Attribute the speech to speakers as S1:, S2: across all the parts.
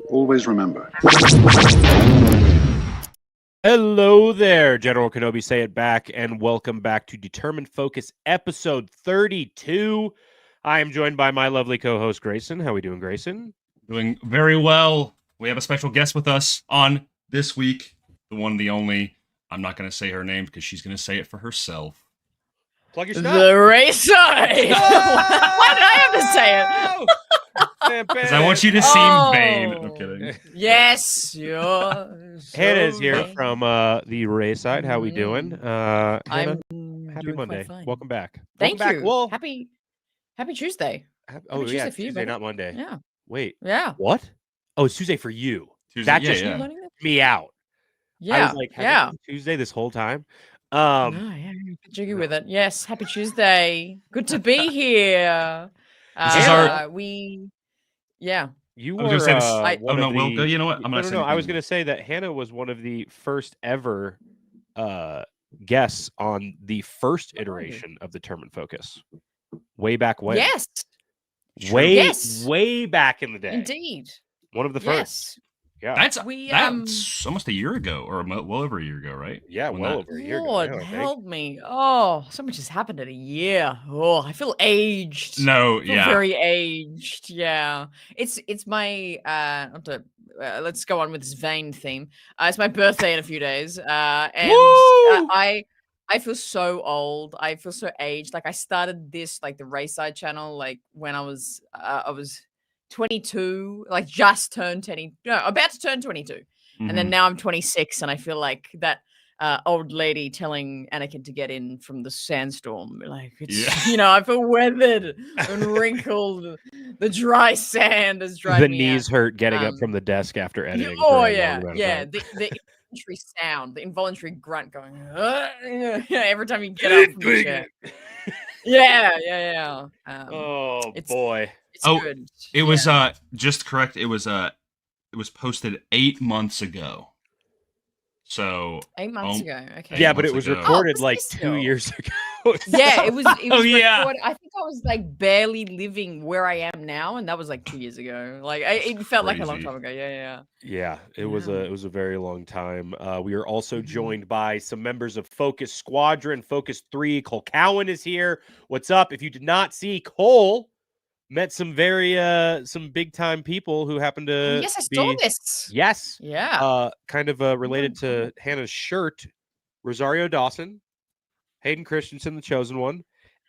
S1: Always remember.
S2: Hello there, General Kenobi, say it back, and welcome back to Determined Focus episode 32. I am joined by my lovely co-host, Grayson. How are we doing, Grayson?
S3: Doing very well. We have a special guest with us on this week, the one, the only. I'm not going to say her name because she's going to say it for herself.
S2: Plug your stuff.
S4: The racer! Why did I have to say it?
S3: Because I want you to seem vain. I'm kidding.
S4: Yes, you're so
S2: Hannah's here
S4: vain.
S2: from the Ray side. How we doing? Hannah,
S4: I'm
S2: happy
S4: doing
S2: Monday.
S4: quite fine.
S2: Welcome back.
S4: Thank
S2: Welcome
S4: you.
S2: back. Well,
S4: Happy Tuesday.
S2: oh
S4: Tuesday
S2: yeah,
S4: for you,
S2: Tuesday,
S4: buddy.
S2: not Monday.
S4: Yeah.
S2: Wait,
S4: Yeah.
S2: what? Oh, it's Tuesday for you.
S3: Tuesday,
S2: That
S3: yeah,
S2: just
S3: yeah.
S2: me out.
S4: Yeah.
S2: I was like, has it been Tuesday this whole time?
S4: No, yeah, you're jiggy with it. Yes. Happy Tuesday. Good to be here.
S3: This is our-
S4: Yeah.
S2: You
S3: I
S2: were.
S3: was gonna say this.
S2: one
S3: no,
S2: of
S3: Will,
S2: the-
S3: go. You know what? I'm
S2: No,
S3: not
S2: no, no. I was going to say that Hannah was one of the first ever guests on the first iteration of the Determined Focus. Way back when.
S4: Yes.
S2: Way back in the day.
S4: Indeed.
S2: One of the first.
S4: Yes.
S2: Yeah.
S3: That's
S4: We,
S3: that's almost a year ago, or well over a year ago, right?
S2: Yeah,
S3: When
S2: well
S3: that-
S2: over a year ago.
S4: Lord,
S2: now, I think.
S4: help me. Oh, so much has happened in a year. Oh, I feel aged.
S3: No,
S4: I feel
S3: yeah.
S4: very aged. Yeah. It's my not to, let's go on with this vain theme. It's my birthday in a few days. And
S2: Woo!
S4: I feel so old. I feel so aged. Like I started this like the Rayside channel like when I was 22, like just turned 20, no, about to turn 22. And then
S3: Mhm.
S4: now I'm 26, and I feel like that old lady telling Anakin to get in from the sandstorm. Like, it's,
S3: Yeah.
S4: I feel weathered and wrinkled. The dry sand is driving
S2: The
S4: me
S2: knees
S4: out.
S2: hurt getting up from the desk after editing.
S4: Oh,
S2: for a long
S4: yeah.
S2: amount of
S4: Yeah.
S2: time.
S4: The involuntary sound, the involuntary grunt going, every time you get up from the chair. Yeah.
S2: Oh
S4: it's-
S2: boy.
S4: It's
S3: Oh,
S4: good.
S3: It was
S4: Yeah.
S3: just correct. It was posted 8 months ago. So
S4: 8 months ago. Okay.
S2: Yeah, but it
S3: months
S2: was
S3: ago.
S2: recorded
S4: Oh,
S2: like
S4: was
S2: 2
S4: still.
S2: years ago.
S4: Yeah, it was. It
S3: Oh,
S4: was
S3: yeah.
S4: recorded. I think I was like barely living where I am now, and that was like 2 years ago. Like it felt like a long
S3: crazy.
S4: time ago. Yeah.
S2: Yeah, it was
S4: Yeah.
S2: a very long time. We are also
S4: Mhm.
S2: joined by some members of Focus Squadron, Focus 3. Cole Cowan is here. What's up? If you did not see, Cole met some big time people who happened to
S4: Yes, I saw
S2: be
S4: this.
S2: yes,
S4: Yeah.
S2: kind of related to Hannah's shirt. Rosario Dawson, Hayden Christensen, the chosen one,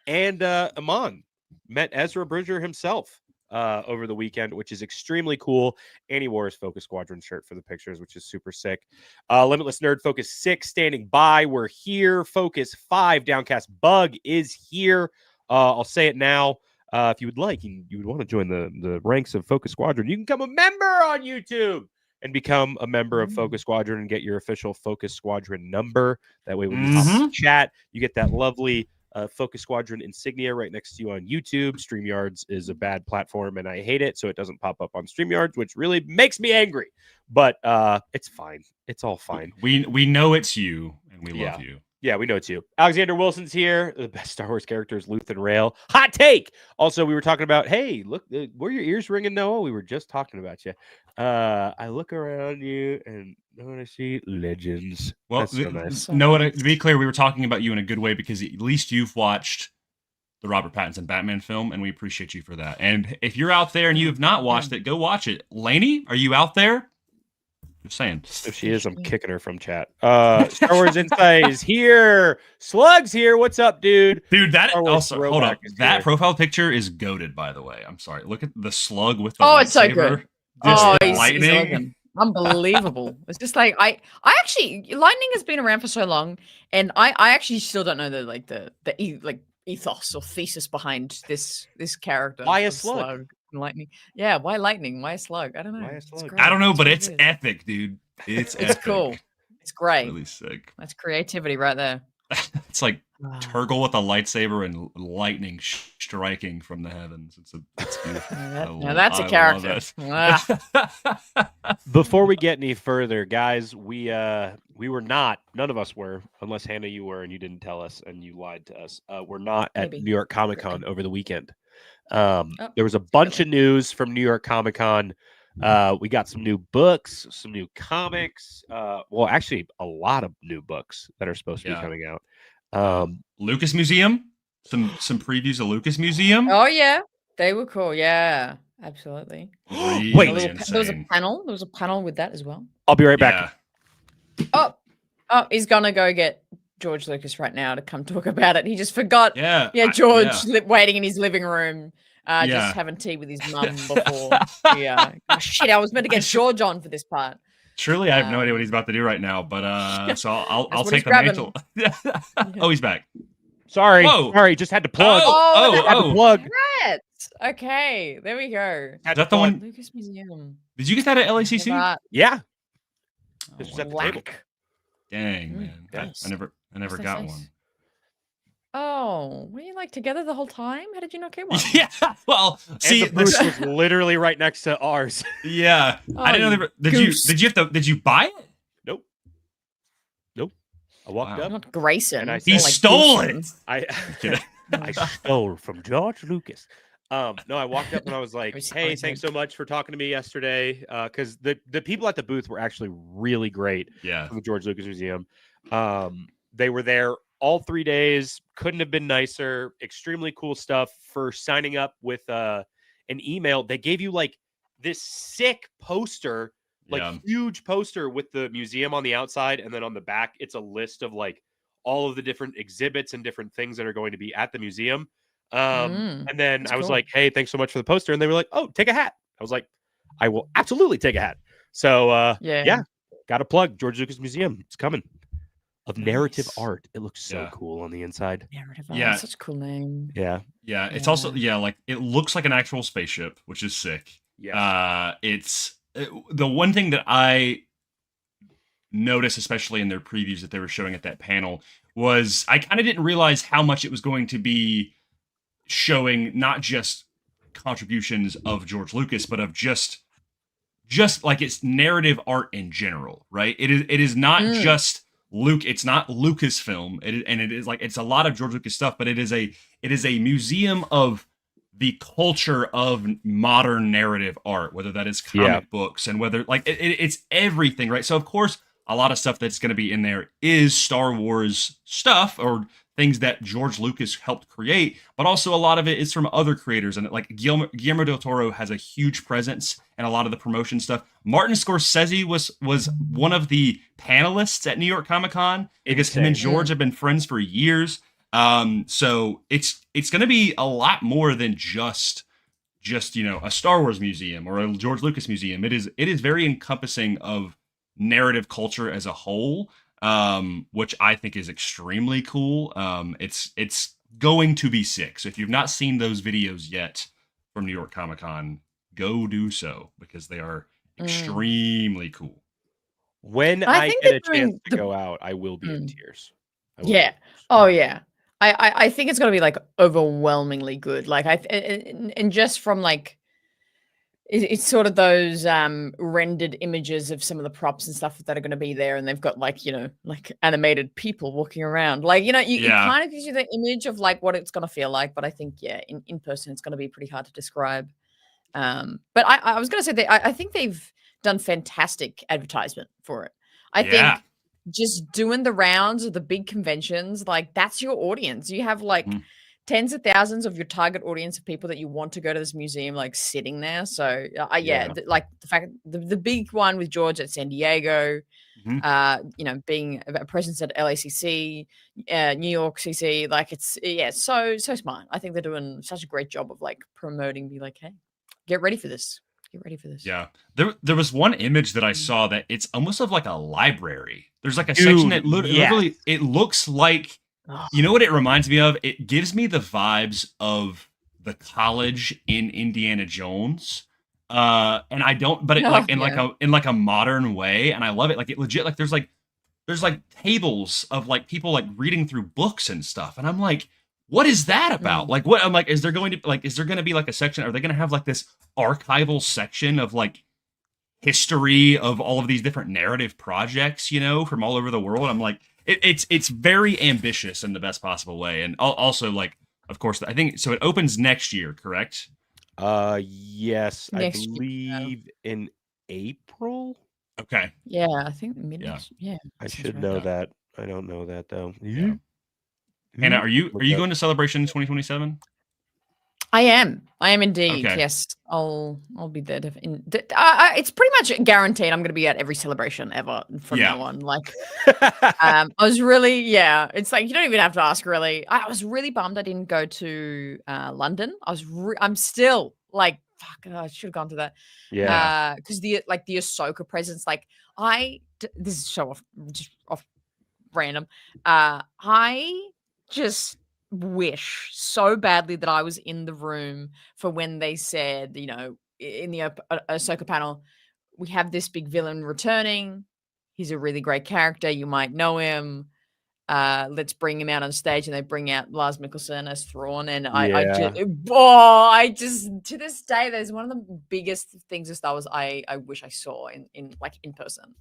S2: and Amon met Ezra Bridger himself over the weekend, which is extremely cool. And he wore his Focus Squadron shirt for the pictures, which is super sick. Limitless Nerd Focus 6 standing by. We're here. Focus 5 Downcast Bug is here. I'll say it now. If you would like, you would want to join the ranks of Focus Squadron, you can become a member on YouTube and become a member of Focus Squadron and get your official Focus Squadron number. That way, when you hop in the chat, you get that lovely Focus Squadron insignia right next to you on YouTube. StreamYards is a bad platform, and I hate it, so it doesn't pop up on StreamYards, which really makes me angry. But it's fine. It's all fine.
S3: We know it's you, and we love you.
S2: Yeah, we know it's you. Alexander Wilson's here. The best Star Wars character is Luthen Rail. Hot take. Also, we were talking about, hey, look, were your ears ringing, Noah? We were just talking about you. I look around you and when I see legends.
S3: Well,
S2: That's so nice.
S3: to be clear, we were talking about you in a good way because at least you've watched the Robert Pattinson Batman film, and we appreciate you for that. And if you're out there and you have not watched it, go watch it. Lainey, are you out there? Just saying.
S2: If she is, I'm kicking her from chat. Star Wars Insight is here. Slug's here. What's up, dude?
S3: Dude, that
S2: Star Wars
S3: also hold
S2: throwback
S3: up.
S2: is
S3: That
S2: here.
S3: profile picture is goated, by the way. I'm sorry. Look at the slug with the
S4: Oh, it's so
S3: lightsaber.
S4: good.
S3: Just
S4: Oh,
S3: the
S4: he's
S3: lightning.
S4: elegant. Unbelievable. It's just like I actually lightning has been around for so long, and I actually still don't know the ethos or thesis behind this character.
S2: Why a
S4: of
S2: slug?
S4: and lightning? Yeah, why lightning? Why a slug? I don't know.
S2: Why a
S4: It's
S2: slug?
S4: great.
S3: I don't know, but
S4: really
S3: it's
S4: good.
S3: epic, dude. It's
S4: It's
S3: epic.
S4: cool. It's great.
S3: Really sick.
S4: That's creativity right there.
S3: It's like
S4: Wow.
S3: Turgle with a lightsaber and lightning striking from the heavens. It's beautiful.
S4: Now that's a
S3: I
S4: character.
S3: love it.
S2: Before we get any further, guys, we were not, none of us were, unless Hannah, you were, and you didn't tell us and you lied to us. We're not at
S4: Maybe.
S2: New York Comic Con over the weekend.
S4: Oh,
S2: There was a bunch of news from New York Comic Con. We got some new books, some new comics. Well, actually, a lot of new books that are supposed to be coming out.
S3: Lucas Museum. Some previews of Lucas Museum.
S4: Oh yeah, they were cool. Yeah, absolutely.
S3: Really
S2: Wait.
S4: There was a
S3: insane.
S4: panel. There was a panel with that as well.
S2: I'll be right back.
S3: Yeah.
S4: Oh, he's gonna go get George Lucas right now to come talk about it. He just forgot.
S3: Yeah.
S4: George waiting in his living room,
S3: Yeah.
S4: just having tea with his mum before. Oh, shit, I was meant to get George on for this part.
S3: Truly, I have no idea what he's about to do right now, but so I'll
S4: what
S3: take
S4: he's
S3: the
S4: grabbing.
S3: mantle. Oh, he's back.
S2: Sorry.
S3: Whoa.
S2: Sorry. Just had to plug.
S4: Oh,
S2: Had to plug.
S4: Right. Okay, there we go.
S3: Is that the one?
S4: Lucas Museum.
S3: Did you get that at LACC?
S2: Yeah.
S3: Oh,
S2: This was at the
S3: wow.
S2: table.
S3: Dang, man.
S4: nice.
S3: I never
S4: That's
S3: got
S4: nice.
S3: one.
S4: Oh, were you like together the whole time? How did you not get one?
S3: Yeah. Well, see,
S2: And the booth was literally right next to ours.
S3: yeah. I didn't know
S4: you
S3: they were,
S4: goose.
S3: did you buy it?
S2: Nope. I walked
S3: Wow.
S2: up.
S4: Not Grayson.
S2: And I
S3: He
S2: More
S4: like
S3: stole
S4: Goosen.
S3: it.
S2: I
S3: Kidding.
S2: I stole from George Lucas. No, I walked up and I was like,
S4: was
S2: "Hey,
S4: so
S2: thanks so much for talking to me yesterday." Because the people at the booth were actually really great
S3: Yeah.
S2: from the George Lucas Museum. They were there all 3 days. Couldn't have been nicer. Extremely cool stuff. For signing up with an email, they gave you like this sick poster, like
S3: Yeah.
S2: huge poster with the museum on the outside, and then on the back, it's a list of like all of the different exhibits and different things that are going to be at the museum. And then
S4: that's
S2: I was
S4: cool.
S2: like, "Hey, thanks so much for the poster." And they were like, "Oh, take a hat." I was like, "I will absolutely take a hat." So yeah, got to plug George Lucas Museum. It's coming. Of narrative
S4: Nice.
S2: art. It looks so
S3: Yeah.
S2: cool on the inside.
S4: Narrative.
S3: Yeah.
S4: Art, such a cool name.
S2: Yeah.
S3: Yeah. It's also like it looks like an actual spaceship, which is sick.
S2: Yeah.
S3: The one thing that I noticed, especially in their previews that they were showing at that panel, was I kind of didn't realize how much it was going to be showing not just contributions of George Lucas, but of just like its narrative art in general, right? It is not just it's not Lucasfilm. It is like it's a lot of George Lucas stuff, but it is a museum of the culture of modern narrative art, whether that is comic books and whether like it's everything, right? So of course, a lot of stuff that's going to be in there is Star Wars stuff or things that George Lucas helped create, but also a lot of it is from other creators. And like Guillermo del Toro has a huge presence in a lot of the promotion stuff. Martin Scorsese was one of the panelists at New York Comic Con because him and George have been friends for years. So it's going to be a lot more than just a Star Wars museum or a George Lucas museum. It is very encompassing of narrative culture as a whole, which I think is extremely cool. It's going to be sick. So if you've not seen those videos yet from New York Comic Con, go do so because they are extremely cool.
S2: When I
S4: think
S2: get
S4: they're
S2: a chance
S4: doing
S2: to go out, I will be in tears.
S4: Yeah. Oh yeah. I think it's gonna be like overwhelmingly good. Like and just from like it's sort of those rendered images of some of the props and stuff that are going to be there, and they've got like like animated people walking around. Like it kind of gives you the image of like what it's going to feel like. But I think in person it's going to be pretty hard to describe. But I was going to say I think they've done fantastic advertisement for it. I think just doing the rounds of the big conventions, like that's your audience. You have like tens of thousands of your target audience of people that you want to go to this museum, like sitting there. So
S2: Yeah.
S4: like the fact the big one with George at San Diego, being a presence at LACC, New York CC, like it's so smart. I think they're doing such a great job of like promoting. Be like, hey, get ready for this. Get ready for this.
S3: Yeah. There was one image that I saw that it's almost of like a library. There's like a
S2: Dude,
S3: section that literally it looks like,
S4: Oh.
S3: you know what it reminds me of? It gives me the vibes of the college in Indiana Jones. And I don't, but it like in like a modern way, and I love it. Like it legit, like there's like tables of like people like reading through books and stuff, and I'm like, what is that about? Like, what I'm like, is there going to be like a section? Are they going to have like this archival section of like history of all of these different narrative projects, from all over the world? I'm like, it's very ambitious in the best possible way, and also like, of course, I think so. It opens next year, correct?
S2: Yes,
S4: Next
S2: I
S4: year.
S2: believe in April.
S3: Okay.
S4: Yeah, I think mid. Yeah,
S2: I
S4: that sounds
S2: should
S4: right.
S2: know that. I don't know that though.
S3: Yeah. Hannah, are you going to Celebration 2027?
S4: I am indeed.
S3: Okay.
S4: Yes, I'll be there. It's pretty much guaranteed. I'm going to be at every celebration ever from now on. Like, I was really, It's like you don't even have to ask. Really, I was really bummed I didn't go to London. I'm still like, fuck. I should have gone to that.
S2: Yeah.
S4: Because the Ahsoka presence. Like, this is so off random. I just wish so badly that I was in the room for when they said, in the Ahsoka panel, we have this big villain returning. He's a really great character. You might know him. Let's bring him out on stage, and they bring out Lars Mikkelsen as Thrawn. And I just to this day, there's one of the biggest things of Star Wars I wish I saw in person.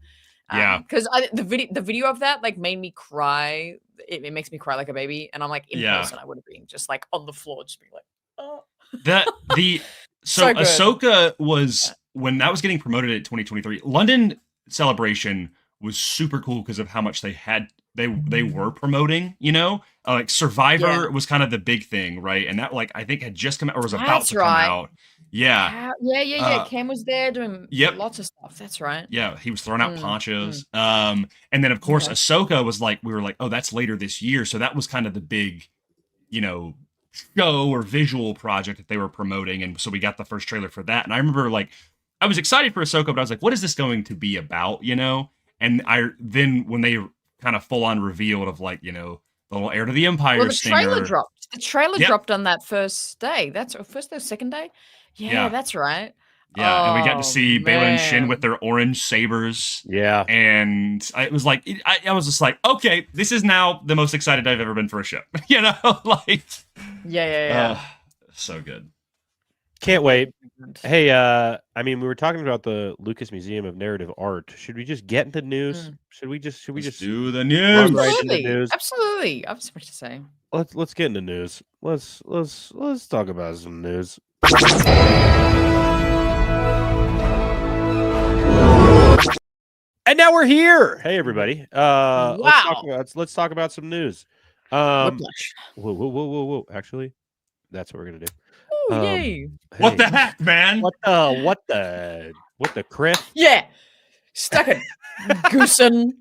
S4: Because the video of that like made me cry. It makes me cry like a baby, and I'm like in person, I would have been just like on the floor, just being like, oh.
S3: So
S4: good.
S3: Ahsoka was when that was getting promoted at 2023. London Celebration was super cool because of how much they were promoting. Like Survivor was kind of the big thing, right? And that like I think had just come out or was about to come out. Yeah.
S4: Cam was there doing lots of stuff. That's right.
S3: Yeah, he was throwing out ponchos. And then of course Ahsoka was like, we were like, oh, that's later this year. So that was kind of the big, show or visual project that they were promoting. And so we got the first trailer for that. And I remember like, I was excited for Ahsoka, but I was like, what is this going to be about? And then when they kind of full on revealed of like, the little Heir to the Empire stinger.
S4: Trailer dropped. The trailer dropped on that first day. That's first or second day. Yeah, that's right.
S3: Yeah, and we got to see Baylan and Shin with their orange sabers.
S2: Yeah.
S3: And I was like, I was just like, okay, this is now the most excited I've ever been for a show. Like.
S4: Yeah.
S3: So good.
S2: Can't wait. Hey, we were talking about the Lucas Museum of Narrative Art. Should we just get into news? Should we just
S3: do the news?
S2: Right into the news?
S4: Absolutely. I have so much to say.
S2: Let's get into news. Let's talk about some news. And now we're here. Hey everybody. Let's talk about some news. Whoa. Actually, that's what we're gonna do.
S4: Oh, yay.
S3: What the heck, man?
S2: What the criff?
S4: Yeah. Stuck it. Goosen.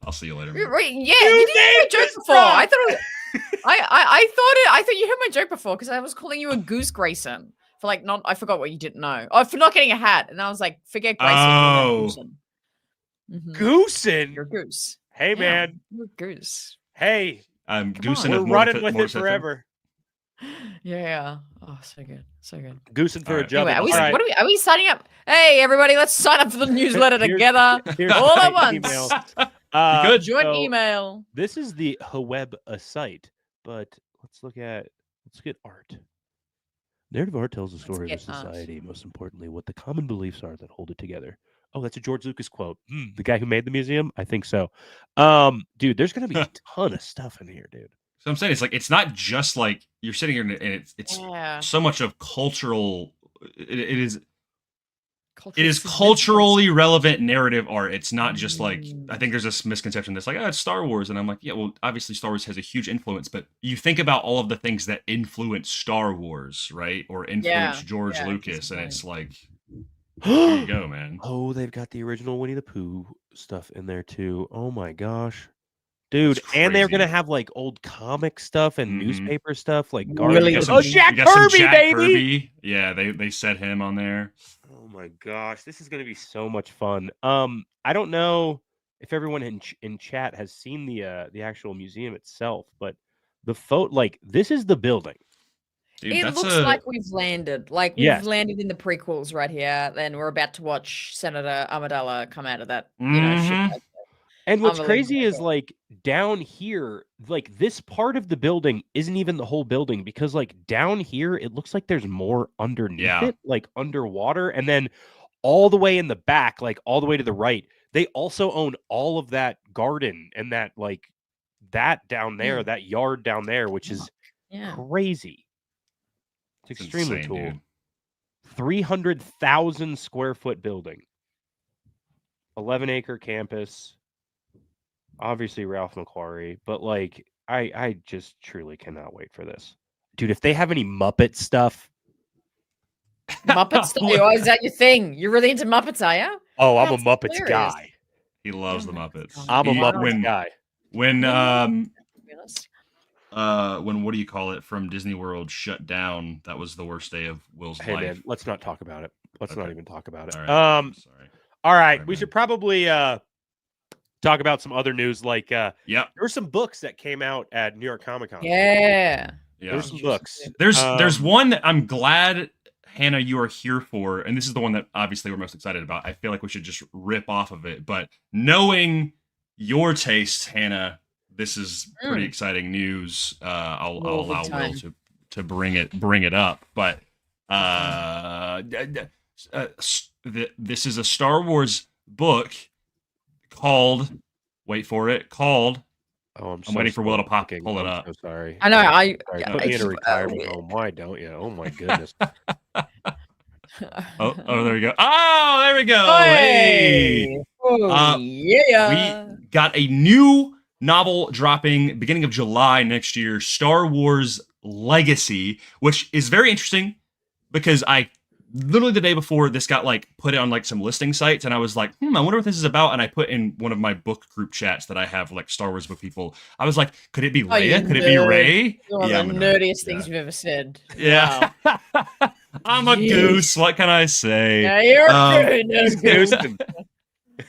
S3: I'll see you later.
S4: Wait, yeah, you didn't hear my joke before. I thought it was, I thought you heard my joke before because I was calling you a goose Grayson for like I forgot what you didn't know. Oh, for not getting a hat. And I was like, forget Grayson.
S3: Oh.
S2: Goosen.
S4: You're a goose.
S2: Hey man.
S4: You're a goose.
S2: Hey.
S3: I'm Goosen.
S2: We're running with it forever.
S4: Yeah. Oh, so good. So good.
S2: Goosing for a job.
S4: Anyway, are we signing up? Hey, everybody, let's sign up for the newsletter together. All at once.
S3: Good.
S4: Joint email.
S2: This is the Hweb site, but let's get art. Narrative art tells the story of a society, most importantly, what the common beliefs are that hold it together. Oh, that's a George Lucas quote. The guy who made the museum? I think so. Dude, there's going to be a ton of stuff in here, dude.
S3: So I'm saying it's not just like you're sitting here and it's so much of cultural. It is It is culturally relevant narrative art. It's not just like, I think there's this misconception that's like, oh, it's Star Wars. And I'm like, yeah, well, obviously Star Wars has a huge influence, but you think about all of the things that influence Star Wars, right? Or influence George Lucas. And it's like, here you go, man.
S2: Oh, they've got the original Winnie the Pooh stuff in there too. Oh my gosh. Dude, and they're gonna have like old comic stuff and newspaper stuff, like
S4: Really?
S2: Jack Kirby, baby!
S3: Kirby. Yeah, they set him on there.
S2: Oh my gosh, this is gonna be so much fun. I don't know if everyone in chat has seen the actual museum itself, but the photo, like, this is the building.
S4: Dude, it looks like we've landed. Like we've landed in the prequels right here. Then we're about to watch Senator Amidala come out of that, ship.
S2: And what's crazy is, like, down here, like, this part of the building isn't even the whole building, because, like, down here, it looks like there's more underneath it, like, underwater. And then all the way in the back, like, all the way to the right, they also own all of that garden and that, like, that down there, that yard down there, which is crazy. It's extremely cool. Dude. 300,000 square foot building. 11-acre campus. Obviously Ralph McQuarrie, but like I just truly cannot wait for this. Dude, if they have any Muppet stuff.
S4: Muppet stuff? Oh, is that your thing? You're really into Muppets, are you?
S2: Oh, I'm a Muppets guy.
S3: He loves the Muppets.
S2: I'm a Muppets guy.
S3: When what do you call it, from Disney World shut down, that was the worst day of Will's life.
S2: Man, let's not talk about it. Let's not even talk about it.
S3: All right.
S2: Sorry. All right, we should probably talk about some other news, like there were some books that came out at New York Comic Con. There's some books.
S3: There's one that I'm glad, Hannah, you are here for, and this is the one that obviously we're most excited about. I feel like we should just rip off of it, but knowing your tastes, Hannah, this is pretty exciting news. I'll allow Will to bring it up, but this is a Star Wars book called, wait for it, called.
S2: Oh,
S3: I'm waiting for Will to pull it up.
S2: So sorry.
S4: I know.
S2: Put me in a retirement home. Why don't you? Oh my goodness.
S3: oh, there we go. Oh, there we go. Hey. We got a new novel dropping beginning of July next year, Star Wars Legacy, which is very interesting because I literally the day before this got like put on like some listing sites, and I was like, I wonder what this is about. And I put in one of my book group chats that I have, like Star Wars book people. I was like, could it be Leia? Could it be Rey?
S4: One of the nerdiest things you've ever said.
S3: Yeah. Wow. I'm a goose. What can I say?
S4: Yeah, you're a goose.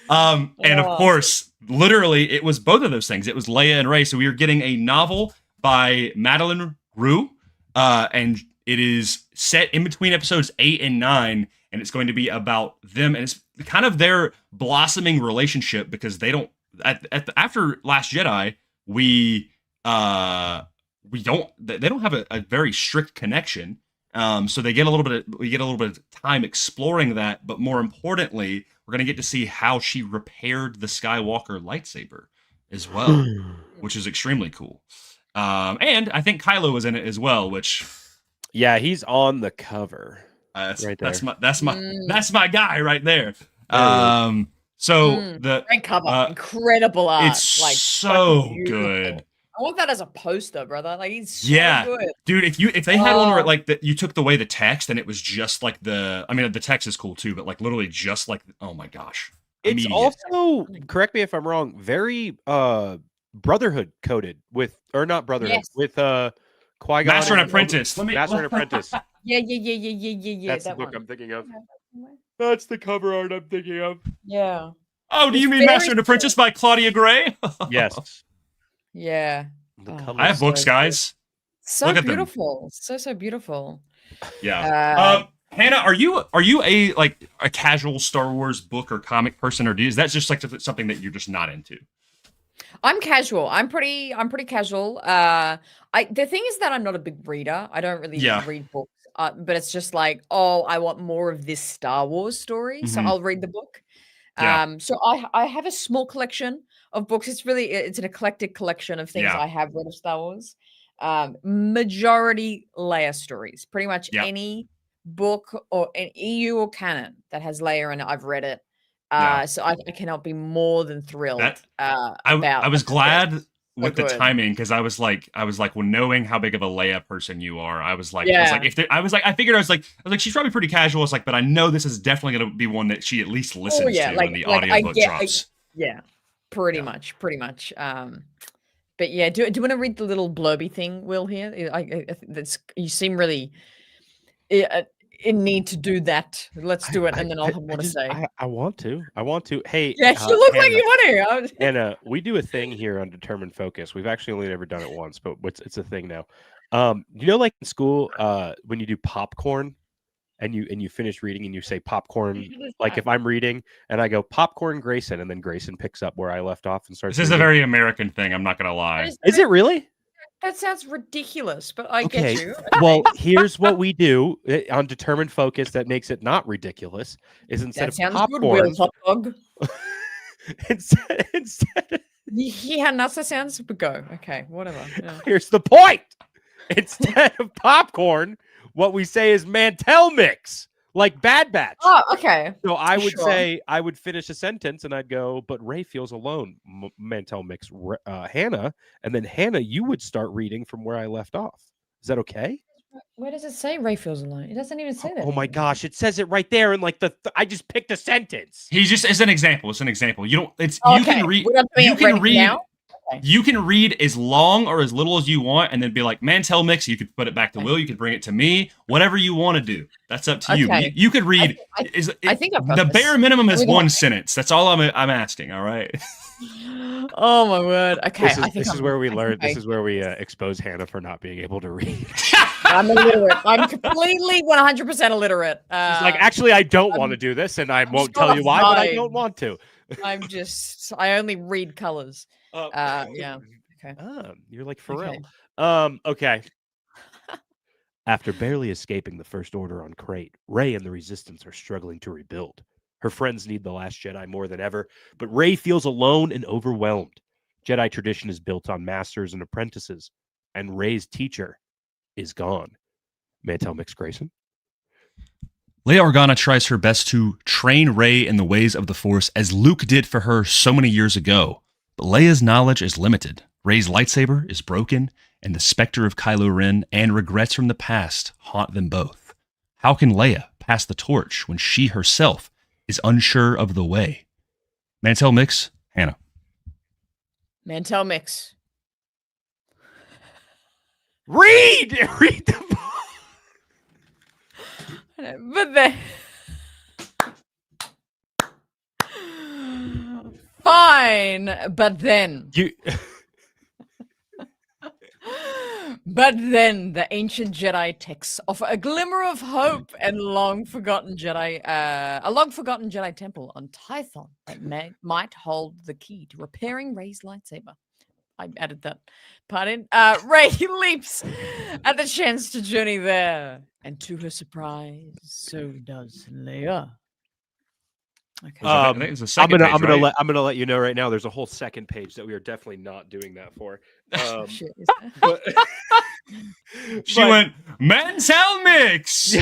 S3: And of course, literally, it was both of those things. It was Leia and Rey. So we are getting a novel by Madeline Rue, and it is set in between episodes 8 and 9, and it's going to be about them, and it's kind of their blossoming relationship, because they don't after Last Jedi, they don't have a very strict connection. So we get a little bit of time exploring that, but more importantly, we're going to get to see how she repaired the Skywalker lightsaber as well, which is extremely cool. And I think Kylo was in it as well, which
S2: he's on the cover. Right there.
S3: That's my guy right there. The
S4: great cover, incredible art.
S3: It's like so good.
S4: I want that as a poster, brother. Like, he's so good.
S3: Dude, if they had one where like you took away the text and it was just like the text is cool too, but like literally just like, oh my gosh.
S2: It's also, correct me if I'm wrong, very Brotherhood coded with, or not Brotherhood, with Qui-Gon.
S3: Master and Apprentice.
S2: Master and Apprentice.
S4: Yeah.
S2: That's the book I'm thinking of. That's the cover art I'm thinking of.
S4: Yeah.
S3: Oh, do you mean Master and Apprentice by Claudia Gray?
S2: Yes.
S4: Yeah.
S3: I have books, guys.
S4: So beautiful. So beautiful.
S3: Yeah. Hannah, are you a casual Star Wars book or comic person, or is that just like something that you're just not into?
S4: I'm casual. I'm pretty casual. The thing is that I'm not a big reader. I don't really read books. But it's just like, I want more of this Star Wars story, so I'll read the book. So I have a small collection of books. It's an eclectic collection of things I have read of Star Wars. Majority Leia stories. Pretty much any book or an EU or canon that has Leia in it. I've read it.
S3: Yeah.
S4: So I cannot be more than thrilled about
S3: I was
S4: the
S3: glad
S4: choice.
S3: with the
S4: good.
S3: timing because I was like, well, knowing how big of a Leia person you are, I was like,
S4: Yeah.
S3: I figured I was like, she's probably pretty casual. It's like, but I know this is definitely going to be one that she at least listens to when the audiobook drops.
S4: Yeah, pretty much. But yeah, do you want to read the little blurby thing, Will? Here, you seem really in need to do that. Let's do it, and then I'll have more to say.
S2: I want to. Hey,
S4: yeah, you look like you want to.
S2: Anna, we do a thing here on Determined Focus. We've actually only ever done it once, but it's a thing now. Like in school, when you do popcorn, and you finish reading and you say popcorn, like if I'm reading and I go popcorn Grayson, and then Grayson picks up where I left off and starts.
S3: This is a very American thing. I'm not gonna lie.
S2: Is it really?
S4: That sounds ridiculous, but I get you.
S2: Well, here's what we do on Determined Focus that makes it not ridiculous is instead of popcorn,
S4: hot dog.
S2: instead.
S4: Yeah, NASA sounds. But go. Okay, whatever. Yeah.
S2: Here's the point. Instead of popcorn, what we say is Mantel mix, like Bad Batch.
S4: Oh, okay.
S2: So I would say, I would finish a sentence and I'd go, but Ray feels alone, Mantel mix, Hannah. And then Hannah, you would start reading from where I left off. Is that okay?
S4: Where does it say Ray feels alone? It doesn't even say that.
S2: Oh my gosh, it says it right there. And like I just picked a sentence.
S3: He just, it's an example. It's an example. You don't, it's,
S4: okay.
S3: You can read, Okay. You can read as long or as little as you want and then be like, Mantel mix. You could put it back to Will. You could bring it to me. Whatever you want to do. That's up to you. You could read.
S4: I think I've got
S3: the
S4: this.
S3: bare minimum is one sentence. That's all I'm asking. All right.
S4: Oh my word. Okay.
S2: This is where we learn. This is where we expose Hannah for not being able to read.
S4: I'm illiterate. I'm completely 100% illiterate.
S2: She's like, actually, I don't want to do this, and I won't tell you why, but I don't want to.
S4: I only read colors. Yeah. Okay.
S2: You're like Pharrell. Okay. After barely escaping the First Order on Crate, Rey and the Resistance are struggling to rebuild. Her friends need the Last Jedi more than ever, but Rey feels alone and overwhelmed. Jedi tradition is built on masters and apprentices, and Rey's teacher is gone. Mantel mix Grayson.
S3: Leia Organa tries her best to train Rey in the ways of the Force as Luke did for her so many years ago. But Leia's knowledge is limited. Rey's lightsaber is broken, and the specter of Kylo Ren and regrets from the past haunt them both. How can Leia pass the torch when she herself is unsure of the way? Mantel mix, Hannah.
S4: Mantel mix.
S2: Read the book.
S4: But then, fine. But then, but then the ancient Jedi texts offer a glimmer of hope and a long forgotten Jedi temple on Tython that might hold the key to repairing Rey's lightsaber. I added that part in. Rey leaps at the chance to journey there, and to her surprise, so does Leia. Okay.
S2: I'm gonna let you know right now. There's a whole second page that we are definitely not doing that for.
S4: Shit,
S3: she went Mantel mix.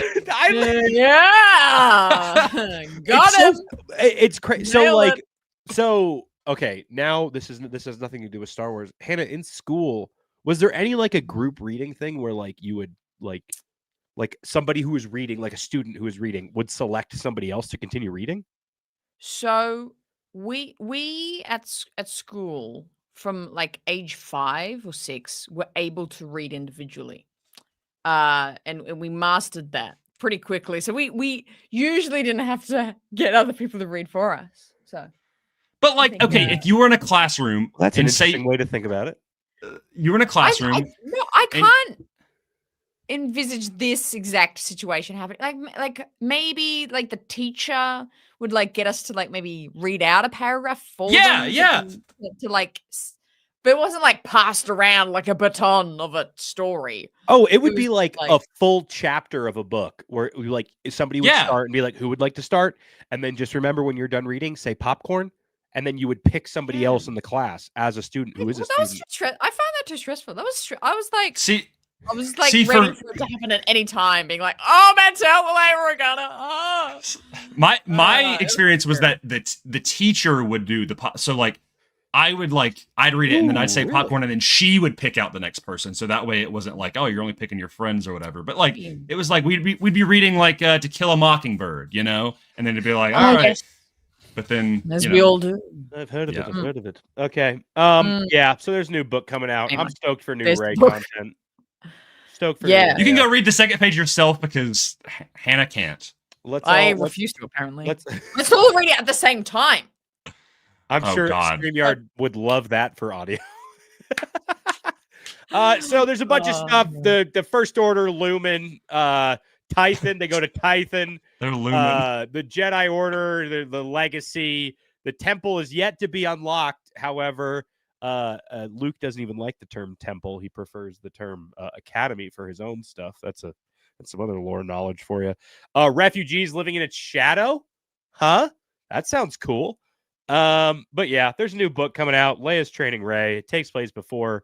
S4: Yeah,
S2: got
S4: him.
S2: It's crazy. Okay, now this has nothing to do with Star Wars. Hannah, in school, was there any like a group reading thing where like you would like somebody who was reading, like a student who was reading, would select somebody else to continue reading?
S4: So we at school from like age 5 or 6 were able to read individually, and we mastered that pretty quickly. So we usually didn't have to get other people to read for us. So.
S3: But like, okay, if you were in a classroom,
S2: that's an interesting way to think about it.
S3: You were in a classroom.
S4: I can't envisage this exact situation happening. Like maybe like the teacher would like get us to like maybe read out a paragraph for them. To like, but it wasn't like passed around like a baton of a story.
S2: Oh, it would be like a full chapter of a book where like somebody would start and be like, who would like to start? And then just remember when you're done reading, say popcorn. And then you would pick somebody else in the class as a student who is a student.
S4: I found that too stressful. That was I was like,
S3: see,
S4: I was like
S3: See,
S4: ready for it to happen at any time, being like, "Oh, man, tell the way we're gonna." Oh.
S3: My experience was that the teacher would do the so like I'd read it and then I'd say
S2: Ooh,
S3: popcorn and then she would pick out the next person, so that way it wasn't like, oh, you're only picking your friends or whatever, but like it was like we'd be reading like To Kill a Mockingbird, you know, and then it'd be like, all right,
S4: yes.
S3: but then
S4: As we all do.
S2: I've heard of
S3: Yeah.
S2: it. I've heard of it. Okay.
S4: Mm.
S2: Yeah. So there's a new book coming out.
S4: Hang
S2: I'm
S4: on.
S2: stoked for new
S4: There's the
S2: Ray
S4: book.
S2: content. Stoked for
S4: Yeah.
S2: new
S3: you can
S2: Ray.
S3: go read the second page yourself because Hannah can't.
S4: I refuse to, apparently.
S2: Let's
S4: Let's all read it at the same time.
S2: I'm
S3: Oh,
S2: sure
S3: God.
S2: StreamYard would love that for audio. So there's a bunch of stuff.
S4: man.
S2: The First Order, Lumen, Tython. They go to Tython.
S3: They're Lumen.
S2: The Jedi Order, the Legacy. The Temple is yet to be unlocked. However, Luke doesn't even like the term Temple. He prefers the term Academy for his own stuff. That's some other lore knowledge for you. Refugees living in its shadow. Huh? That sounds cool. But yeah, there's a new book coming out. Leia's training Rey. It takes place before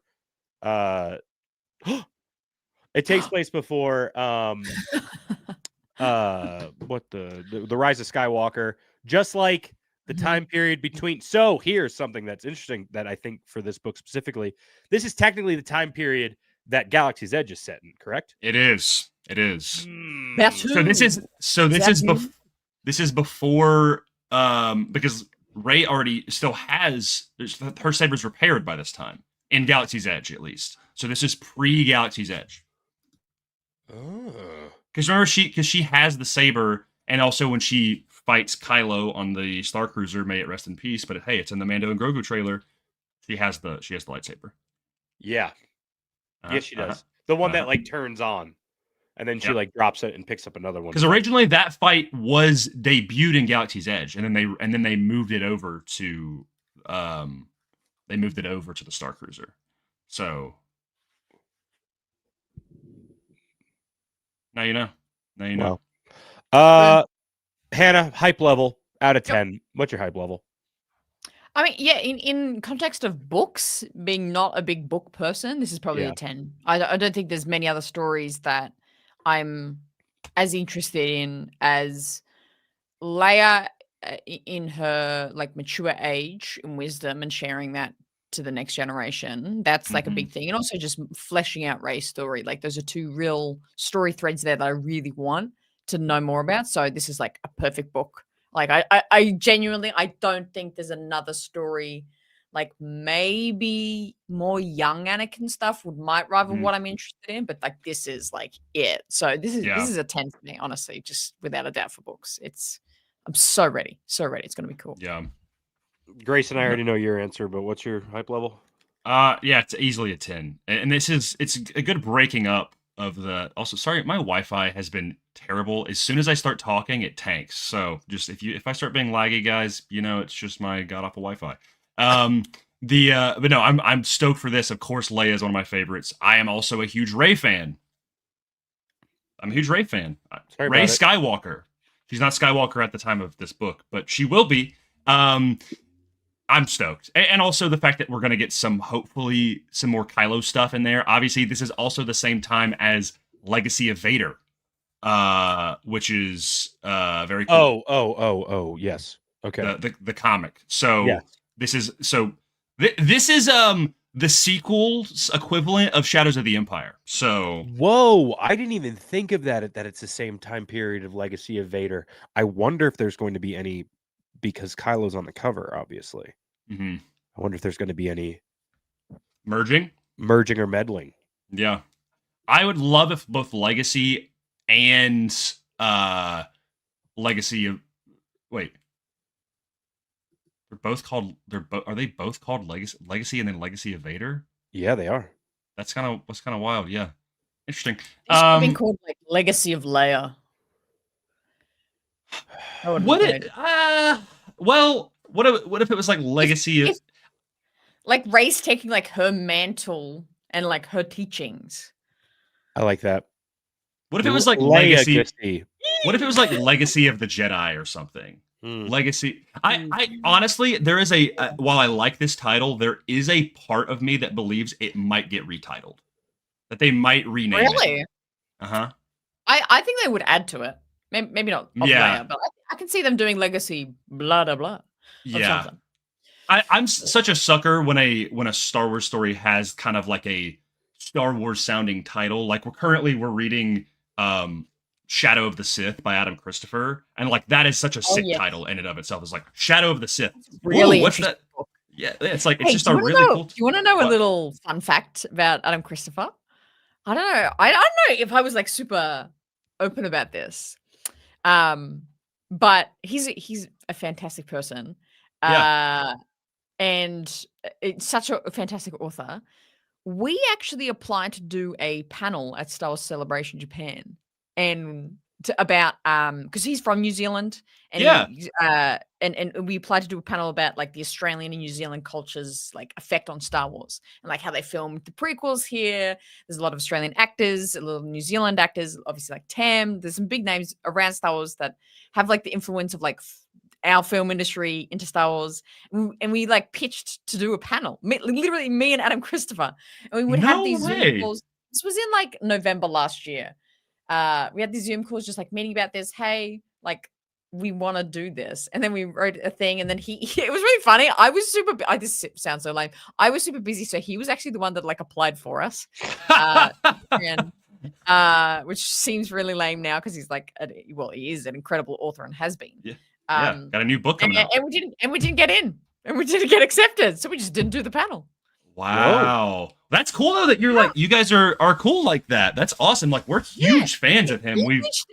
S2: it takes place before what the Rise of Skywalker, just like the time period between. So here's something that's interesting that I think for this book specifically, this is technically the time period that Galaxy's Edge is set in, correct?
S3: It is.
S4: That's
S3: So this is before because Rey already still has her saber's repaired by this time in Galaxy's Edge, at least. So this is pre-Galaxy's Edge.
S2: Oh.
S3: Because remember, she has the saber, and also when she fights Kylo on the Star Cruiser, may it rest in peace. But hey, it's in the Mando and Grogu trailer. She has the lightsaber.
S2: Yeah. Yes, she does. The one that like turns on, and then she like drops it and picks up another one.
S3: Because originally that fight was debuted in Galaxy's Edge, and then they moved it over to the Star Cruiser. So now you know. Now you know.
S2: Wow. Hannah, hype level out of 10. What's your hype level?
S4: I mean, yeah, in context of books, being not a big book person, this is probably a 10. I don't think there's many other stories that I'm as interested in as Leia in her like mature age and wisdom and sharing that to the next generation. That's like a big thing. And also just fleshing out Rey's story. Like those are two real story threads there that I really want to know more about. So this is like a perfect book. Like I genuinely, I don't think there's another story, like maybe more young Anakin stuff might rival what I'm interested in, but like this is like it. So this is a 10 for me, honestly, just without a doubt for books. I'm so ready. So ready. It's gonna be cool.
S3: Yeah.
S2: Grace and I already know your answer, but what's your hype level?
S3: Yeah, it's easily a 10. And it's a good breaking up of the. Also, sorry, my Wi-Fi has been terrible. As soon as I start talking, it tanks. So just if I start being laggy, guys, you know, it's just my god awful Wi-Fi. But no, I'm stoked for this. Of course, Leia is one of my favorites. I am also a huge Rey fan. I'm a huge Rey fan. Rey Skywalker. She's not Skywalker at the time of this book, but she will be. I'm stoked. And also the fact that we're going to get hopefully some more Kylo stuff in there. Obviously, this is also the same time as Legacy of Vader, which is very cool.
S2: Oh, yes. Okay.
S3: The comic. So
S2: yes.
S3: This is the sequel's equivalent of Shadows of the Empire. So
S2: whoa, I didn't even think of that it's the same time period of Legacy of Vader. I wonder if there's going to be any, because Kylo's on the cover, obviously.
S3: Mm-hmm.
S2: I wonder if there's going to be any
S3: merging
S2: or meddling.
S3: Yeah, I would love if both Legacy and Legacy of they're both called. Are they both called Legacy and then Legacy of Vader?
S2: Yeah, they are.
S3: That's kind of wild. Yeah, interesting.
S4: It should have been called like Legacy of Leia.
S3: What if it was like Legacy of
S4: like Rey's taking like her mantle and like her teachings?
S2: I like that.
S3: What if it was like Legacy? What if it was like Legacy of the Jedi or something? Legacy. I honestly, there is while I like this title, there is a part of me that believes it might get retitled. that they might rename it.
S4: Really?
S3: Uh-huh.
S4: I think they would add to it. Maybe not of
S3: Yeah.
S4: Leia, but I can see them doing legacy blah blah blah. Of
S3: Yeah.
S4: something.
S3: I'm such a sucker when a Star Wars story has kind of like a Star Wars sounding title. Like we're reading Shadow of the Sith by Adam Christopher, and like that is such a sick title in and of itself. It's like Shadow of the Sith.
S4: Really?
S3: Whoa, what's that?
S4: Book.
S3: Yeah, it's like it's
S4: Hey,
S3: just
S4: do
S3: a
S4: you wanna
S3: really
S4: know-
S3: cool.
S4: Do you want to know a
S3: What?
S4: little fun fact about Adam Christopher? I don't know. I don't know if I was like super open about this. But he's a fantastic person. And it's such a fantastic author. We actually applied to do a panel at Star Wars Celebration Japan, and about because he's from New Zealand, and and we applied to do a panel about like the Australian and New Zealand cultures like effect on Star Wars, and like how they filmed the prequels here. There's a lot of Australian actors, a lot of New Zealand actors, obviously like Tam. There's some big names around Star Wars that have like the influence of like our film industry into Star Wars, and we like pitched to do a panel. Literally, me and Adam Christopher, and we would have these Zoom calls. This was in like November last year. We had these Zoom calls, just like meeting about this. Hey, like we want to do this, and then we wrote a thing, and then it was really funny. I was super. This sounds so lame. I was super busy, so he was actually the one that like applied for us. Which seems really lame now because he's like, he is an incredible author and has been.
S3: Yeah, got a new book coming out.
S4: And we didn't get in, and we didn't get accepted, so we just didn't do the panel.
S3: Wow. Whoa. That's cool though that you're like you guys are cool like that. That's awesome. Like we're huge fans of him.
S4: He reached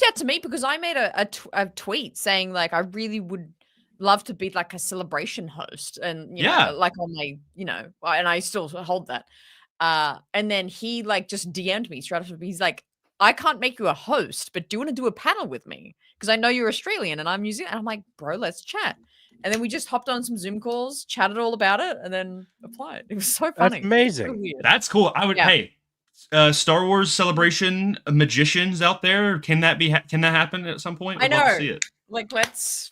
S4: out to me because I made a tweet saying like I really would love to be like a celebration host, and you know, like on my, you know, and I still hold that. And then he like just DM'd me straight after. He's like, I can't make you a host, but do you want to do a panel with me? Because I know you're Australian and I'm New Zealand. And I'm like, bro, let's chat. And then we just hopped on some Zoom calls, chatted all about it, and then applied. It was so funny.
S2: That's amazing.
S4: So
S3: that's cool. I would Star Wars Celebration magicians out there. Can that happen at some point?
S4: I know.
S3: Love to see it.
S4: Like let's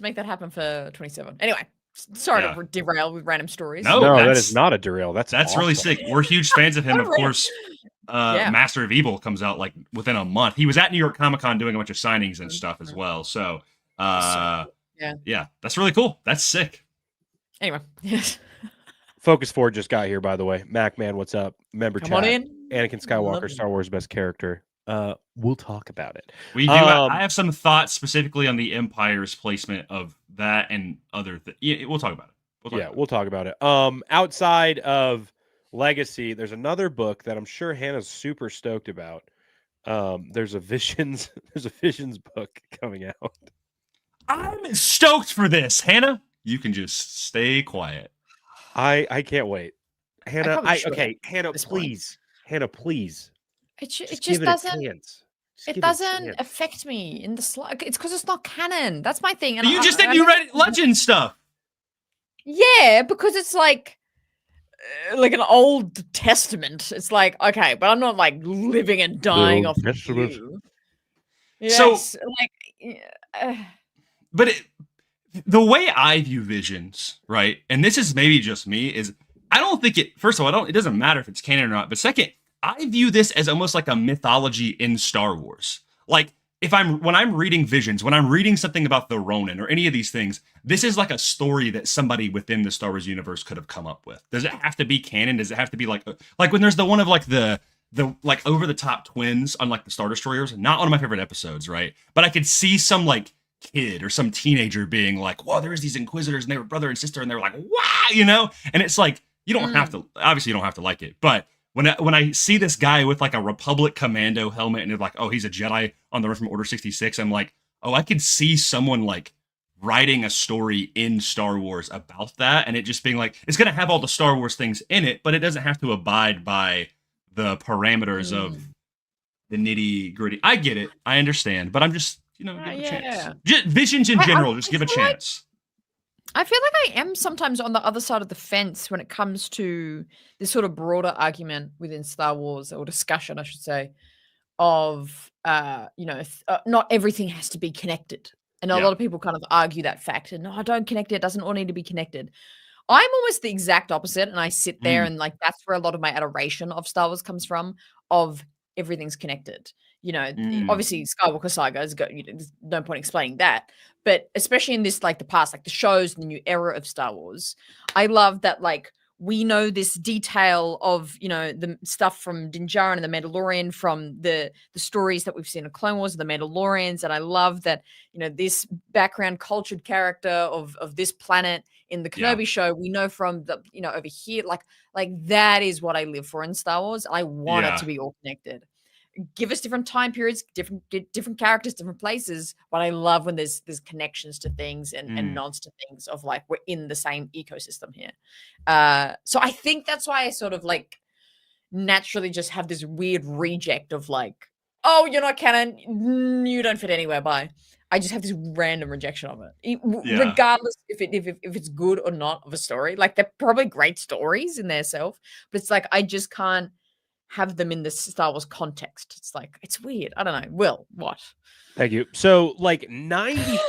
S4: make that happen for 27. Anyway, sorry to derail with random stories.
S2: No, that is not a derail. That's awesome.
S3: Really sick. We're huge fans of him, of course. Master of Evil comes out like within a month. He was at New York Comic Con doing a bunch of signings and stuff as well. So that's really cool. That's sick.
S4: Anyway,
S2: Focus 4 just got here, by the way. Mac Man, what's up? Member
S4: Come
S2: chat.
S4: on in.
S2: Anakin Skywalker, Star Wars best character. We'll talk about it.
S3: We do. I have some thoughts specifically on the Empire's placement of that and other things. Yeah, we'll talk about it.
S2: We'll talk about it. Outside of Legacy, there's another book that I'm sure Hannah's super stoked about. There's a Visions book coming out.
S3: I'm stoked for this, Hannah. You can just stay quiet.
S2: I can't wait, Hannah. Hannah, please. Hannah, please.
S4: It just doesn't affect me in the slide. It's because it's not canon. That's my thing. And
S3: you just said you read Legend stuff.
S4: Yeah, because it's like an Old Testament. It's like, okay, but I'm not like living and dying off of you. Yes, so
S3: but the way I view Visions, right, and this is maybe just me, is I don't think it. First of all, it doesn't matter if it's canon or not. But second, I view this as almost like a mythology in Star Wars. Like when I'm reading Visions, when I'm reading something about the Ronin or any of these things, this is like a story that somebody within the Star Wars universe could have come up with. Does it have to be canon? Does it have to be like when there's the one of like the like over the top twins on like the Star Destroyers? Not one of my favorite episodes, right? But I could see some like kid or some teenager being like, "Whoa, there's these Inquisitors and they were brother and sister," and they were like, "Wow," you know? And it's like you don't have to. Obviously, you don't have to like it, but when I see this guy with like a Republic commando helmet and they're like, oh, he's a Jedi on the run from Order 66, I'm like, oh, I could see someone like writing a story in Star Wars about that, and it just being like, it's going to have all the Star Wars things in it, but it doesn't have to abide by the parameters of the nitty gritty. I get it. I understand, but I'm just, give a chance. Visions in general, just give a chance.
S4: I feel like I am sometimes on the other side of the fence when it comes to this sort of broader argument within Star Wars, or discussion, I should say, of, not everything has to be connected. And a lot of people kind of argue that fact. And no, don't connect it. It doesn't all need to be connected. I'm almost the exact opposite, and I sit there
S3: Mm.
S4: and like that's where a lot of my adoration of Star Wars comes from. Of everything's connected. Obviously Skywalker Saga is there's no point explaining that, but especially in this like the past, like the shows, the new era of Star Wars, I love that like we know this detail of the stuff from Din Djarin and the Mandalorian, from the stories that we've seen in Clone Wars of the Mandalorians, and I love that this background cultured character of this planet in the Kenobi show we know from the over here, like that is what I live for in Star Wars. I want it to be all connected. Give us different time periods, different characters, different places. But I love when there's connections to things and nods to things of like we're in the same ecosystem here. So I think that's why I sort of like naturally just have this weird reject of like, oh, you're not canon, you don't fit anywhere. Bye. I just have this random rejection of it, regardless if it's good or not of a story. Like they're probably great stories in their self, but it's like I just can't have them in the Star Wars context. It's like it's weird. I don't know. Will, what?
S2: Thank you. So like 99%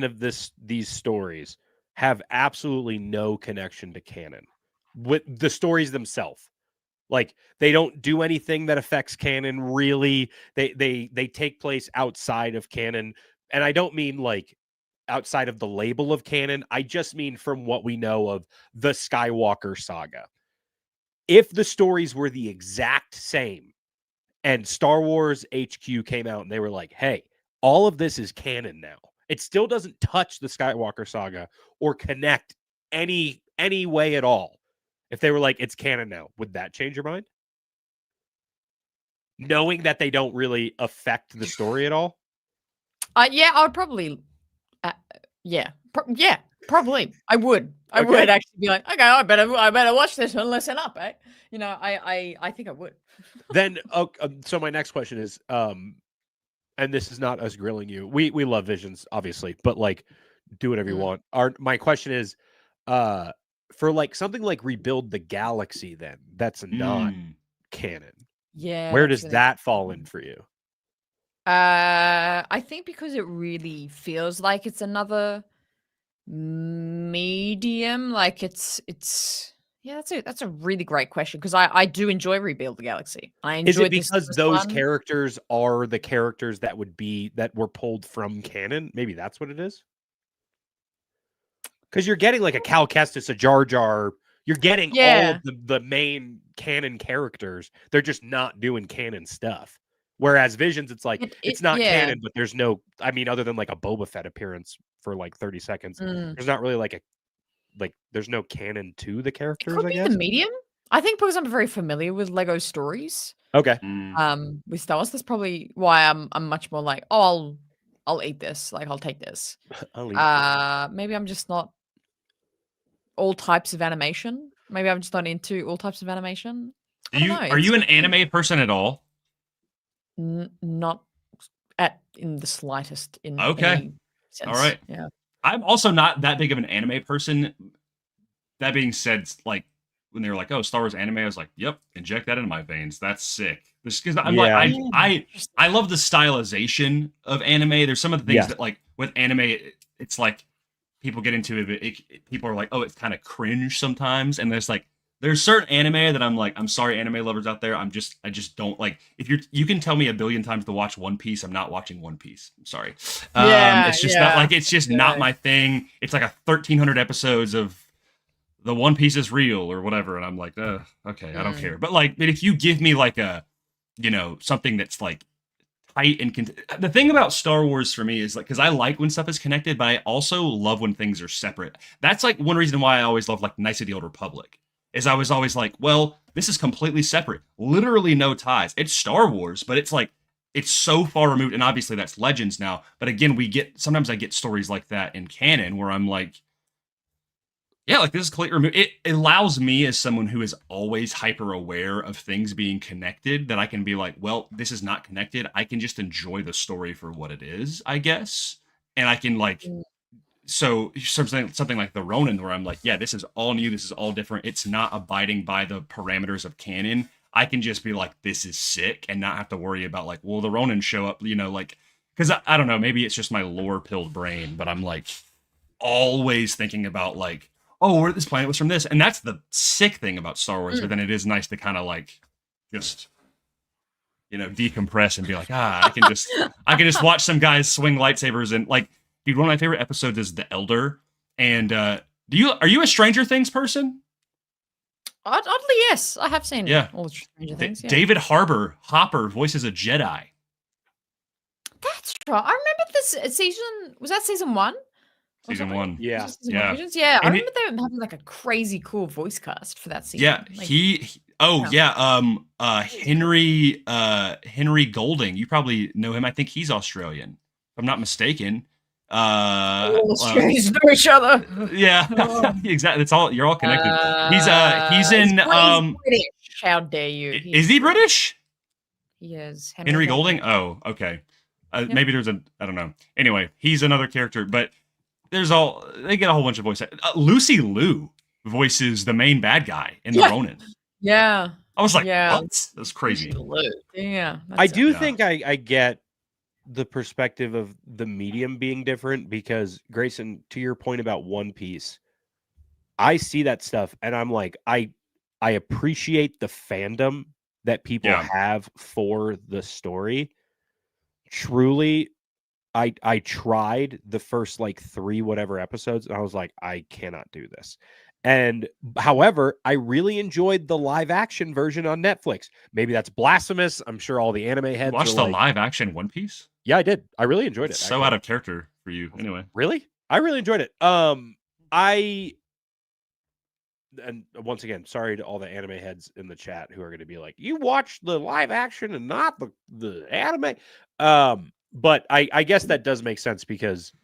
S2: of these stories have absolutely no connection to canon with the stories themselves. Like they don't do anything that affects canon really. They take place outside of canon. And I don't mean like outside of the label of canon. I just mean from what we know of the Skywalker saga. If the stories were the exact same and Star Wars HQ came out and they were like, hey, all of this is canon now. It still doesn't touch the Skywalker saga or connect any way at all. If they were like, it's canon now, would that change your mind? Knowing that they don't really affect the story at all?
S4: Yeah, I would probably, probably. I would actually be like, okay, I better watch this and listen up, eh? I think I would.
S2: Then, so my next question is, and this is not us grilling you. We love Visions, obviously, but like, do whatever you want. My question is, for like something like Rebuild the Galaxy, then that's not canon.
S4: Yeah.
S2: Where does that fall in for you?
S4: I think because it really feels like it's another medium. Like it's that's a really great question because I do enjoy Rebuild the Galaxy. I enjoy.
S2: Is it because those characters are the characters that were pulled from canon? Maybe that's what it is. Because you're getting like a Cal Kestis, a Jar Jar. You're getting all of the main canon characters. They're just not doing canon stuff. Whereas Visions, it's like it's not canon, but there's no. I mean, other than like a Boba Fett appearance for like 30 seconds, there's not really there's no canon to the characters.
S4: It could be the medium. I think because I'm very familiar with Lego stories.
S2: Okay.
S4: With Star Wars, that's probably why I'm much more like, oh, I'll eat this. Like I'll take this. Maybe I'm just not all types of animation. Maybe I'm just not into all types of animation.
S3: Are you an anime person at all?
S4: Not in the slightest.
S3: Okay.
S4: Any sense.
S3: All right.
S4: Yeah.
S3: I'm also not that big of an anime person. That being said, like when they were like, "Oh, Star Wars anime," I was like, "Yep, inject that into my veins. That's sick." Because I'm like, I love the stylization of anime. There's some of the things that like with anime, it's like people get into it. People are like, "Oh, it's kind of cringe sometimes," and there's certain anime that I'm like, I'm sorry, anime lovers out there. I just don't like. If you can tell me a billion times to watch One Piece, I'm not watching One Piece. I'm sorry. It's just not like, it's just not my thing. It's like 1,300 episodes of the One Piece is real or whatever, and I'm like, okay, I don't care. But if you give me like a, something that's like tight and the thing about Star Wars for me is like, because I like when stuff is connected, but I also love when things are separate. That's like one reason why I always love like Knights of the Old Republic. Is I was always like, well, this is completely separate. Literally no ties. It's Star Wars, but it's like, it's so far removed. And obviously that's Legends now. But again, sometimes I get stories like that in canon where I'm like, yeah, like this is completely removed. It allows me as someone who is always hyper aware of things being connected that I can be like, well, this is not connected. I can just enjoy the story for what it is, I guess. And I can like... So something like the Ronin, where I'm like, yeah, this is all new, this is all different. It's not abiding by the parameters of canon. I can just be like, this is sick, and not have to worry about like, will the Ronin show up? Because I don't know, maybe it's just my lore-pilled brain, but I'm like always thinking about like, oh, this planet was from this. And that's the sick thing about Star Wars, but then it is nice to kind of like just, decompress and be like, I can just watch some guys swing lightsabers. And like, dude, one of my favorite episodes is The Elder. And are you a Stranger Things person?
S4: Oddly, yes. I have seen all the Stranger Things. Yeah.
S3: David Hopper voices a Jedi.
S4: That's right. I remember this season. Was that season 1?
S3: Season 1.
S2: Yeah.
S4: Yeah. I remember them having like a crazy cool voice cast for that season.
S3: Yeah. Henry Golding. You probably know him. I think he's Australian, if I'm not mistaken.
S4: Australians know each other.
S3: Yeah. Exactly. It's all, you're all connected. He's in
S4: British. How dare you?
S3: Is he British?
S4: He is.
S3: Henry Golding? Oh, okay. Maybe there's I don't know. Anyway, he's another character, but they get a whole bunch of voice. Lucy Liu voices the main bad guy in the Ronin.
S4: Yeah.
S3: I was like, what? That's crazy.
S4: Yeah.
S2: I do think I get the perspective of the medium being different because, Grayson, to your point about One Piece, I see that stuff and I'm like, I appreciate the fandom that people have for the story. Truly, I tried the first like 3 whatever episodes and I was like, I cannot do this. And however, I really enjoyed the live action version on Netflix. Maybe that's blasphemous. I'm sure all the anime heads
S3: watched the live action One Piece.
S2: Yeah, I did. I really enjoyed it.
S3: So out of character for you, anyway.
S2: Really? I really enjoyed it. And once again, sorry to all the anime heads in the chat who are going to be like, you watched the live action and not the anime. But I guess that does make sense because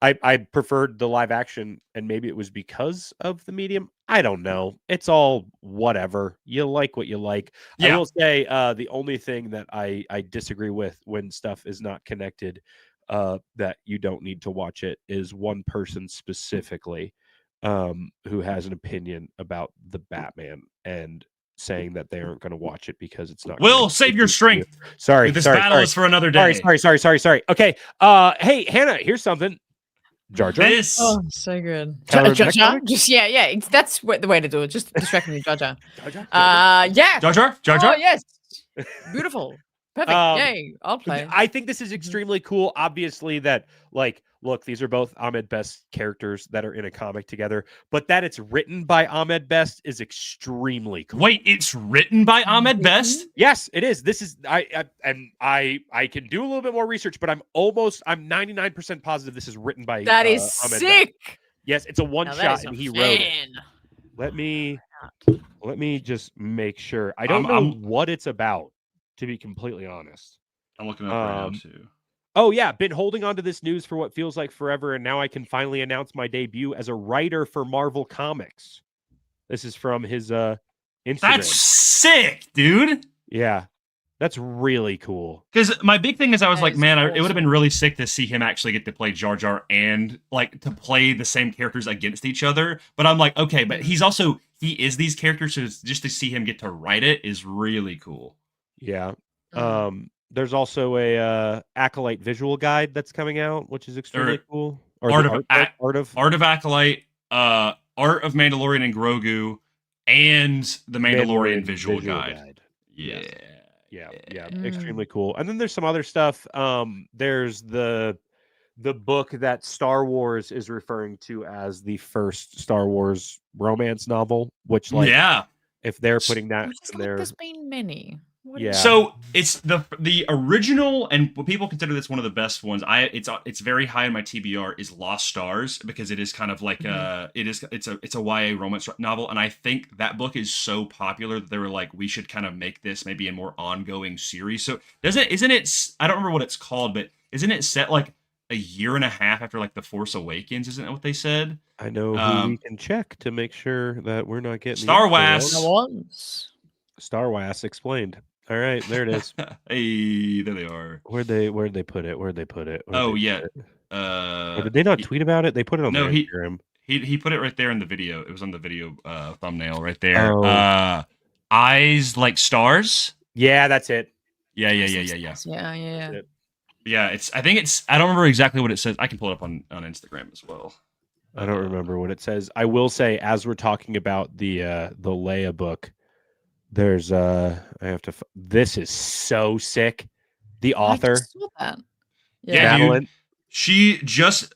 S2: I preferred the live action, and maybe it was because of the medium. I don't know. It's all whatever. You like what you like. Yeah. I will say the only thing that I disagree with when stuff is not connected, that you don't need to watch it, is one person specifically who has an opinion about the Batman and saying that they aren't going to watch it because it's not.
S3: Will, save your strength.
S2: Sorry.
S3: This battle is for another day.
S2: Sorry. Okay. Hey, Hannah, here's something. Jar Jar.
S4: Oh, so good. Jar Jar. Just yeah. That's the way to do it. Just distracting me, Jar Jar. Yeah.
S3: Jar Jar.
S4: Oh yes. Beautiful. Perfect. Yay. I'll play.
S2: I think this is extremely cool. Obviously, that like, look, these are both Ahmed Best characters that are in a comic together, but that it's written by Ahmed Best is extremely cool.
S3: Wait, it's written by Ahmed Best?
S2: Yes, it is. This is I can do a little bit more research, but I'm 99% positive this is written by
S4: that is
S2: Ahmed
S4: sick.
S2: Best. Yes, it's a one shot and he wrote it. Let me just make sure. I don't know what it's about, to be completely honest.
S3: I'm looking up right now too.
S2: Oh, yeah. Been holding on to this news for what feels like forever, and now I can finally announce my debut as a writer for Marvel Comics. This is from his Instagram.
S3: That's sick, dude.
S2: Yeah. That's really cool.
S3: Because my big thing is I was like, man, it would have been really sick to see him actually get to play Jar Jar and like to play the same characters against each other. But I'm like, okay, but he is these characters, so just to see him get to write it is really cool.
S2: Yeah. There's also a Acolyte visual guide that's coming out, which is extremely cool. Or
S3: Art of Acolyte, Art of Mandalorian and Grogu, and the Mandalorian visual guide.
S2: Yeah. Extremely cool. And then there's some other stuff. There's the book that Star Wars is referring to as the first Star Wars romance novel, which if they're putting that in there,
S4: there's been many.
S3: So it's the original, and what people consider this one of the best ones. It's very high in my TBR is Lost Stars, because it is kind of like it's a YA romance novel, and I think that book is so popular that they were like, we should kind of make this maybe a more ongoing series. So isn't it? I don't remember what it's called, but isn't it set like a year and a half after like The Force Awakens? Isn't that what they said?
S2: I know who we can check to make sure that we're not getting
S3: Star Wars.
S2: Star Wars explained. All right, there it is.
S3: Hey, there they are.
S2: Where'd they put it? Did they not tweet about it? They put it on their Instagram.
S3: He put it right there in the video. It was on the video thumbnail right there. Eyes like stars.
S2: Yeah, that's it.
S3: Yeah. Yeah, I don't remember exactly what it says. I can pull it up on Instagram as well.
S2: I don't remember what it says. I will say, as we're talking about the Leia book, there's this is so sick. The
S4: I
S2: author,
S4: just saw that.
S3: Yeah, dude.
S2: Madeline.
S3: She just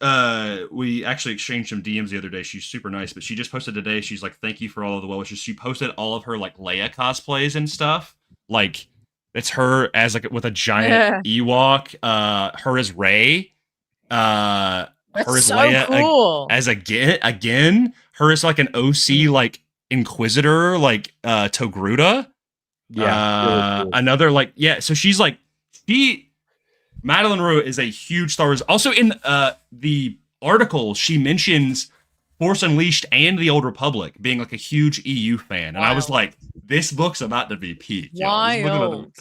S3: we actually exchanged some DMs the other day. She's super nice, but she just posted today. She's like, "Thank you for all of the well wishes." She posted all of her like Leia cosplays and stuff. Like it's her as like with a giant Ewok, her as Rey, her
S4: That's
S3: as
S4: so
S3: Leia
S4: cool.
S3: as again, her as like an OC like Inquisitor, like Togruta.
S2: Yeah, really cool.
S3: Another like so she's like Madeline Rue is a huge Star Wars. Also in the article, she mentions Force Unleashed and the Old Republic being like a huge EU fan, and I was like, "This book's about to be peak."
S4: Wild.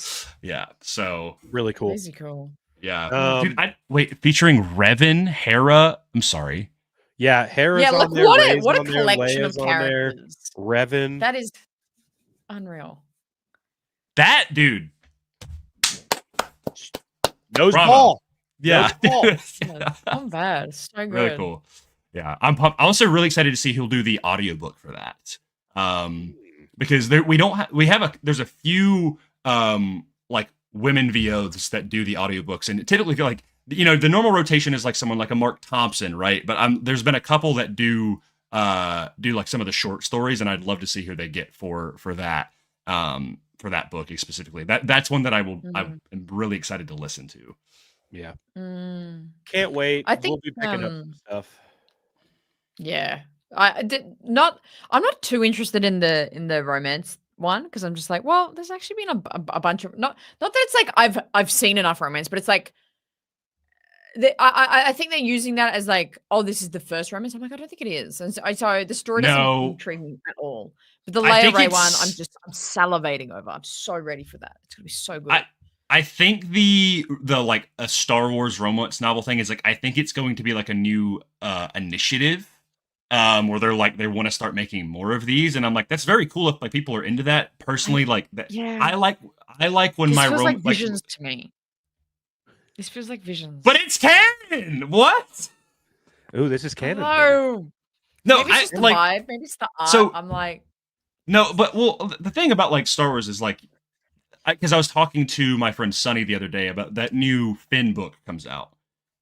S3: Yeah, so
S2: really cool.
S4: Crazy cool.
S3: Yeah, dude. Wait, featuring Revan, Hera. I'm sorry.
S2: Yeah, Hera's
S4: Yeah,
S2: on there.
S4: what a collection of characters.
S2: Revan.
S4: That is unreal.
S3: That dude.
S2: Knows
S3: Bravo.
S2: Paul.
S3: Yeah.
S4: Not bad. So good.
S3: Really cool. Yeah. I'm also really excited to see who'll do the audiobook for that. Because there's a few like women VOs that do the audiobooks, and typically like the normal rotation is like someone like a Mark Thompson, right? But there's been a couple that do like some of the short stories, and I'd love to see who they get for that. For that book specifically. That's one that I'm really excited to listen to.
S2: Yeah. Can't wait.
S4: I think
S2: we'll be picking up some stuff.
S4: Yeah. I'm not too interested in the romance one because I'm just like, well, there's actually been a bunch of not that it's like I've seen enough romance, but it's like I think they're using that as like, oh, this is the first romance. I'm like, I don't think it is. And so the story doesn't intrigue me at all. But the Leia Rey one, I'm salivating over. I'm so ready for that. It's gonna be so good.
S3: I think the like a Star Wars romance novel thing is like, I think it's going to be like a new initiative where they want to start making more of these, and I'm like, that's very cool if like people are into that. Personally, like that. Yeah. I like when my
S4: romance like Visions to me. This feels like Visions.
S3: But it's canon. What?
S2: Oh, this is canon.
S4: No. Maybe it's just the vibe. Maybe it's the art. So, I'm like,
S3: no, but the thing about like Star Wars is like, because I was talking to my friend Sonny the other day about that new Finn book comes out,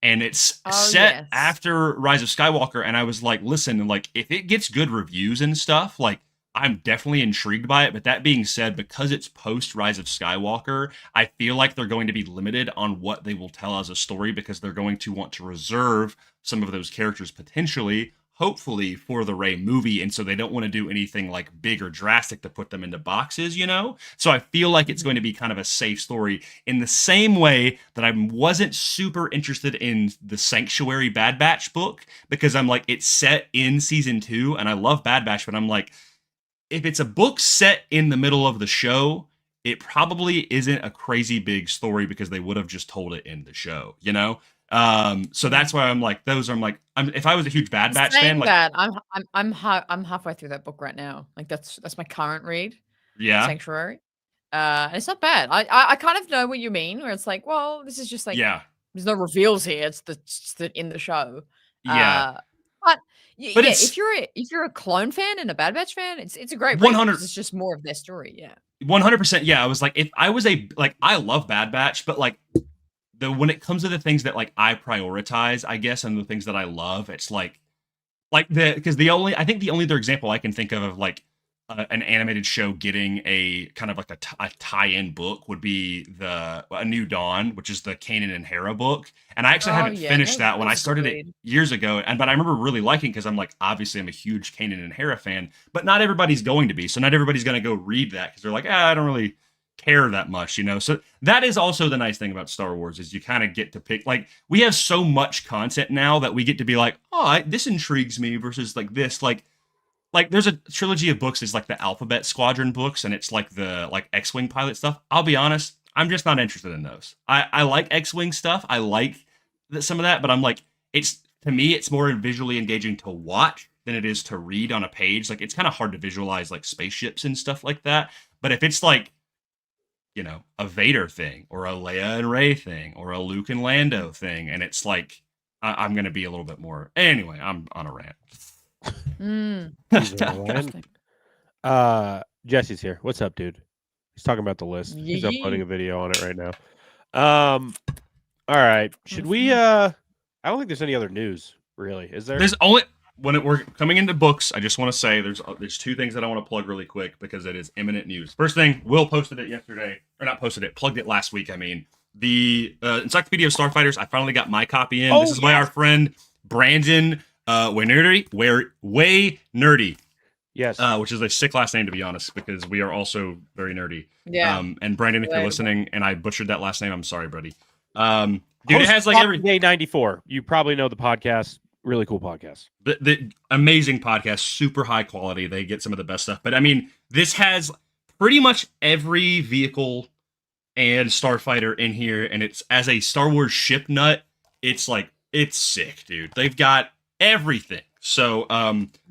S3: and it's set after Rise of Skywalker, and I was like, listen, like if it gets good reviews and stuff, like I'm definitely intrigued by it. But that being said, because it's post Rise of Skywalker, I feel like they're going to be limited on what they will tell as a story because they're going to want to reserve some of those characters potentially, hopefully, for the Rey movie. And so they don't want to do anything like big or drastic to put them into boxes, So I feel like it's going to be kind of a safe story in the same way that I wasn't super interested in the Sanctuary Bad Batch book because I'm like, it's set in season 2 and I love Bad Batch, but I'm like, if it's a book set in the middle of the show, it probably isn't a crazy big story because they would have just told it in the show, So that's why I'm like, if I was a huge Bad Batch fan, like
S4: that, I'm halfway through that book right now. Like that's my current read.
S3: Yeah,
S4: Sanctuary. And it's not bad. I kind of know what you mean. Where it's like, well, this is just like, there's no reveals here. It's the in the show.
S3: Yeah.
S4: But if you're a clone fan and a Bad Batch fan, it's a great read. It's just more of their story. Yeah.
S3: 100%. Yeah. I was like, if I was I love Bad Batch, but like when it comes to the things that like I prioritize, I guess, and the things that I love, it's I think the only other example I can think of like an animated show getting a kind of like a tie-in book would be A New Dawn, which is the Kanan and Hera book. And I actually haven't finished that one. I started it years ago, but I remember really liking it because I'm like, obviously I'm a huge Kanan and Hera fan, but not everybody's going to be. So not everybody's going to go read that because they're like, I don't really care that much, So that is also the nice thing about Star Wars is you kind of get to pick, like we have so much content now that we get to be like, this intrigues me versus like this, like there's a trilogy of books is like the Alphabet Squadron books and it's like the like X-Wing pilot stuff. I'll be honest, I'm just not interested in those. I like X-Wing stuff. I like some of that, but I'm like, to me, it's more visually engaging to watch than it is to read on a page. Like it's kind of hard to visualize like spaceships and stuff like that. But if it's like, a Vader thing or a Leia and Rey thing or a Luke and Lando thing, and it's like I'm going to be a little bit more. Anyway, I'm on a rant.
S2: He's on a rant. Jesse's here. What's up, dude? He's talking about the list. He's uploading a video on it right now. All right. Should we? I don't think there's any other news, really. Is there?
S3: There's only we're coming into books. I just want to say there's two things that I want to plug really quick because it is imminent news. First thing, Will posted it yesterday, or not posted it, plugged it last week. I mean, the Encyclopedia of Starfighters. I finally got my copy in. This is by our friend Brandon Way Nerdy.
S2: Yes.
S3: Which is a sick last name, to be honest, because we are also very nerdy.
S4: Yeah.
S3: And Brandon, if you're listening, and I butchered that last name, I'm sorry, buddy. Dude, it has like every
S2: day 94. You probably know the podcast. Really cool podcast.
S3: The amazing podcast, super high quality. They get some of the best stuff. But I mean, this has pretty much every vehicle and starfighter in here, and it's as a Star Wars ship nut. It's sick, dude. They've got everything. So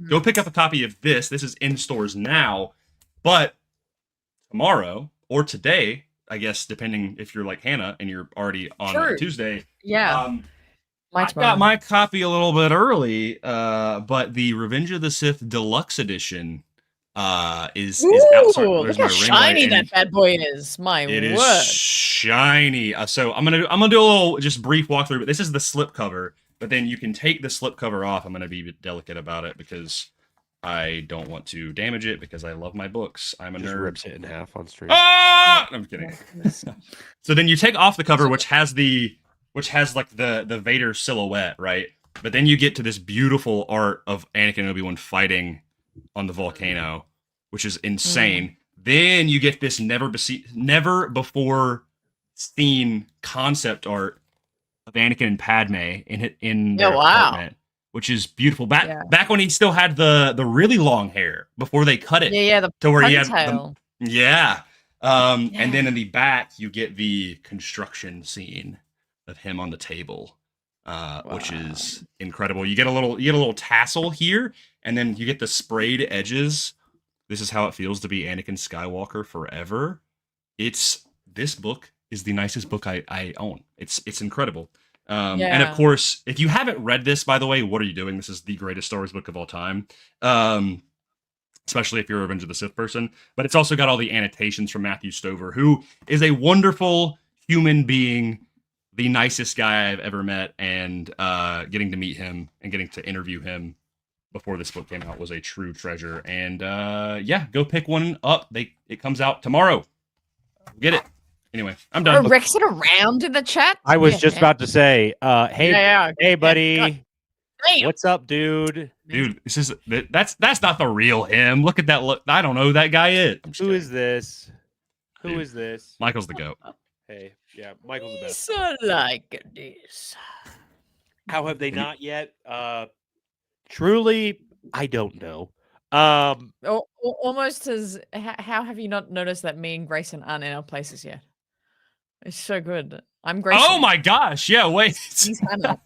S3: go pick up a copy of this. This is in stores now, but tomorrow or today, I guess, depending if you're like Hannah and you're already on Tuesday.
S4: Yeah.
S3: I got my copy a little bit early, but the Revenge of the Sith Deluxe Edition is out. Sorry,
S4: look how shiny that bad boy is. My word.
S3: It is shiny. So I'm gonna do a little just brief walkthrough. But this is the slip cover. But then you can take the slip cover off. I'm gonna be delicate about it because I don't want to damage it because I love my books. I'm a nerd.
S2: Rips it in half on stream.
S3: Ah! I'm kidding. So then you take off the cover, which has like the Vader silhouette, right? But then you get to this beautiful art of Anakin and Obi-Wan fighting on the volcano, which is insane. Then you get this never before seen concept art of Anakin and Padme in their apartment, which is beautiful. Back when he still had the really long hair before they cut it.
S4: To where he had the,
S3: and then in the back you get the construction scene of him on the table, which is incredible. You get a little tassel here, and then you get the sprayed edges. This is how it feels to be Anakin Skywalker forever. This book is the nicest book I own. It's incredible. And of course, if you haven't read this, by the way, what are you doing? This is the greatest Star Wars book of all time. Especially if you're a Revenge of the Sith person. But it's also got all the annotations from Matthew Stover, who is a wonderful human being, the nicest guy I've ever met, and getting to meet him and getting to interview him before this book came out was a true treasure. And go pick one up. It comes out tomorrow. Get it. Anyway, I'm done.
S4: Are Rex around in the chat?
S2: I was just about to say, hey, buddy. What's up, dude?
S3: Dude, that's not the real him. Look at that look. I don't know who that guy is.
S2: Who is this? Who is this?
S3: Michael's the GOAT.
S2: Hey, yeah, Michael's the best.
S4: So like this.
S2: How have they not yet? Truly, I don't know.
S4: Almost as how have you not noticed that me and Grayson aren't in our places yet? It's so good. I'm Grayson.
S3: Oh my gosh! Yeah, wait.
S4: He's Hannah.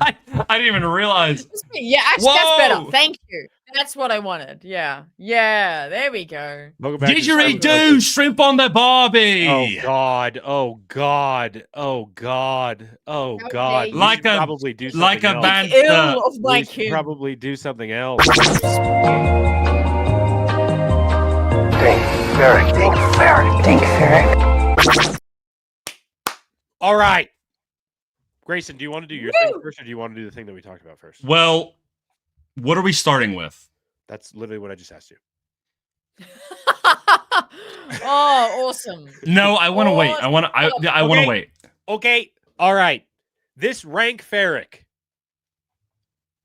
S3: I didn't even realize.
S4: Yeah, actually, that's better. Thank you. That's what I wanted. Yeah. there we go.
S3: Didgeridoo, shrimp on the barbie.
S2: Oh God!
S3: Like a
S2: probably do something
S3: like a
S2: else.
S3: band.
S4: Ill of my
S2: We should
S4: kid.
S2: probably do something else.
S5: Think ferret.
S2: All right, Grayson, do you want to do your thing first, or do you want to do the thing that we talked about first?
S3: Well, what are we starting with?
S2: That's literally what I just asked you.
S4: Oh, awesome.
S3: No, I want to wait. I want to wait.
S2: Okay. All right. This Rank Ferric.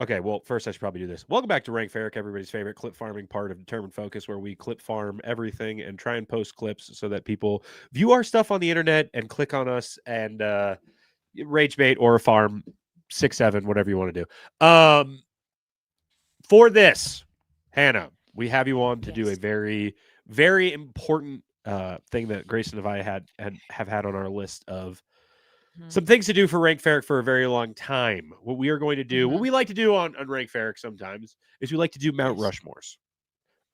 S2: Okay, well, first I should probably do this. Welcome back to Rank Ferric, everybody's favorite clip farming part of Determined Focus, where we clip farm everything and try and post clips so that people view our stuff on the internet and click on us and rage bait or farm 6-7, whatever you want to do. For this, Hannah, we have you on to do a very, very important thing that Grayson and I have had on our list of some things to do for Rank Ferric for a very long time. What we are going to do, what we like to do on Rank Ferric sometimes, is we like to do Mount Rushmores.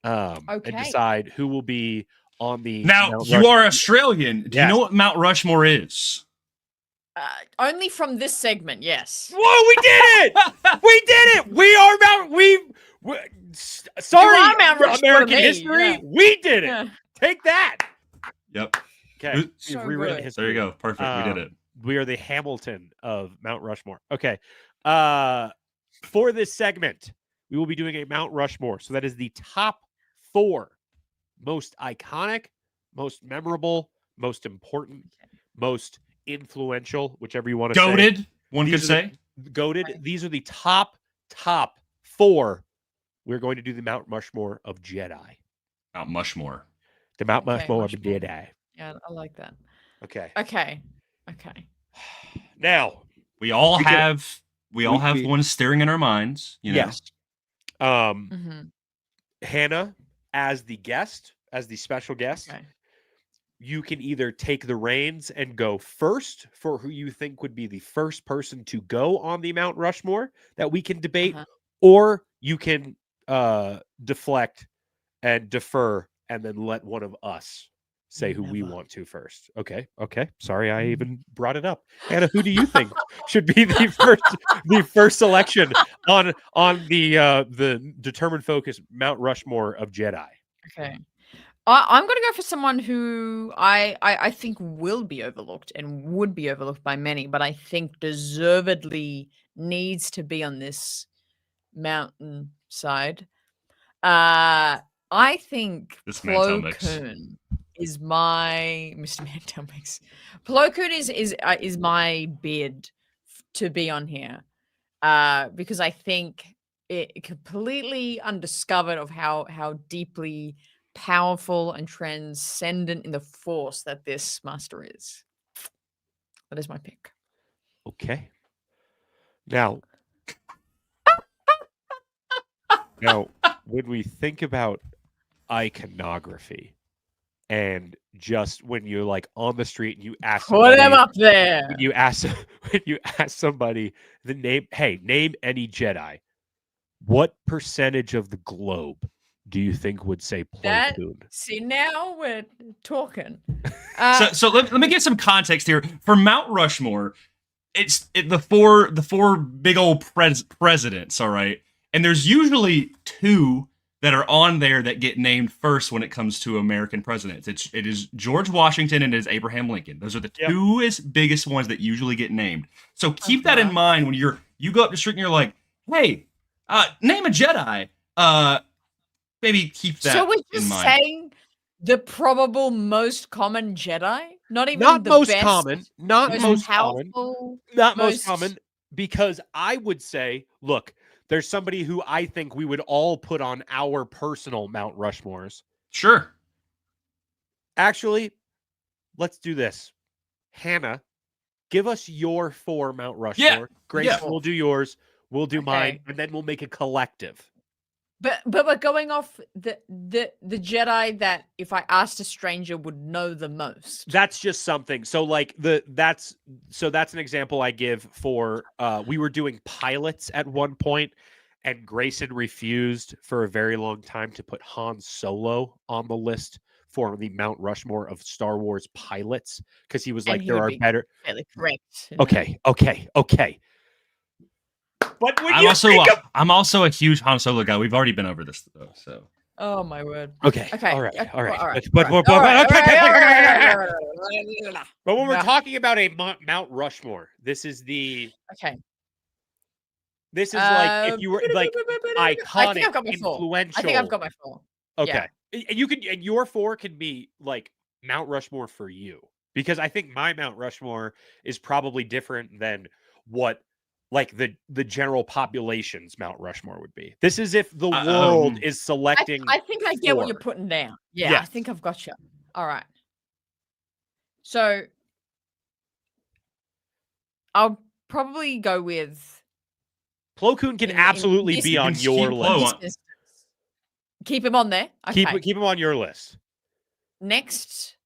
S2: And decide who will be on the
S3: Now,
S2: Mount
S3: you are Australian. Do
S2: Yes.
S3: you know what Mount Rushmore is?
S4: Only from this segment, yes.
S2: Whoa, we did it! We did it! We are sorry,
S4: are Mount Rushmore to
S2: American
S4: me,
S2: history.
S4: yeah.
S2: We did it.
S4: Yeah.
S2: Take that.
S3: Yep.
S2: Okay,
S3: Who-
S2: we've
S4: So
S2: rewritten
S4: good.
S2: history.
S3: There you go. Perfect. We did it.
S2: We are the Hamilton of Mount Rushmore. Okay. For this segment, we will be doing a Mount Rushmore. So that is the top 4 most iconic, most memorable, most important, most influential, whichever you want to say.
S3: Goated, one could
S2: These are
S3: say.
S2: Goated.
S4: Right.
S2: These are the top 4. We're going to do the Mount Rushmore of Jedi.
S3: Mount Mushmore.
S2: The Mount
S4: Okay,
S2: Rushmore of
S4: Rushmore.
S2: Jedi.
S4: Yeah, I like that.
S2: Okay.
S4: Okay.
S2: Now,
S3: We all
S2: We can-
S3: have
S2: we-
S3: one stirring in our minds, you know.
S2: yes.
S4: Mm-hmm.
S2: Hannah, as the guest, as the special guest,
S4: Okay.
S2: you can either take the reins and go first for who you think would be the first person to go on the Mount Rushmore that we can debate,
S4: Uh-huh.
S2: or you can deflect and defer and then let one of us say who we
S4: Never.
S2: want to first. Okay. Sorry, I even brought it up. Hannah, who do you think should be the first selection on the determined focus Mount Rushmore of Jedi?
S4: Okay. I'm going to go for someone who I think will be overlooked and would be overlooked by many, but I think deservedly needs to be on this mountain side. I think
S3: This Mantel
S4: Plo
S3: mix.
S4: Koon is my Mr. Mantel mix. Plo Koon is my bid to be on here, because I think it completely undiscovered of how deeply powerful and transcendent in the Force that this master is. That is my pick.
S2: Okay. Now, when we think about iconography and just when you're like on the street and you ask
S4: Put him
S2: somebody,
S4: up there.
S2: when you ask somebody the name, hey, name any Jedi, what percentage of the globe do you think would say Plo
S4: That-
S2: Koon?
S4: See, now we're talking.
S3: So let me get some context here. For Mount Rushmore, the four big old presidents, all right? And there's usually 2 that are on there that get named first when it comes to American presidents. It is George Washington and it is Abraham Lincoln. Those are the
S2: Yep.
S3: 2 biggest ones that usually get named. So keep that in
S4: Uh-huh.
S3: mind when you go up the street and you're like, hey, name a Jedi. Maybe keep that
S4: So we're
S3: in
S4: just
S3: mind.
S4: saying the probable most common Jedi, not even
S2: Not
S4: the
S2: most
S4: best,
S2: common, not most common,
S4: powerful.
S2: not most
S4: most-
S2: common, because I would say, look, there's somebody who I think we would all put on our personal Mount Rushmores.
S3: Sure.
S2: Actually, let's do this. Hannah, give us your 4 Mount Rushmore. Grace,
S3: yeah.
S2: we'll do yours. We'll do mine,
S4: Okay.
S2: and then we'll make a collective.
S4: But we're going off the Jedi that if I asked a stranger would know the most.
S2: That's just something. So like that's an example I give for we were doing pilots at one point, and Grayson refused for a very long time to put Han Solo on the list for the Mount Rushmore of Star Wars pilots because he was
S4: And
S2: like,
S4: he
S2: there
S4: would
S2: are
S4: be
S2: better.
S4: fairly correct.
S2: Okay. But when
S3: I'm also a huge Han Solo guy. We've already been over this though, so.
S4: Oh my word.
S2: Okay.
S4: Okay.
S2: All right.
S4: But
S2: But when we're
S4: Yeah.
S2: talking about a Mount Rushmore, this is
S4: okay.
S2: like if you were like
S4: I think
S2: iconic,
S4: I've got my 4.
S2: influential.
S4: I think I've got my 4.
S2: Okay. And you could, and your 4 can be like Mount Rushmore for you, because I think my Mount Rushmore is probably different than what like the general population's Mount Rushmore would be. This is if the world is selecting.
S4: I think I get what you're
S2: 4.
S4: putting down. Yeah, I
S2: Yes.
S4: think I've got you. All right. So I'll probably go with
S2: Plo Koon can
S4: in
S2: absolutely
S4: this-
S2: be
S3: You
S2: on
S3: can
S2: your
S3: keep Plo
S2: list.
S3: on-
S4: instance. Keep him on there. Okay.
S2: Keep him on your list.
S4: Next,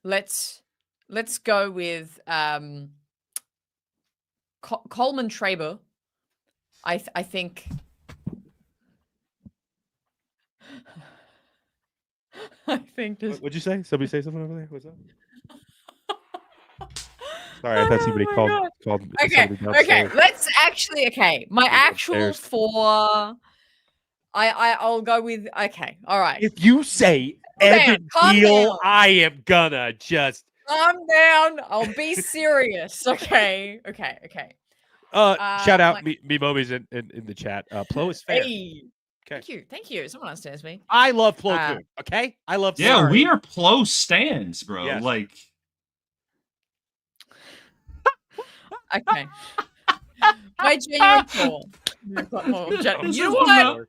S4: let's go with Coleman Traber. I think. I think just
S2: What'd you say? Somebody say something over there? What's up? Sorry, I thought somebody
S4: my
S2: called
S4: God.
S2: called
S4: Okay,
S2: somebody downstairs.
S4: let's actually. Okay, my actual
S2: Upstairs.
S4: 4. I'll go with. Okay, all right.
S2: If you say
S4: Calm down,
S2: Evan
S4: calm
S2: Peel,
S4: down.
S2: I am gonna just
S4: Calm down. I'll be serious. Okay.
S2: shout out
S4: my-
S2: me Mobi's in the chat. Plo is fair.
S4: Hey.
S2: Okay.
S4: Thank you. Someone else tells me.
S2: I love Plo
S4: Uh,
S2: Koon. Okay, I love.
S3: Yeah,
S2: Plo.
S3: we are Plo stands, bro.
S2: Yes.
S3: Like,
S4: Okay. My genuine 4. I've got more gen-
S3: This
S4: You know
S3: is
S4: what?
S3: the-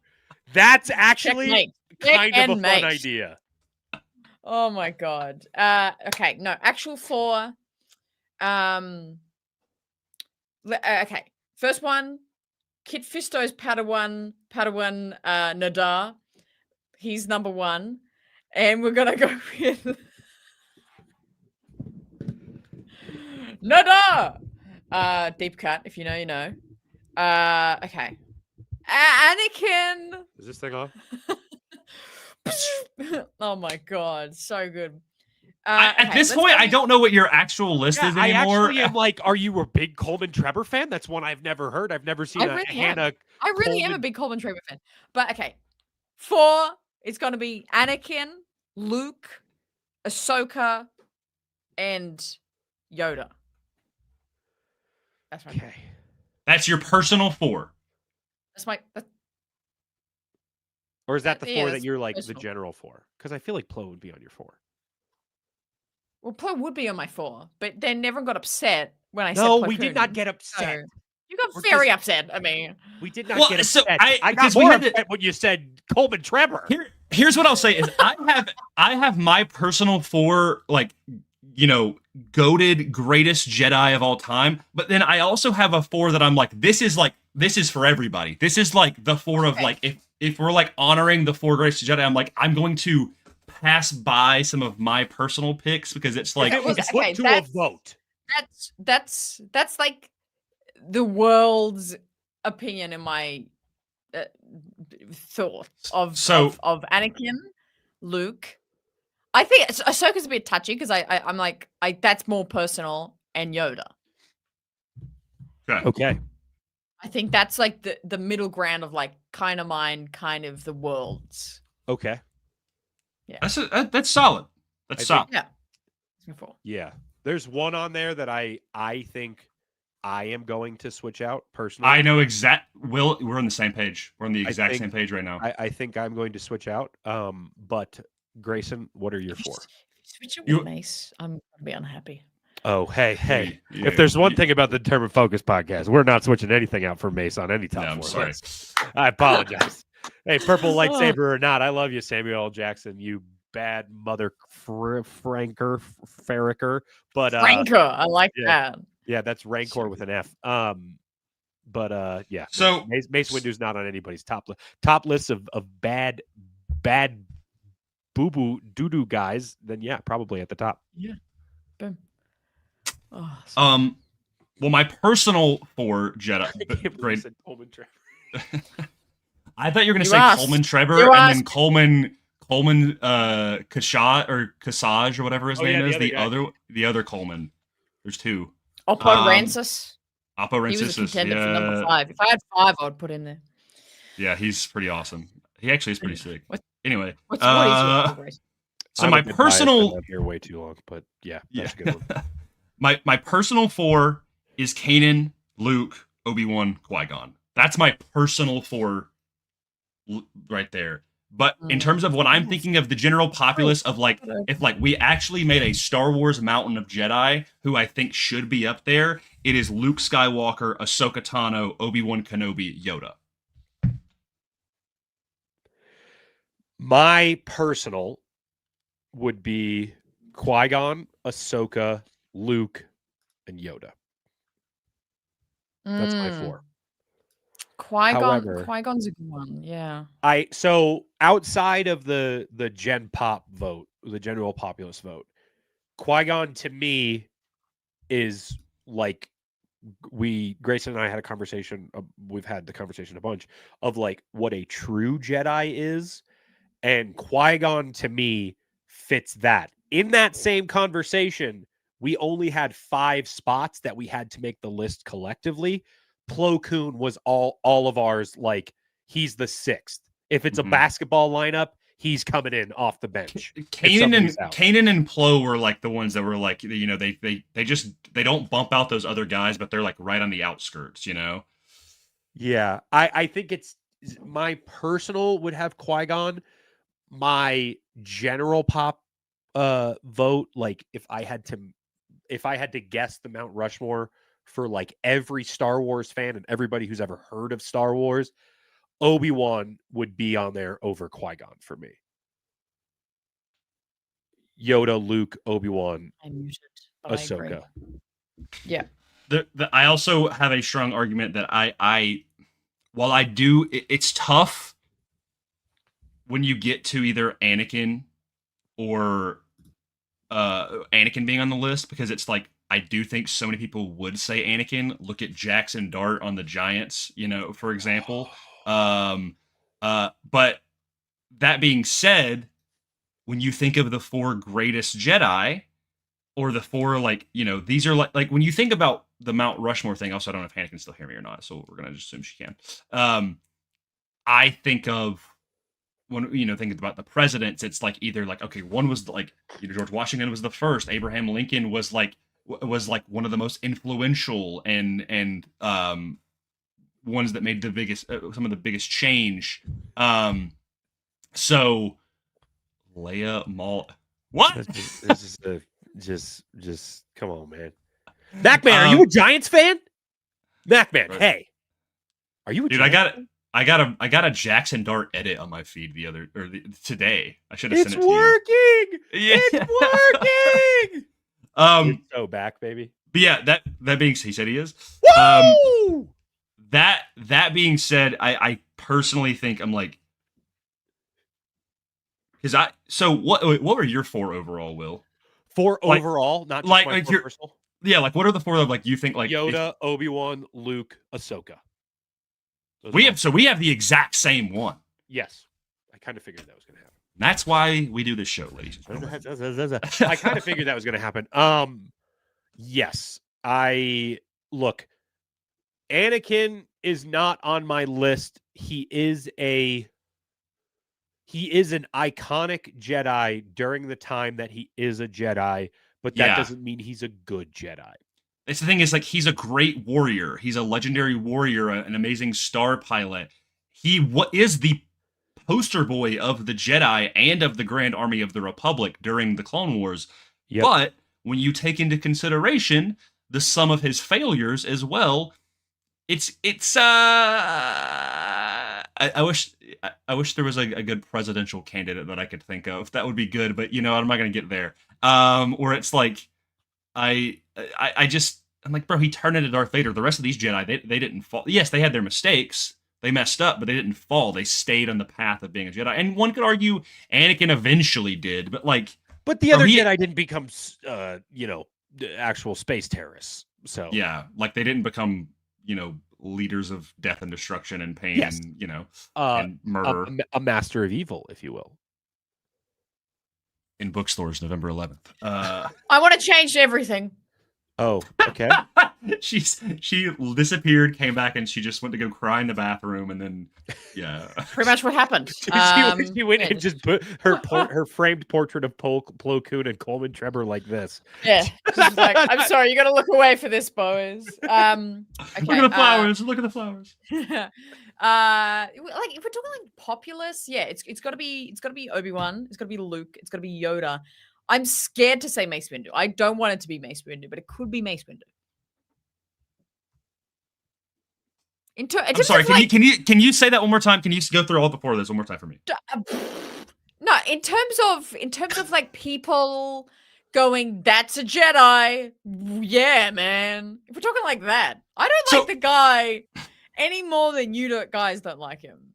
S2: That's actually
S4: Checkmate.
S2: kind of a fun
S4: Checkmate.
S2: idea.
S4: Oh my god. Okay, no, actual 4. Okay. First one, Kit Fisto's Padawan Nadar. He's number 1. And we're gonna go with Nadar. Deep cut, if you know, you know. Okay. Anakin.
S2: Is this thing on?
S4: Oh my god, so good.
S3: at
S4: Okay,
S3: this
S4: let's
S3: point,
S4: go
S3: I
S4: with-
S3: don't know what your actual list
S2: Yeah,
S3: is
S2: I
S3: anymore.
S2: actually am like, are you a big Coleman Trevor fan? That's one I've never heard. I've never seen
S4: I
S2: a
S4: really am.
S2: Hannah.
S4: I really am a
S2: Coleman-
S4: big Coleman Trevor fan. But okay. 4 is gonna be Anakin, Luke, Ahsoka, and Yoda. That's my
S2: Okay.
S3: That's your personal 4.
S4: that's my that-
S2: Or is that the
S4: Yeah,
S2: 4 that
S4: that's
S2: you're like the
S4: personal.
S2: general 4? Because I feel like Plo would be on your 4.
S4: well, Plo would be on my 4, but then everyone got upset when I said
S2: No,
S4: Plo
S2: we did not
S4: Koon,
S2: get upset.
S4: so you got
S2: We're
S4: very
S2: just-
S4: upset. I mean,
S2: We did not
S3: Well,
S2: get
S3: so
S2: upset.
S3: I-
S2: I got
S3: 'cause we
S2: more
S3: had to-
S2: upset when you said Coleman Trevor.
S3: Here's what I'll say is I have my personal 4, like, you know, goated greatest Jedi of all time, but then I also have a 4 that I'm like, this is for everybody. This is like the 4 of
S4: Okay.
S3: like, if we're like honoring the 4 greatest Jedi, I'm like, I'm going to pass by some of my personal picks because it's like,
S2: If it was
S4: Okay,
S2: put to a
S4: that's-
S2: vote.
S4: that's like the world's opinion in my thought of Anakin, Luke. I think Ahsoka's a bit touchy because I'm like that's more personal, and Yoda.
S2: Okay.
S4: I think that's like the middle ground of like kind of mine, kind of the world's.
S2: Okay.
S3: that's solid. That's
S2: I
S3: solid.
S4: Yeah. Before.
S2: Yeah. There's one on there that I think I am going to switch out personally.
S3: I know we're on the same page. We're on the exact
S2: think-
S3: same page right now.
S2: I think I'm going to switch out. But Grayson, what are your 4?
S4: Switch it
S3: You-
S4: with Mace. I'm gonna be unhappy.
S2: Oh, hey.
S3: Yeah,
S2: If there's one
S3: yeah.
S2: thing about the Determined Focus podcast, we're not switching anything out for Mace on any top
S3: No, I'm
S2: 4
S3: sorry.
S2: lists. I apologize. Hey, purple lightsaber or not, I love you, Samuel L. Jackson, you bad mother Franker. But
S4: Franker, I like
S2: yeah.
S4: that.
S2: yeah, that's Rancor with an F. But yeah.
S3: So-
S2: Mace Windu's not on anybody's top list of bad boo boo doo doo guys. Then yeah, probably at the top.
S4: Boom. Oh,
S3: Well, my personal 4 Jedi.
S2: I can't believe you
S3: Great.
S2: said Coleman Trevor.
S3: I thought you were going to
S4: You
S3: say
S4: asked.
S3: Coleman Trevor
S4: You
S3: and then
S4: asked.
S3: Coleman Kasaj or whatever his
S2: Oh, yeah,
S3: name
S2: the
S3: is.
S2: other guy.
S3: The other Coleman. There's 2.
S4: Oppo
S3: Rancis.
S4: Rancis.
S3: Oppo
S4: He was a
S3: Rancis.
S4: contender for number
S3: Yeah,
S4: 5. If I had 5, I would put him there.
S3: yeah, he's pretty awesome. He actually is pretty sick.
S4: What-
S3: Anyway,
S4: What is your favorite?
S3: so
S2: I'm
S3: my
S2: a bit biased, I've
S3: personal
S2: been out here way too long, but yeah, that's a good one.
S3: my personal 4 is Kanan, Luke, Obi-Wan, Qui-Gon. That's my personal 4 right there. But in terms of what I'm thinking of the general populace of like, if like we actually made a Star Wars mountain of Jedi who I think should be up there, it is Luke Skywalker, Ahsoka Tano, Obi-Wan Kenobi, Yoda.
S2: My personal would be Qui-Gon, Ahsoka, Luke, and Yoda. That's my 4. However-
S4: Qui-Gon's a good one. Yeah.
S2: So outside of the Gen Pop vote, the general populace vote, Qui-Gon to me is like Grayson and I had a conversation. We've had the conversation a bunch of like what a true Jedi is, and Qui-Gon to me fits that. In that same conversation, we only had 5 spots that we had to make the list collectively. Plo Koon was all of ours. Like, he's the 6th. If it's a basketball lineup, he's coming in off the bench.
S3: Kanan and Plo were like the ones that were like, you know, they don't bump out those other guys, but they're like right on the outskirts, you know?
S2: Yeah. I think it's my personal would have Qui-Gon. My general pop vote, like if I had to guess the Mount Rushmore for like every Star Wars fan and everybody who's ever heard of Star Wars, Obi-Wan would be on there over Qui-Gon for me. Yoda, Luke, Obi-Wan,
S4: I muted, but I agree.
S2: Ahsoka.
S4: Yeah.
S3: I also have a strong argument that while I do, it's tough when you get to either Anakin or Anakin being on the list, because it's like, I do think so many people would say Anakin. Look at Jackson Dart on the Giants, you know, for example. But that being said, when you think of the 4 greatest Jedi, or the 4, like, you know, these are like when you think about the Mount Rushmore thing. Also, I don't know if Hannah can still hear me or not, so we're gonna just assume she can. I think of when, you know, thinking about the presidents, it's like either like, okay, one was like, you know, George Washington was the first, Abraham Lincoln was like one of the most influential and ones that made the biggest some of the biggest change. So Leia, Maul, what?
S2: This is just come on, man. Macman, are you a Giants fan? Macman,
S3: Right.
S2: hey, are you a
S3: Dude,
S2: Giants
S3: I got a Jackson Dart edit on my feed today. I should have
S2: It's
S3: sent it to you.
S2: working.
S3: Yeah.
S2: It's working. It's so back, baby.
S3: But yeah, that being said, he said he is.
S2: Woo!
S3: That being said, I personally think I'm like, because what were your 4 overall, Will?
S2: 4
S3: Like-
S2: overall, not just
S3: like-
S2: my
S3: like
S2: 4
S3: you're-
S2: personal.
S3: Yeah, like what are the 4 that like you think like
S2: Yoda, Obi-Wan, Luke, Ahsoka. Those
S3: we
S2: are
S3: have? So we have the exact same one.
S2: yes, I kind of figured that was going to happen.
S3: That's why we do this show, ladies and gentlemen.
S2: I kind of figured that was going to happen. Yes, look. Anakin is not on my list. He is an iconic Jedi during the time that he is a Jedi, but that
S3: Yeah.
S2: doesn't mean he's a good Jedi.
S3: It's the thing is, like, he's a great warrior. He's a legendary warrior, an amazing star pilot. He is the poster boy of the Jedi and of the Grand Army of the Republic during the Clone Wars.
S2: Yep.
S3: But when you take into consideration the sum of his failures as well, I wish there was a good presidential candidate that I could think of. That would be good, but you know, I'm not gonna get there. Or it's like I'm like, bro, he turned into Darth Vader. The rest of these Jedi, they didn't fall. Yes, they had their mistakes. They messed up, but they didn't fall. They stayed on the path of being a Jedi. And one could argue Anakin eventually did, but like,
S2: But the other Jedi didn't become, actual space terrorists. So
S3: yeah, like they didn't become, you know, leaders of death and destruction and pain,
S2: Yes.
S3: and you know,
S2: uh,
S3: and murder.
S2: a master of evil, if you will.
S3: In bookstores, November 11th.
S4: I want to change everything.
S2: Oh, okay.
S3: she disappeared, came back, and she just went to go cry in the bathroom, and then yeah,
S4: Pretty much what happened.
S2: she went and just put her framed portrait of Plo Koon and Coleman Trevor like this.
S4: Yeah. She's like, I'm sorry, you got to look away for this, boys. Okay,
S3: look at the flowers. Look at the flowers.
S4: like if we're talking like populace, yeah, it's got to be Obi-Wan, it's got to be Luke, it's got to be Yoda. I'm scared to say Mace Windu. I don't want it to be Mace Windu, but it could be Mace Windu.
S3: I'm sorry. Can you say that one more time? Can you go through all the 4 of those one more time for me?
S4: No, in terms of like people going, that's a Jedi. Yeah, man. If we're talking like that, I don't like the guy any more than you guys don't like him.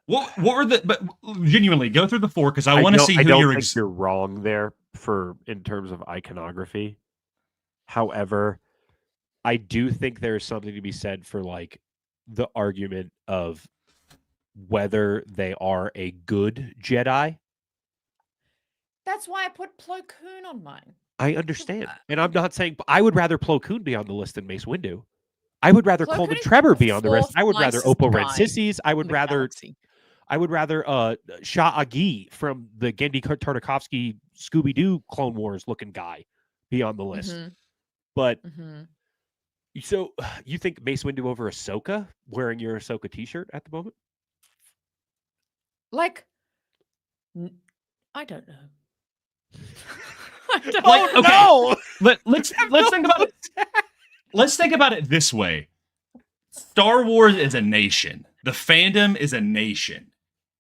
S3: What were but genuinely go through the 4 because I want to see who
S2: you're wrong there in terms of iconography. However, I do think there's something to be said for like the argument of whether they are a good Jedi.
S4: That's why I put Plo Koon on mine.
S2: I understand, and I'm not saying I would rather Plo Koon be on the list than Mace Windu. I would rather
S4: Plo
S2: Coleman
S4: Koon is
S2: Trevor
S4: the
S2: be on the list.
S4: fourth
S2: I would rather
S4: nicest
S2: Oppo
S4: guy
S2: Rancisis. I
S4: in
S2: would
S4: the
S2: rather
S4: galaxy.
S2: Shah Agi from the Gendy Tartakovsky Scooby Doo Clone Wars looking guy be on the list.
S4: Mhm,
S2: But
S4: mhm.
S2: so you think Mace Windu over Ahsoka wearing your Ahsoka T-shirt at the moment?
S4: Like, I don't know. I don't
S3: Like,
S4: know.
S3: okay.
S2: no!
S3: Let's think about it. Let's think about it this way. Star Wars is a nation. The fandom is a nation.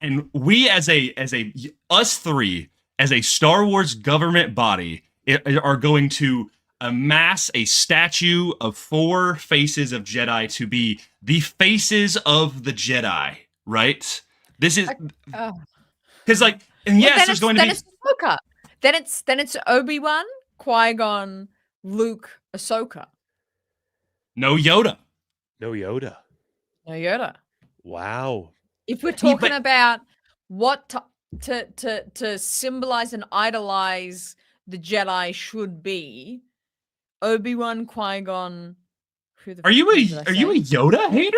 S3: And we us three as a Star Wars government body are going to amass a statue of 4 faces of Jedi to be the faces of the Jedi, right? This is because like, and yes, there's going to be
S4: it's Ahsoka. Then it's Obi-Wan, Qui-Gon, Luke, Ahsoka.
S3: no Yoda.
S2: No Yoda.
S4: No Yoda.
S2: Wow.
S4: If we're talking
S3: but-
S4: about what to symbolize and idolize the Jedi should be, Obi-Wan, Qui-Gon.
S3: Are you a Yoda hater?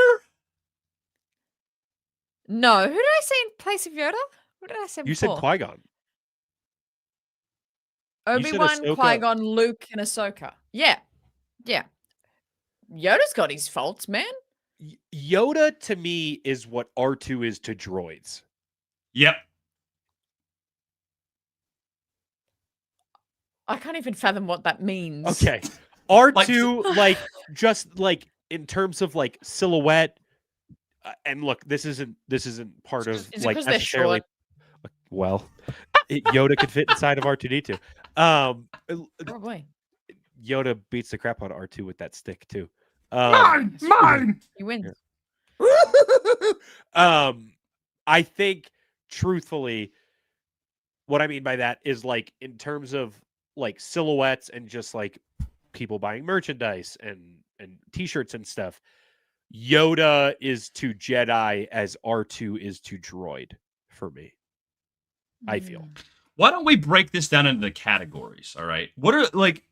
S4: No, who did I say in place of Yoda? What did I say
S2: You said
S4: before?
S2: Qui-Gon.
S4: Obi-Wan,
S2: Ahsoka.
S4: Qui-Gon, Luke, and Ahsoka. Yeah. Yeah. Yoda's got his faults, man.
S2: Yoda to me is what R2 is to droids.
S3: Yep.
S4: I can't even fathom what that means.
S2: Okay. R2 like just like in terms of like silhouette and look, this isn't part of
S4: Is it
S2: like
S4: 'cause they're
S2: necessarily
S4: short?
S2: well, Yoda could fit inside of R2D2.
S4: Probably.
S2: Yoda beats the crap out of R2 with that stick too.
S3: Mine.
S4: He wins.
S2: I think truthfully what I mean by that is like in terms of like silhouettes and just like people buying merchandise and t-shirts and stuff, Yoda is to Jedi as R2 is to droid for me. I feel.
S3: Why don't we break this down into the categories? All right. What are like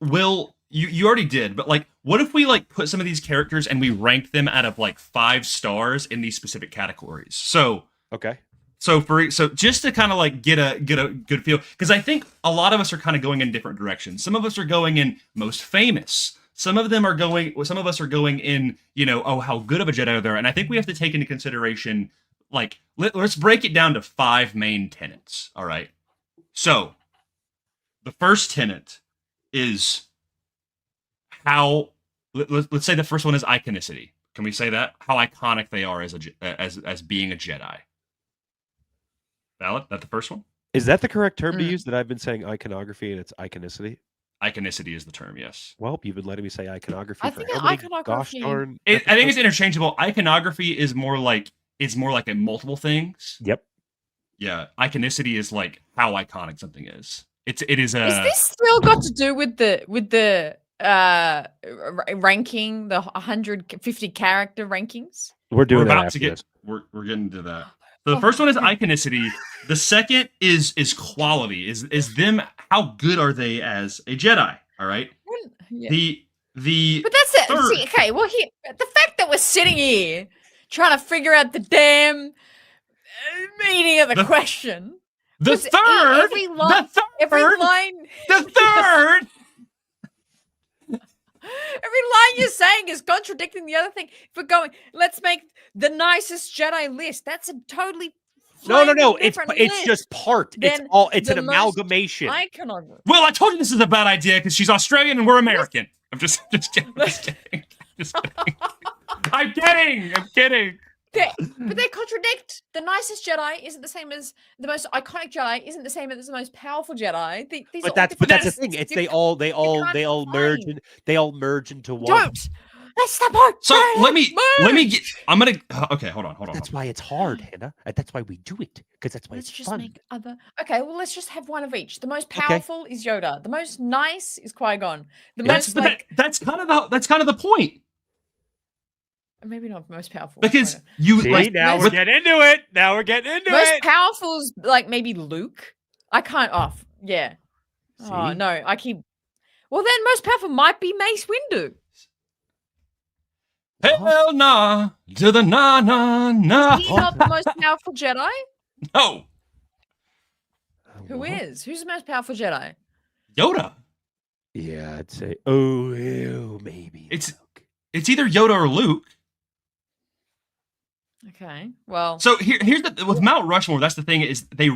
S3: you already did, but like what if we like put some of these characters and we rank them out of like 5 stars in these specific categories? So
S2: Okay.
S3: So just to kind of like get a good feel, because I think a lot of us are kind of going in different directions. Some of us are going in most famous. Some of us are going in, oh, how good of a Jedi are there. And I think we have to take into consideration, like, let's break it down to 5 main tenets. All right. So the first tenet is how, let's say the first one is iconicity. Can we say that? How iconic they are as being a Jedi. Valid? That the first one?
S2: Is that the correct term to use? That I've been saying iconography and it's iconicity?
S3: Iconicity is the term, yes.
S2: Well, you've been letting me say iconography
S4: I
S2: for
S4: think
S2: how many
S4: iconography-
S2: gosh darn
S3: I think it's interchangeable. Iconography is more like a multiple things.
S2: Yep.
S3: Yeah. Iconicity is like how iconic something is. It is a.
S4: Is this still got to do with the ranking, the 150 character rankings?
S2: We're
S3: We're
S2: doing that
S3: about
S2: after
S3: to get.
S2: this.
S3: We're getting to that. So the first one is iconicity. The second is quality. Is them, how good are they as a Jedi? All right.
S4: Yeah.
S3: The
S4: But that's it.
S3: third-
S4: See, okay, well, the fact that we're sitting here trying to figure out the damn meaning of the question.
S3: the
S4: was
S3: third
S4: every
S3: the
S4: line-
S3: third
S4: Every line,
S3: the third
S4: every line you're saying is contradicting the other thing. If we're going, let's make the nicest Jedi list. That's a totally
S2: No.
S4: flaming
S2: It's
S4: different
S2: it's just part.
S4: than
S2: It's an
S4: the most
S2: amalgamation.
S4: iconography.
S3: Well, I told you this is a bad idea because she's Australian and we're American. I'm just kidding. Just kidding. I'm kidding.
S4: But they contradict. The nicest Jedi isn't the same as the most iconic Jedi. Isn't the same as the most powerful Jedi. These are all
S2: But
S4: different
S2: that's the
S4: lists.
S2: thing. It's
S4: You
S2: they
S4: can't-
S2: all
S4: can't
S2: merge
S4: combine.
S2: merge into one.
S4: Don't. That's the point.
S3: So let me
S4: Merge.
S3: get. I'm gonna. Okay, hold on.
S2: That's why it's hard, Hannah. And that's why we do it. Because that's why
S4: Let's
S2: it's
S4: just
S2: fun.
S4: make other. Okay, well, let's just have one of each. The most
S2: Okay.
S4: powerful is Yoda. The most nice is Qui-Gon. The
S3: That's
S4: most like
S3: that's kind of the point
S4: maybe not the most powerful.
S3: because
S4: Qui-Gon.
S3: you
S2: See,
S3: like
S2: now we're
S3: with-
S2: getting into it. Now we're getting into
S4: Most
S2: it.
S4: powerful is like maybe Luke. I can't off. Yeah. Oh
S2: See?
S4: no, I keep. Well, then most powerful might be Mace Windu.
S3: Hell nah to the nah.
S4: Is he not the most powerful Jedi?
S3: No,
S4: Who is? Who's the most powerful Jedi?
S3: Yoda.
S2: Yeah, I'd say. Oh, maybe.
S3: It's either Yoda or Luke.
S4: Okay. Well,
S3: So here's the with Mount Rushmore. That's the thing is they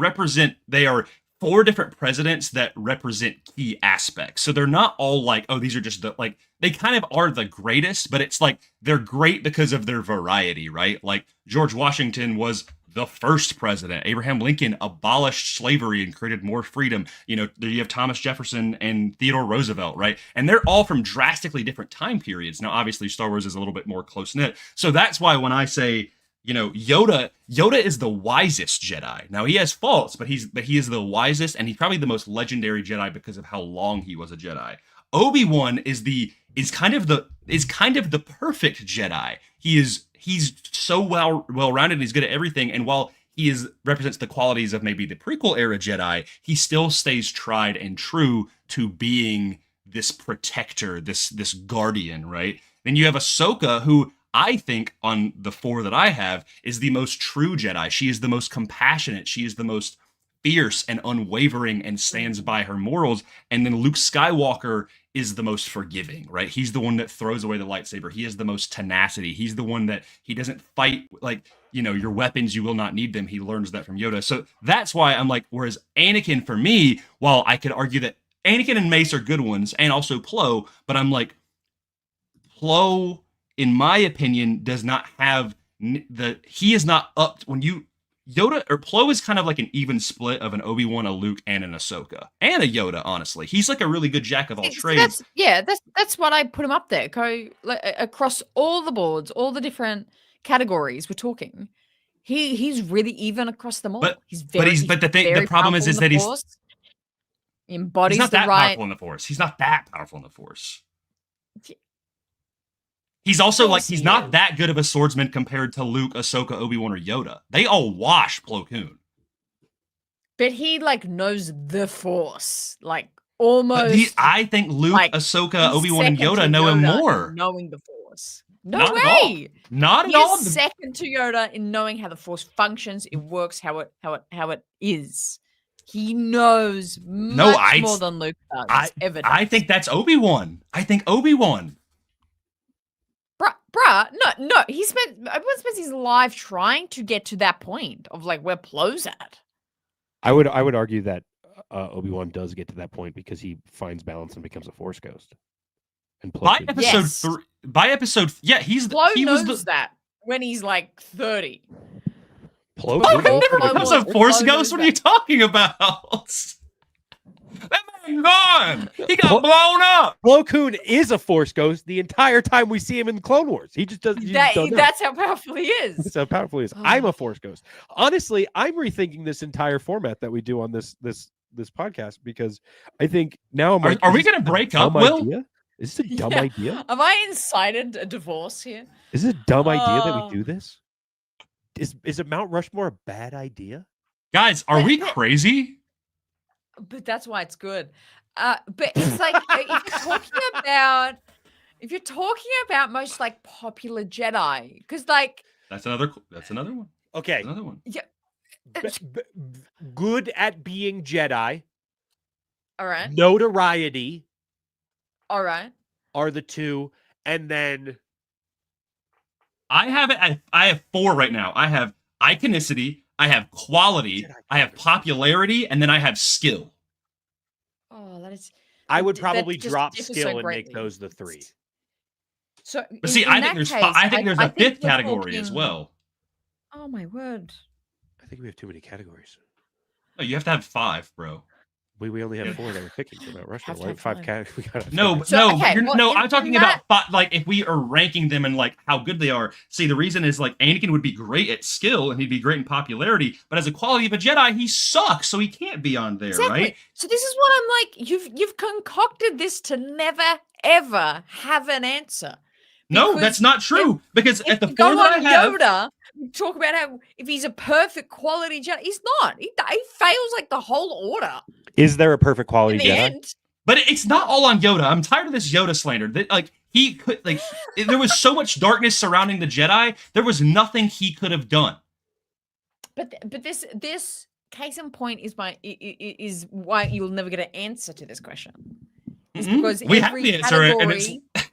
S3: are 4 different presidents that represent key aspects. So they're not all like, oh, these are just the like they kind of are the greatest, but it's like they're great because of their variety, right? Like George Washington was the first president. Abraham Lincoln abolished slavery and created more freedom. You know, there you have Thomas Jefferson and Theodore Roosevelt, right? And they're all from drastically different time periods. Now, obviously, Star Wars is a little bit more close knit. So that's why when I say, you know, Yoda is the wisest Jedi. Now he has faults, but he is the wisest, and he's probably the most legendary Jedi because of how long he was a Jedi. Obi-Wan is kind of the perfect Jedi. He's so well-rounded, and he's good at everything. And while he represents the qualities of maybe the prequel era Jedi, he still stays tried and true to being this protector, this guardian, right? Then you have Ahsoka, who I think on the 4 that I have is the most true Jedi. She is the most compassionate. She is the most fierce and unwavering and stands by her morals. And then Luke Skywalker is the most forgiving, right? He's the one that throws away the lightsaber. He has the most tenacity. He's the one that he doesn't fight like, you know, your weapons, you will not need them. He learns that from Yoda. So that's why I'm like, whereas Anakin for me, while I could argue that Anakin and Mace are good ones and also Plo, but I'm like, Plo, in my opinion, does not have he is not up when you Yoda or Plo is kind of like an even split of an Obi-Wan, a Luke, and an Ahsoka and a Yoda. Honestly, he's like a really good jack of all trades.
S4: That's what I put him up there. Across all the boards, all the different categories we're talking, he's really even across them all.
S3: But the problem is that
S4: he embodies
S3: he's not
S4: the
S3: that
S4: right.
S3: powerful in the Force. He's not that powerful in the Force. He's also like he's not that good of a swordsman compared to Luke, Ahsoka, Obi-Wan, or Yoda. They all wash Plo Koon.
S4: But he like knows the Force, like almost.
S3: I think Luke,
S4: like,
S3: Ahsoka, Obi-Wan, and Yoda know him more.
S4: Knowing the Force. No
S3: Not
S4: way.
S3: Not at all.
S4: He's second to Yoda in knowing how the Force functions, it works, how it is. He knows much more than Luke does.
S3: I think that's Obi-Wan. I think Obi-Wan.
S4: Bruh, no. Obi-Wan spends his life trying to get to that point of like where Plo's at.
S2: I would argue that Obi-Wan does get to that point because he finds balance and becomes a Force ghost. And
S3: by episode 3, he
S4: knows that when he's like 30.
S2: Plo
S3: never becomes a Force ghost. What are you talking about? That man gone. He got blown up.
S2: Plo Koon is a Force ghost the entire time we see him in the Clone Wars. He just doesn't.
S4: That's how powerful he is.
S2: That's how powerful he is. I'm a Force ghost. Honestly, I'm rethinking this entire format that we do on this podcast because I think now I'm.
S3: Are we going to break up, Will?
S2: Idea? Is this a dumb idea?
S4: Have I incited a divorce here?
S2: Is this a dumb idea that we do this? Is a Mount Rushmore a bad idea?
S3: Guys, are we crazy?
S4: But that's why it's good. But it's like if you're talking about most like popular Jedi, because like
S3: that's another one.
S2: Okay,
S3: another one.
S4: Yeah,
S2: good at being Jedi.
S4: All right.
S2: Notoriety.
S4: All right.
S2: Are the 2, and then
S3: I have 4 right now. I have iconicity, I have quality, I have popularity, and then I have skill.
S4: Oh, that is.
S2: I would probably drop skill and make those the 3.
S4: So,
S3: but see, I think there's a 5th category as well.
S4: Oh my word!
S2: I think we have too many categories.
S3: No, you have to have 5, bro.
S2: We only have 4 that we're picking for Mount Rushmore. Right? 5 categories.
S3: I'm talking about like if we are ranking them and like how good they are. See, the reason is like Anakin would be great at skill and he'd be great in popularity, but as a quality of a Jedi, he sucks, so he can't be on there, right?
S4: So this is what I'm like. You've concocted this to never ever have an answer.
S3: No, that's not true. Because at the 4
S4: go
S3: that I
S4: on
S3: have,
S4: Yoda, talk about how if he's a perfect quality Jedi, he's not. He fails like the whole order.
S2: Is there a perfect quality
S4: in the
S2: Jedi?
S4: end.
S3: But it's not all on Yoda. I'm tired of this Yoda slander. That like he could like there was so much darkness surrounding the Jedi. There was nothing he could have done.
S4: But this case in point is why you'll never get an answer to this question. It's because
S3: we have the answer, and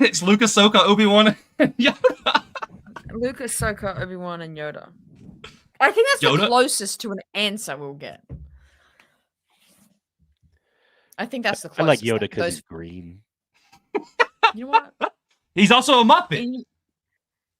S3: it's Luke, Ahsoka, Obi-Wan, and Yoda.
S4: Luke, Ahsoka, Obi-Wan, and Yoda. I think that's
S3: Yoda?
S4: the closest to an answer we'll get. I think that's the
S2: I
S4: closest.
S2: like Yoda because he's green.
S4: You know what?
S3: He's also a Muppet.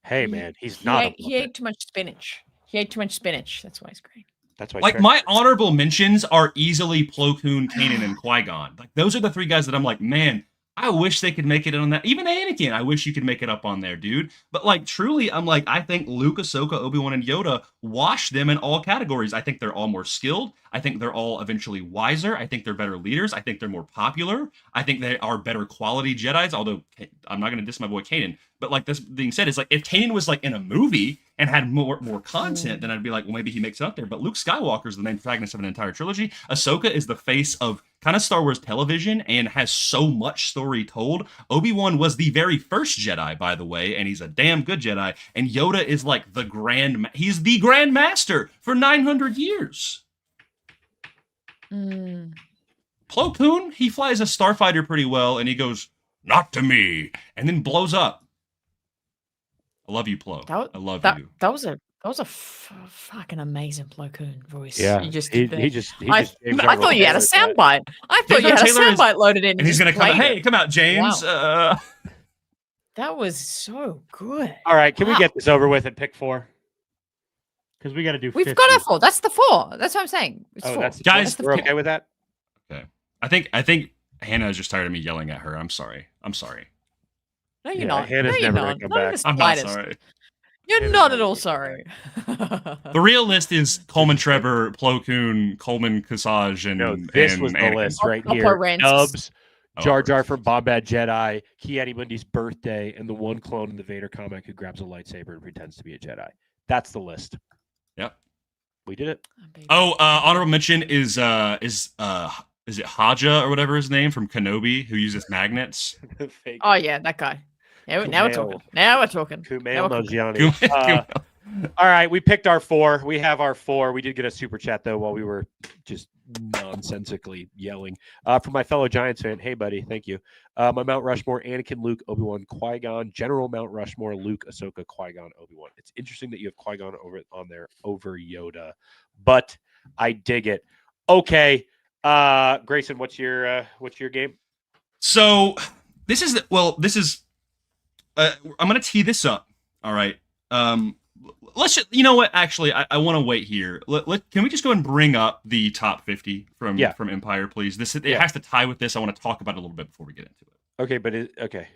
S2: Hey, man, he's not.
S4: He ate too much spinach. He ate too much spinach. That's why he's green.
S2: That's why.
S3: Like my honorable mentions are easily Plo Koon, Kanan, and Qui-Gon. Like those are the three guys that I'm like, man, I wish they could make it on that. Even Anakin, I wish you could make it up on there, dude. But like truly, I'm like, I think Luke, Ahsoka, Obi-Wan, and Yoda wash them in all categories. I think they're all more skilled. I think they're all eventually wiser. I think they're better leaders. I think they're more popular. I think they are better quality Jedis. Although I'm not going to diss my boy Kanan. But like this being said, it's like if Kanan was like in a movie and had more content, then I'd be like, well, maybe he makes it up there. But Luke Skywalker is the main protagonist of an entire trilogy. Ahsoka is the face of kind of Star Wars television and has so much story told. Obi-Wan was the very first Jedi, by the way, and he's a damn good Jedi. And Yoda is like he's the Grand Master for 900 years. Plo Koon, he flies a starfighter pretty well, and he goes, "Not to me," and then blows up. I love you, Plo. I love you.
S4: That was a fucking amazing Plo Koon voice.
S2: Yeah,
S4: you just
S2: he
S4: did
S2: just.
S4: I thought you had a soundbite. I thought you had a soundbite loaded in,
S3: and he's gonna come. Hey, come out, James.
S4: Wow. That was so good.
S2: All right, can we get this over with and pick 4? Because we got to do.
S4: We've
S2: 50.
S4: got our 4. That's the 4. That's what I'm saying. It's 4.
S3: Guys,
S2: we're okay with that.
S3: Okay, I think Hannah is just tired of me yelling at her. I'm sorry.
S4: No, you're not.
S2: Hannah's
S4: no, you're
S2: never
S4: not.
S2: gonna come
S4: Not
S2: back.
S3: I'm not
S4: slightest.
S3: sorry.
S4: You're not at all sorry.
S3: The real list is Coleman Trevor, Plo Koon, Coleman Kasaj, and
S2: No, this was the
S3: Anakin.
S2: list right
S4: Oppo
S2: here.
S4: Rances.
S2: Nubs,
S3: Oh,
S2: Jar Jar from Bombad Jedi, Ki-Adi-Mundi's birthday, and the one clone in the Vader comic who grabs a lightsaber and pretends to be a Jedi. That's the list.
S3: Yep.
S2: We did it.
S3: Oh, honorable mention is it Haja or whatever his name from Kenobi who uses magnets?
S2: Fake.
S4: Oh yeah, that guy. Now we're talking.
S2: Kumail Nanjiani. All right, we picked our 4. We have our 4. We did get a super chat though while we were just nonsensically yelling. From my fellow Giants fan, hey buddy, thank you. My Mount Rushmore: Anakin, Luke, Obi-Wan, Qui-Gon. General Mount Rushmore: Luke, Ahsoka, Qui-Gon, Obi-Wan. It's interesting that you have Qui-Gon on there over Yoda, but I dig it. Okay, Grayson, what's your game?
S3: So this is I'm gonna tee this up. All right. Let's just, you know what? Actually, I want to wait here. Can we just go and bring up the top 50 from Empire, please? It has to tie with this. I want to talk about it a little bit before we get into it.
S2: Okay, but okay.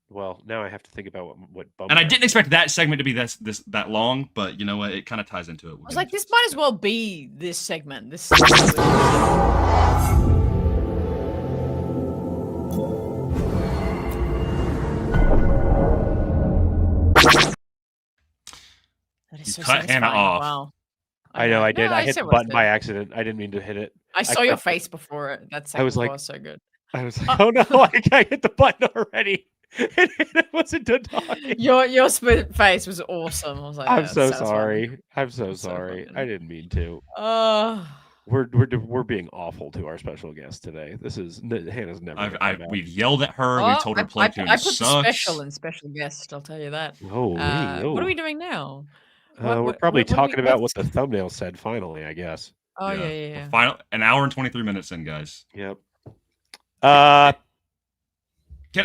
S2: Well, now I have to think about what.
S3: And I didn't expect that segment to be that long, but you know what? It kind of ties into it.
S4: I was like, this might as well be this segment. That is
S3: You
S4: so
S3: cut Hannah
S4: satisfying.
S3: off.
S4: Wow.
S2: I know I did.
S4: No,
S2: I hit
S4: said
S2: the
S4: what I
S2: button
S4: said.
S2: by accident. I didn't mean to hit it.
S4: I saw your face before it. That
S2: I was
S4: segment
S2: like-
S4: was so good.
S2: I was like, oh no, I hit the button already. It wasn't done talking.
S4: Your face was awesome. I was like,
S2: I'm
S4: "That's
S2: so
S4: satisfying."
S2: sorry. I'm so
S4: That's so
S2: sorry.
S4: fucking-
S2: I didn't mean to.
S4: Oh,
S2: We're being awful to our special guest today. This is Hannah's never. gonna come back.
S3: We've yelled at her. We told her Plo Koon
S4: I put
S3: sucks.
S4: the special in special guest. I'll tell you that.
S2: Oh,
S4: What are we doing now?
S2: we're probably
S4: what do we-
S2: talking about what
S4: what's-
S2: the thumbnail said. Finally, I guess.
S4: Oh
S3: Yeah.
S4: yeah.
S3: Final an hour and 23 minutes in, guys.
S2: Yep.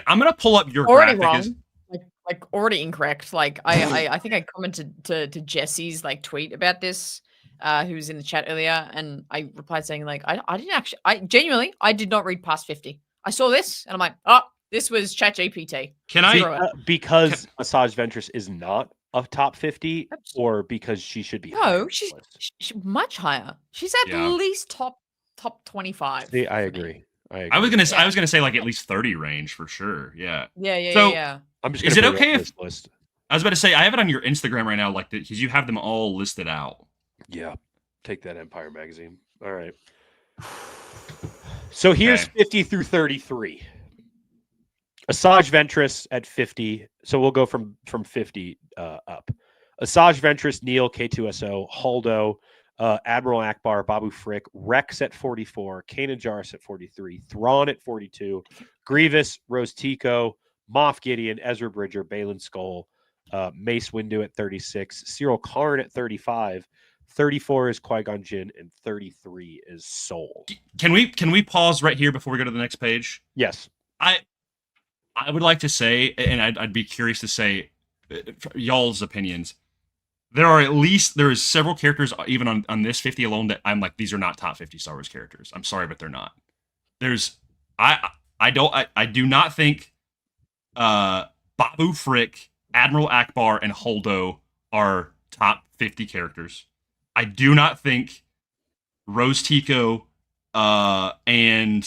S3: I'm gonna pull up your
S4: Already
S3: graphic.
S4: wrong. Like already incorrect. Like I think I commented to Jesse's like tweet about this, who was in the chat earlier, and I replied saying like I didn't actually I did not read past 50. I saw this and I'm like, oh, this was ChatGPT.
S3: Can I?
S4: Zero.
S2: Because Massage Ventress is not a top 50, or because she should be. higher
S4: No,
S2: on
S4: she's
S2: the list?
S4: much higher. She's at
S3: Yeah.
S4: least top 25.
S2: See, I
S4: for me.
S2: agree.
S3: I was gonna say like at least 30 range for sure. Yeah.
S4: Yeah.
S3: So-
S4: yeah.
S2: I'm just.
S3: Is
S2: gonna
S3: it
S2: put
S3: okay
S2: on
S3: if-
S2: this list?
S3: I was about to say I have it on your Instagram right now, like because you have them all listed out.
S2: Yeah, take that, Empire magazine. All right. So here's
S3: Okay.
S2: 50 through 33. Asajj Ventress at 50. So we'll go from 50 up. Asajj Ventress, Neil, K2SO, Haldo, Admiral Akbar, Babu Frick, Rex at 44, Kanan Jarrus at 43, Thrawn at 42, Grievous, Rose Tico, Moff Gideon, Ezra Bridger, Balin Skull, Mace Windu at 36, Cyril Karn at 35, 34 is Qui-Gon Jinn, and 33 is Soul.
S3: Can we pause right here before we go to the next page?
S2: Yes.
S3: I would like to say, and I'd be curious to say y'all's opinions. There is several characters even on this 50 alone that I'm like, these are not top 50 Star Wars characters. I'm sorry, but they're not. I do not think Babu Frick, Admiral Akbar, and Holdo are top 50 characters. I do not think Rose Tico and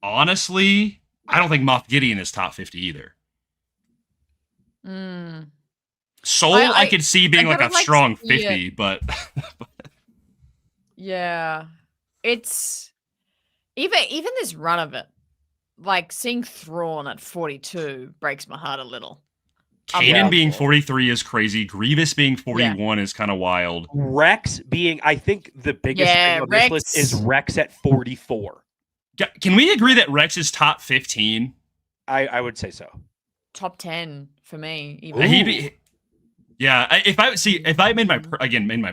S3: honestly, I don't think Moff Gideon is top 50 either. Soul, I could see being like a strong 50, but
S4: yeah, it's even this run of it, like seeing Thrawn at 42 breaks my heart a little.
S3: Kanan being 43 is crazy. Grievous being 41 is kind of wild.
S2: Rex being, I think, the biggest thing on this list is Rex at 44.
S3: Can we agree that Rex is top 15?
S2: I would say so.
S4: Top 10 for me. Even.
S3: If I made my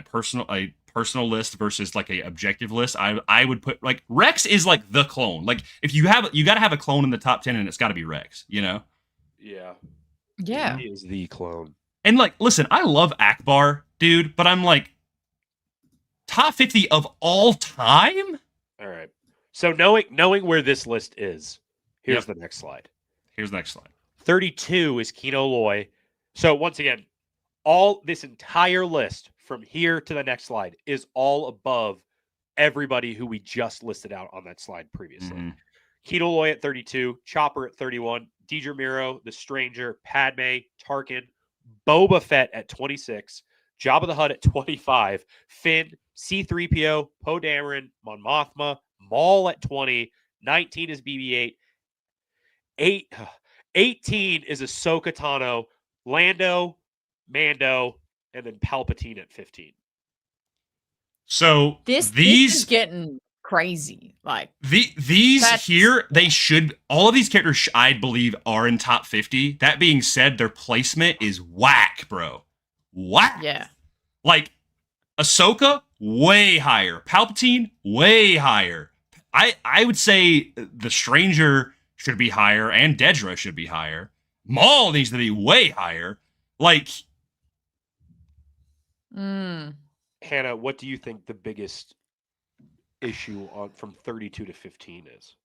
S3: personal list versus like a objective list, I would put like Rex is like the clone. Like if you got to have a clone in the top 10, and it's got to be Rex. You know?
S2: Yeah.
S4: Yeah.
S2: He is the clone.
S3: And like, listen, I love Akbar, dude, but I'm like top 50 of all time.
S2: All right. So knowing where this list is, here's the next slide. 32 is Kino Loy. So once again, all this entire list from here to the next slide is all above everybody who we just listed out on that slide previously.
S3: Mm-hmm.
S2: Kino Loy at 32, Chopper at 31, Deidre Miro, The Stranger, Padme, Tarkin, Boba Fett at 26, Jabba the Hutt at 25, Finn, C-3PO, Poe Dameron, Mon Mothma, Maul at 20, 19 is BB-8, 18 is Ahsoka Tano, Lando, Mando, and then Palpatine at 15.
S3: So
S4: this is getting crazy. Like
S3: these here, they should, all of these characters I believe are in top 50. That being said, their placement is whack, bro. Whack.
S4: Yeah.
S3: Like Ahsoka, way higher. Palpatine, way higher. I would say The Stranger should be higher, and Dedra should be higher. Maul needs to be way higher. Like,
S2: Hannah, what do you think the biggest issue from 32 to 15 is?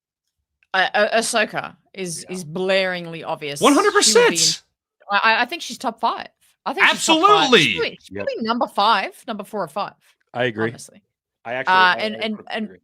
S4: Ahsoka is blaringly obvious.
S3: 100%.
S4: I think she's top 5. I think
S3: absolutely.
S4: She's probably number 5, number 4 or 5.
S2: I agree.
S4: Honestly,
S2: I actually
S4: and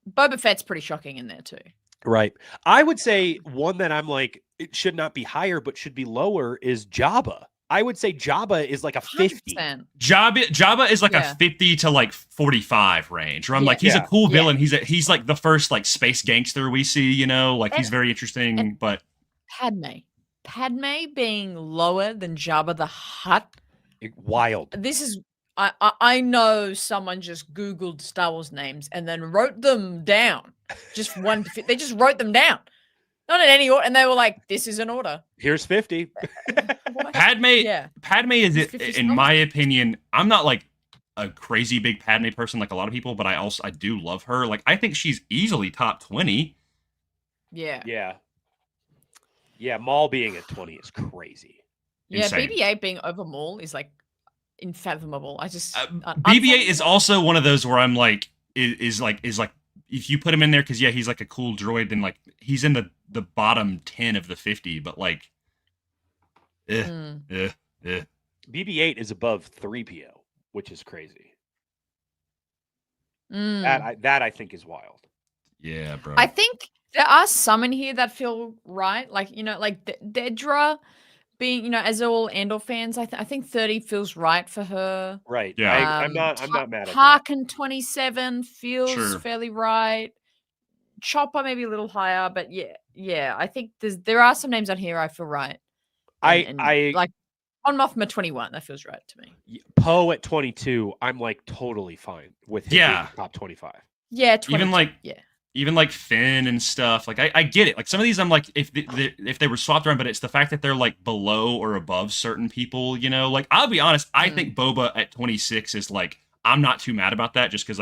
S4: Boba Fett's pretty shocking in there too.
S2: Right. I would say one that I'm like, it should not be higher, but should be lower is Jabba. I would say Jabba is like a 50.
S4: 100%.
S3: Jabba is like a 50 to like 45 range. Where I'm like, he's a cool villain. He's like the first like space gangster we see, you know, like he's very interesting. But
S4: Padme being lower than Jabba the Hutt,
S2: wild.
S4: This is I know someone just Googled Star Wars names and then wrote them down. Just one. They just wrote them down. Not in any order. And they were like, this is an order.
S2: Here's 50.
S3: Padme is, in my opinion, I'm not like a crazy big Padme person like a lot of people, but I do love her. Like, I think she's easily top 20.
S4: Yeah.
S2: Yeah, Maul being at 20 is crazy.
S4: Yeah,
S3: Insane.
S4: BB-8 being over Maul is like unfathomable. I just
S3: BB-8 is also one of those where I'm like, is like if you put him in there because he's like a cool droid, then like he's in the bottom 10 of the 50, but like
S2: BB-8 is above 3PO, which is crazy. That I think is wild.
S3: Yeah, bro.
S4: I think there are some in here that feel right. Like, you know, like Dedra being, you know, as all Andor fans, I think 30 feels right for her.
S2: Right.
S3: Yeah.
S2: I'm not mad at that.
S4: Tarkin 27 feels fairly right. Chopper maybe a little higher, but yeah. I think there are some names on here I feel right. And
S2: I
S4: like on Mothma 21. That feels right to me.
S2: Poe at 22. I'm like totally fine with him being top 25.
S4: Yeah, 22.
S3: Even like Finn and stuff. Like I get it. Like some of these, I'm like, if they were swapped around, but it's the fact that they're like below or above certain people. You know, like I'll be honest. I think Boba at 26 is like, I'm not too mad about that, just because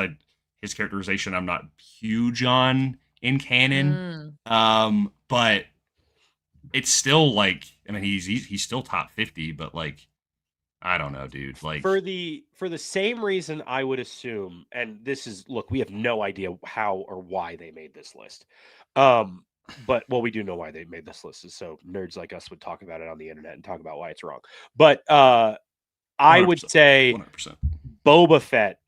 S3: his characterization I'm not huge on in canon. But it's still like, I mean, he's still top 50, but like, I don't know, dude. Like
S2: for the same reason I would assume, and this is, look, we have no idea how or why they made this list. But we do know why they made this list, is so nerds like us would talk about it on the internet and talk about why it's wrong. But I would say
S3: 100%.
S2: Boba Fett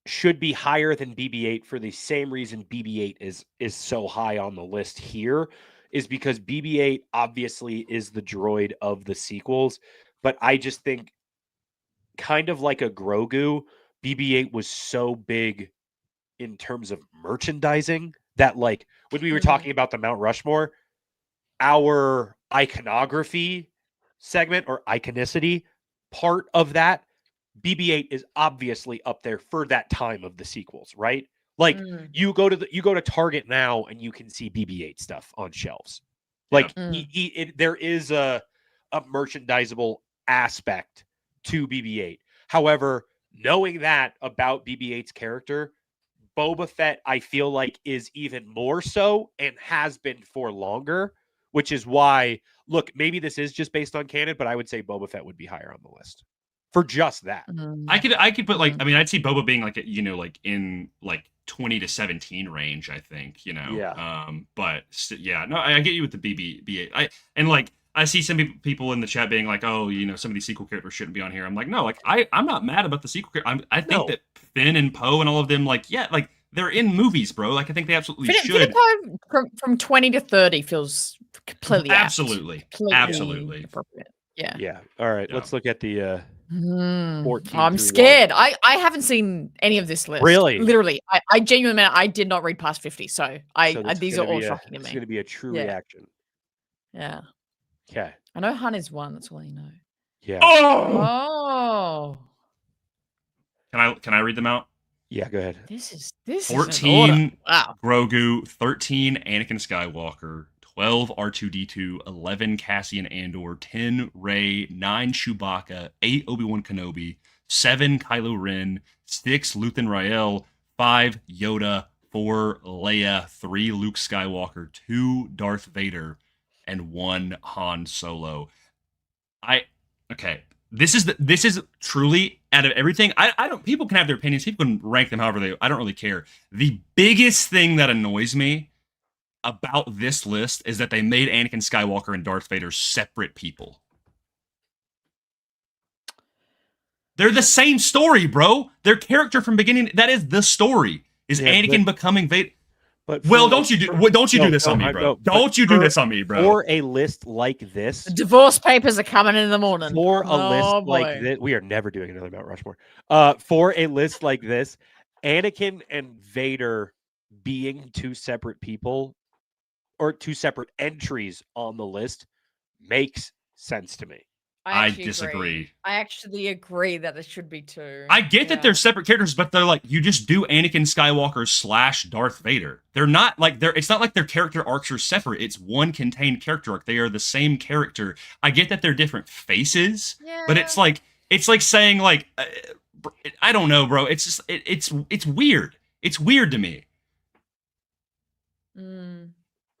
S2: should be higher than BB-8 for the same reason BB-8 is so high on the list here, is because BB-8 obviously is the droid of the sequels, but I just think, kind of like a Grogu, BB-8 was so big in terms of merchandising that, like, when we were talking about the Mount Rushmore, our iconography segment or iconicity part of that, BB-8 is obviously up there for that time of the sequels, right? Like you go to Target now and you can see BB-8 stuff on shelves. Like there is a merchandisable aspect to BB-8. However, knowing that about BB-8's character, Boba Fett, I feel like, is even more so and has been for longer, which is why, look, maybe this is just based on canon, but I would say Boba Fett would be higher on the list for just that.
S3: I could put, like, I mean, I'd see Boba being like, you know, like in like 20 to 17 range, I think, you know.
S2: Yeah.
S3: But yeah, no, I get you with the BB-8. I see some people in the chat being like, oh, you know, some of these sequel characters shouldn't be on here. I'm like, no, like I'm not mad about the sequel character. I think that Finn and Poe and all of them, like, yeah, like they're in movies, bro. Like I think they absolutely should.
S4: Finn and Poe from 20 to 30 feels completely
S3: absolutely
S4: appropriate. Yeah.
S2: Yeah. All right. Let's look at the 14.
S4: I'm scared. I haven't seen any of this list.
S2: Really?
S4: Literally. I genuinely, I did not read past 50. So these are all shocking to me.
S2: It's going to be a true reaction.
S4: Yeah.
S2: Okay.
S4: I know Han is one. That's all you know.
S2: Yeah.
S4: Oh.
S3: Can I read them out?
S2: Yeah, go ahead.
S4: This
S3: 14
S4: wow.
S3: Grogu, 13 Anakin Skywalker, 12 R2D2, 11 Cassian Andor, 10 Rey, 9 Chewbacca, 8 Obi-Wan Kenobi, 7 Kylo Ren, 6 Luthen Rael, 5 Yoda, 4 Leia, 3 Luke Skywalker, 2 Darth Vader, and 1 Han Solo. This is truly, out of everything, I don't, people can have their opinions, people can rank them however I don't really care. The biggest thing that annoys me about this list is that they made Anakin Skywalker and Darth Vader separate people. They're the same story, bro. Their character from beginning, that is the story, is Anakin becoming Vader. But don't you do this on me, bro. Don't you do this on me, bro.
S2: For a list like this,
S4: the divorce papers are coming in the morning.
S2: For a list like this, we are never doing another Mount Rushmore. For a list like this, Anakin and Vader being two separate people or two separate entries on the list makes sense to me.
S3: I disagree.
S4: I actually agree that it should be two.
S3: I get that they're separate characters, but they're like, you just do Anakin Skywalker / Darth Vader. They're not like it's not like their character arcs are separate. It's one contained character arc. They are the same character. I get that they're different faces, but it's like saying like, I don't know, bro. It's just it's weird. It's weird to me.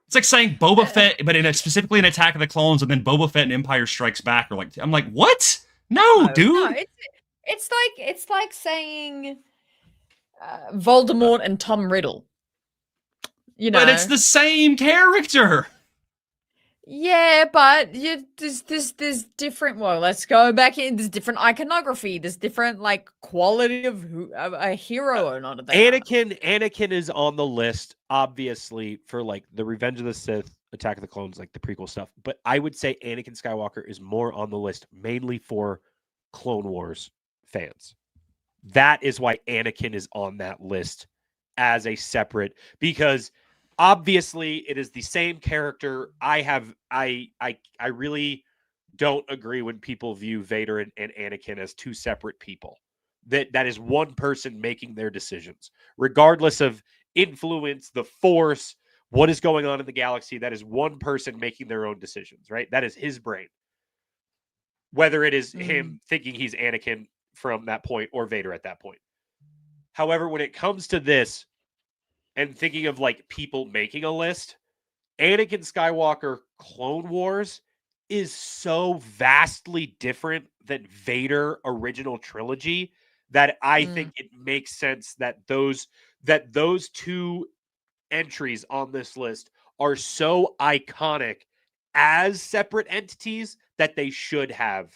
S3: It's like saying Boba Fett, but specifically in Attack of the Clones, and then Boba Fett and Empire Strikes Back are like, I'm like, what? No, dude.
S4: No, it's like saying Voldemort and Tom Riddle. You know,
S3: but it's the same character.
S4: Yeah, but there's different. Well, let's go back in. There's different iconography. There's different like quality of a hero or not.
S2: Anakin is on the list, obviously, for like the Revenge of the Sith, Attack of the Clones, like the prequel stuff. But I would say Anakin Skywalker is more on the list, mainly for Clone Wars fans. That is why Anakin is on that list as a separate, because obviously it is the same character. I really don't agree when people view Vader and Anakin as two separate people. That is one person making their decisions, regardless of influence, the Force, what is going on in the galaxy. That is one person making their own decisions, right? That is his brain. Whether it is him thinking he's Anakin from that point or Vader at that point. However, when it comes to this and thinking of like people making a list, Anakin Skywalker Clone Wars is so vastly different than Vader original trilogy that I think it makes sense that those two entries on this list are so iconic as separate entities that they should have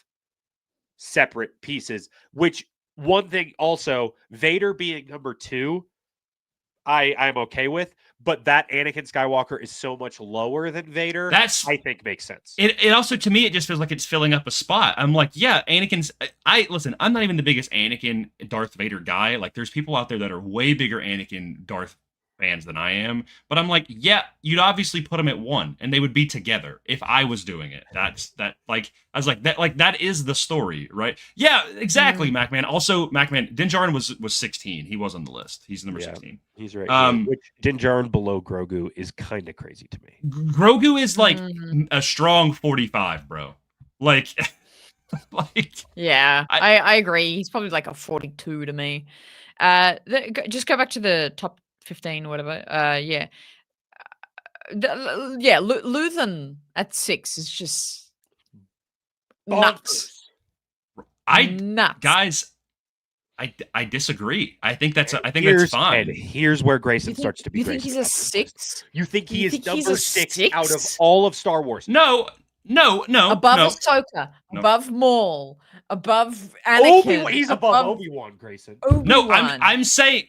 S2: separate pieces. Which one thing also, Vader being number 2, I'm okay with, but that Anakin Skywalker is so much lower than Vader. I think makes sense.
S3: It also, to me, it just feels like it's filling up a spot. I'm like, yeah, Anakin's. Listen, I'm not even the biggest Anakin Darth Vader guy. Like, there's people out there that are way bigger Anakin Darth fans than I am. But I'm like, yeah, you'd obviously put them at 1, and they would be together if I was doing it. Like, I was like, that is the story, right? Yeah, exactly, MacMan. Also, MacMan, Din Djarin was 16. He was on the list. He's number 16.
S2: He's right. Which Din Djarin below Grogu is kind of crazy to me.
S3: Grogu is like a strong 45, bro. Like,
S4: yeah, I agree. He's probably like a 42 to me. Just go back to the top 15 or whatever. Luthen at 6 is just nuts. Nuts.
S3: Guys, I disagree. I think that's that's fine.
S2: And here's where Grayson starts to be.
S4: You think he's a 6?
S2: You think he is number 6 out of all of Star Wars?
S3: No.
S4: Above Ahsoka, above Maul, above Anakin.
S2: He's above Obi-Wan, Grayson.
S4: Obi-Wan.
S3: No, I'm saying,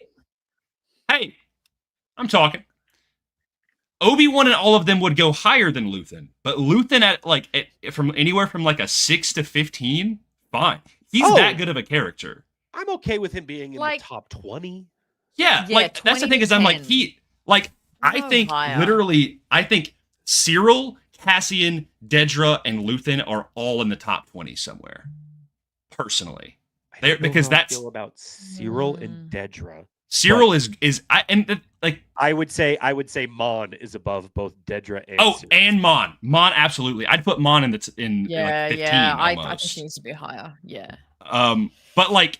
S3: hey, I'm talking. Obi-Wan and all of them would go higher than Luthen, but Luthen from anywhere from like a 6 to 15, fine. He's that good of a character.
S2: I'm okay with him being in the top 20.
S3: Yeah, like that's the thing is I'm like I think literally Cyril, Cassian, Dedra, and Luthen are all in the top 20 somewhere. Personally, because that's
S2: I feel about Cyril and Dedra.
S3: Cyril
S2: I would say Mon is above both Dedra and
S3: Cyril.
S2: and
S3: Mon absolutely. I'd put Mon in 15.
S4: I think she needs to be higher. Yeah.
S3: But like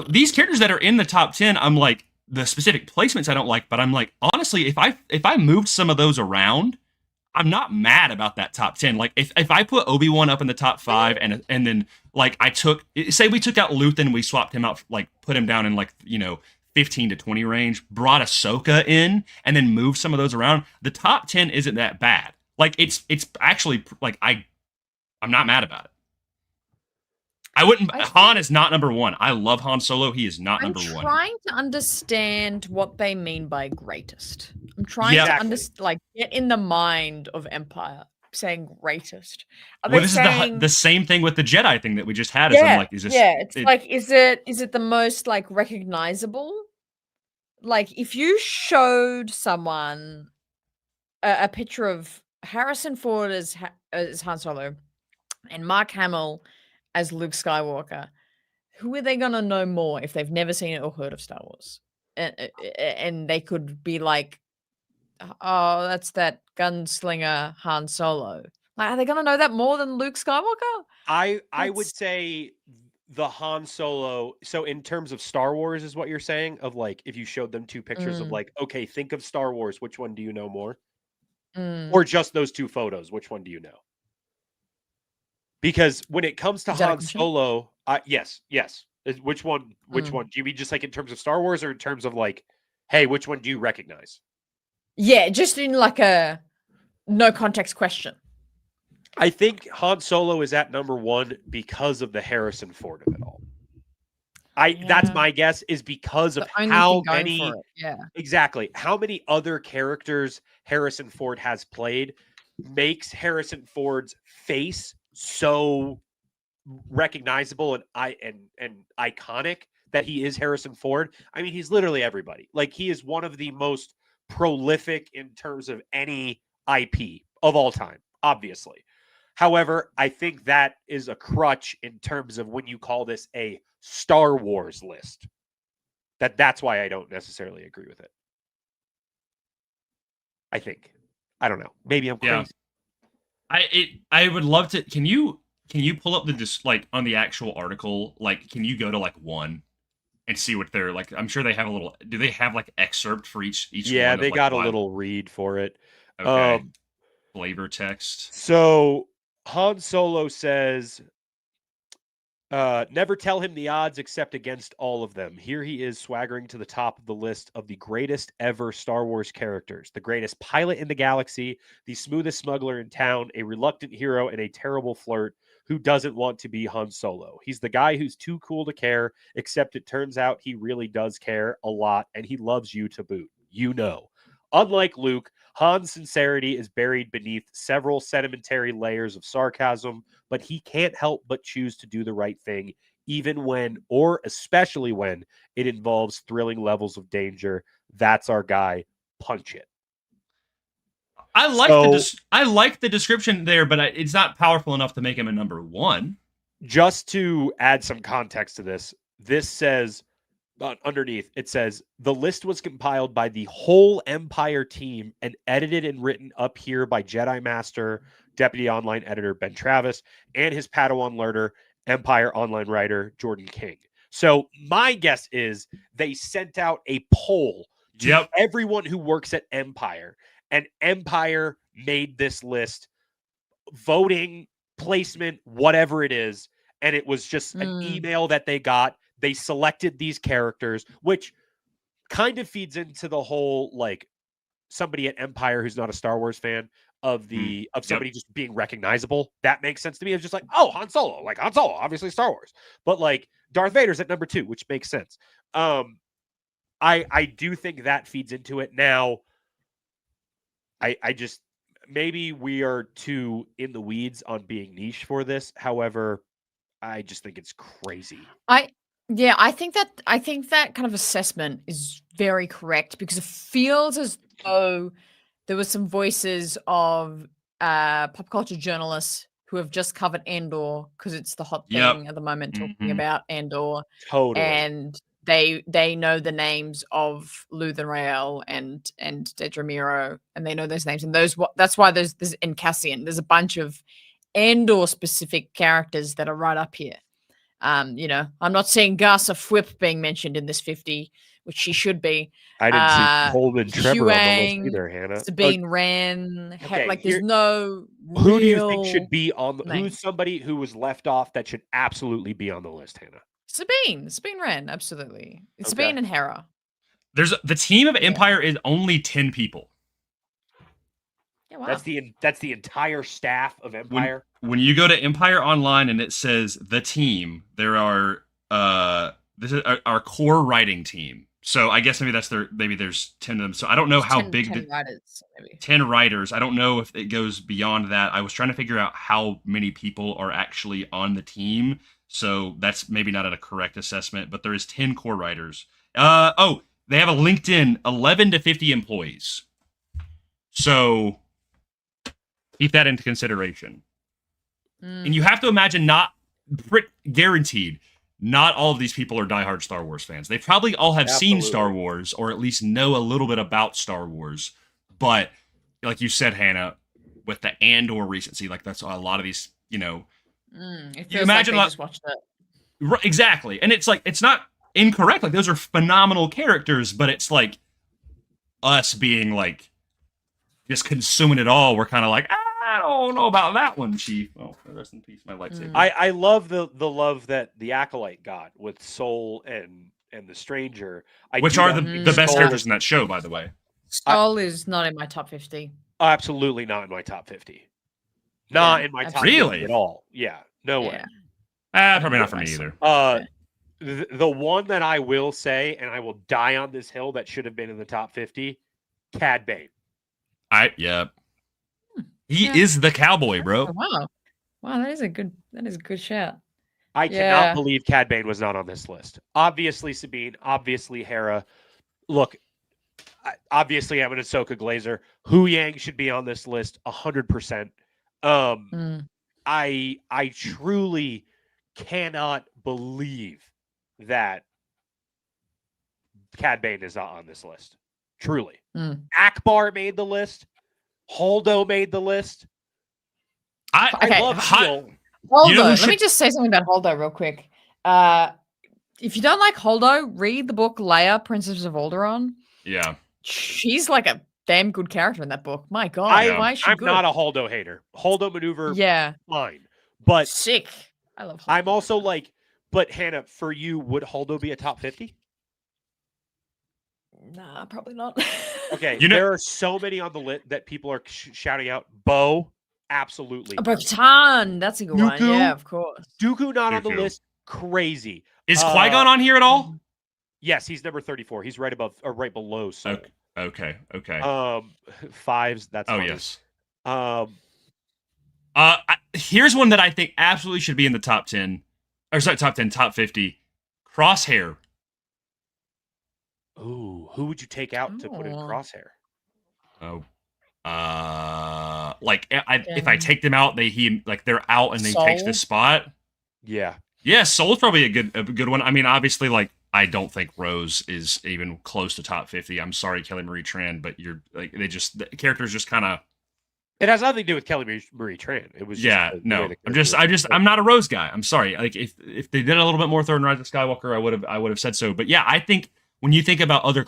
S3: these characters that are in the top 10, I'm like, the specific placements I don't like, but I'm like, honestly, if I moved some of those around, I'm not mad about that top 10. Like if I put Obi-Wan up in the top 5 and then like say we took out Luthen, we swapped him out, like put him down in 15 to 20 range, brought Ahsoka in, and then moved some of those around, the top 10 isn't that bad. Like it's actually like I'm not mad about it. Han is not number 1. I love Han Solo. He is not number 1.
S4: I'm trying to understand what they mean by greatest. I'm trying to understand, get in the mind of Empire saying greatest.
S3: This is the same thing with the Jedi thing that we just had. Is
S4: it the most recognizable? Like if you showed someone a picture of Harrison Ford as Han Solo and Mark Hamill as Luke Skywalker, who are they going to know more if they've never seen it or heard of Star Wars? And they could be like, oh, that's that gunslinger Han Solo. Like, are they going to know that more than Luke Skywalker?
S2: I would say the Han Solo. So in terms of Star Wars is what you're saying, of if you showed them 2 pictures of okay, think of Star Wars. Which one do you know more? Or just those 2 photos. Which one do you know? Because when it comes to Han Solo, yes. Which one? Do you mean just in terms of Star Wars, or in terms of hey, which one do you recognize?
S4: Yeah, just in a no context question.
S2: I think Han Solo is at number 1 because of the Harrison Ford of it all. That's my guess, is because of how many exactly how many other characters Harrison Ford has played makes Harrison Ford's face so recognizable and iconic that he is Harrison Ford. I mean, he's literally everybody. Like, he is one of the most prolific in terms of any IP of all time, obviously. However, I think that is a crutch in terms of when you call this a Star Wars list. That's why I don't necessarily agree with it. I think. I don't know. Maybe I'm crazy.
S3: I would love to. Can you pull up like on the actual article? Like, can you go to like one and see what they're like? I'm sure they have a little. Do they have like excerpt for each?
S2: Yeah,
S3: one
S2: they
S3: of,
S2: got
S3: like,
S2: a little read for it.
S3: Okay. Flavor text.
S2: So Han Solo says, never tell him the odds except against all of them. Here he is swaggering to the top of the list of the greatest ever Star Wars characters, the greatest pilot in the galaxy, the smoothest smuggler in town, a reluctant hero, and a terrible flirt who doesn't want to be Han Solo. He's the guy who's too cool to care, except it turns out he really does care a lot, and he loves you to boot. You know. Unlike Luke, Han's sincerity is buried beneath several sedimentary layers of sarcasm, but he can't help but choose to do the right thing, even when, or especially when, it involves thrilling levels of danger. That's our guy. Punch it.
S3: I like the description there, but it's not powerful enough to make him a number one.
S2: Just to add some context to this, this says, underneath, it says, the list was compiled by the whole Empire team and edited and written up here by Jedi Master, Deputy Online Editor Ben Travis, and his Padawan learner, Empire Online writer Jordan King. So my guess is they sent out a poll to everyone who works at Empire, and Empire made this list, voting, placement, whatever it is, and it was just an email that they got. They selected these characters, which kind of feeds into the whole, like, somebody at Empire who's not a Star Wars fan of somebody just being recognizable. That makes sense to me. It's just like, oh, Han Solo, like Han Solo, obviously Star Wars, but like Darth Vader's at number 2, which makes sense. I do think that feeds into it. Now, I just, maybe we are too in the weeds on being niche for this. However, I just think it's crazy.
S4: I think that kind of assessment is very correct, because it feels as though there were some voices of pop culture journalists who have just covered Andor, because it's the hot thing at the moment, talking about Andor.
S2: Totally.
S4: And they know the names of Luthen Rael and Dedra Meero, and they know those names, and that's why there's in Cassian, there's a bunch of Andor specific characters that are right up here. I'm not seeing Garsa Fwip being mentioned in this 50, which she should be.
S2: I didn't see Coleman Trevor on the list either, Hannah.
S4: Sabine Wren.
S2: Okay,
S4: there's no.
S2: Who do you think should be on the? Who's somebody who was left off that should absolutely be on the list, Hannah?
S4: Sabine Wren, absolutely. It's Sabine and Hera.
S3: The team of Empire is only 10 people.
S4: Yeah, wow.
S2: That's the entire staff of Empire.
S3: When you go to Empire Online and it says the team, there are this is our core writing team. So I guess maybe there's 10 of them. So I don't know how big
S4: 10 writers, maybe.
S3: 10 writers. I don't know if it goes beyond that. I was trying to figure out how many people are actually on the team. So that's maybe not a correct assessment, but there is 10 core writers. They have a LinkedIn 11 to 50 employees. So keep that into consideration. And you have to imagine, guaranteed, not all of these people are diehard Star Wars fans. They probably all have seen Star Wars, or at least know a little bit about Star Wars. But like you said, Hannah, with the Andor recency, like that's a lot of these,
S4: it feels
S3: you imagine
S4: like they just watched that.
S3: Right, exactly. And it's like, it's not incorrect. Like, those are phenomenal characters, but it's like us being like just consuming it all. We're kind of like, I don't know about that one, Chief. Oh, rest in peace, my lightsaber.
S2: I love the love that the Acolyte got with Soul and the Stranger.
S3: Which are the best characters in that show, by the way.
S4: Soul is not in my top 50.
S2: Absolutely not in my top 50. Not in my top 50 at all. Yeah, no way.
S3: Probably not for me either.
S2: The one that I will say, and I will die on this hill, that should have been in the top 50, Cad Bane.
S3: He is the cowboy, bro.
S4: Oh, wow, that is a good shout.
S2: I
S4: Yeah.
S2: cannot believe Cad Bane was not on this list. Obviously Sabine, obviously Hera. Look, obviously I'm an Ahsoka Glazer. Hu Yang should be on this list 100%. I truly cannot believe that Cad Bane is not on this list. Truly. Akbar made the list. Holdo made the list. I love Heel.
S4: Holdo, let me just say something about Holdo real quick. If you don't like Holdo, read the book Leia, Princess of Alderaan.
S3: Yeah.
S4: She's like a damn good character in that book. My God, why is she
S2: I'm
S4: good?
S2: not a Holdo hater. Holdo maneuver, fine. But
S4: sick. I love Holdo.
S2: I'm also like, but Hannah, for you, would Holdo be a top 50?
S4: Nah, probably not.
S2: Okay, there are so many on the list that people are shouting out. Bo, absolutely.
S4: Bo-Katan, that's a good one. Yeah, of course.
S2: Dooku not on the list. Crazy.
S3: Is Qui-Gon on here at all?
S2: Yes, he's number 34. He's right above or right below. So.
S3: Okay.
S2: Fives. That's
S3: oh
S2: funny.
S3: Yes. Here's one that I think absolutely should be in the top 10. Or sorry, top 10, top 50. Crosshair.
S2: Ooh, who would you take out to put in Crosshair?
S3: If I take them out, they're out and they takes the spot.
S2: Yeah.
S3: Yeah, Soul's probably a good one. I mean, obviously, I don't think Rose is even close to top 50. I'm sorry, Kelly Marie Tran, but the characters just kind of.
S2: It has nothing to do with Kelly Marie Tran. It was
S3: I'm not a Rose guy. I'm sorry. Like if they did a little bit more Third and Rise of Skywalker, I would have said so. But yeah, I think when you think about other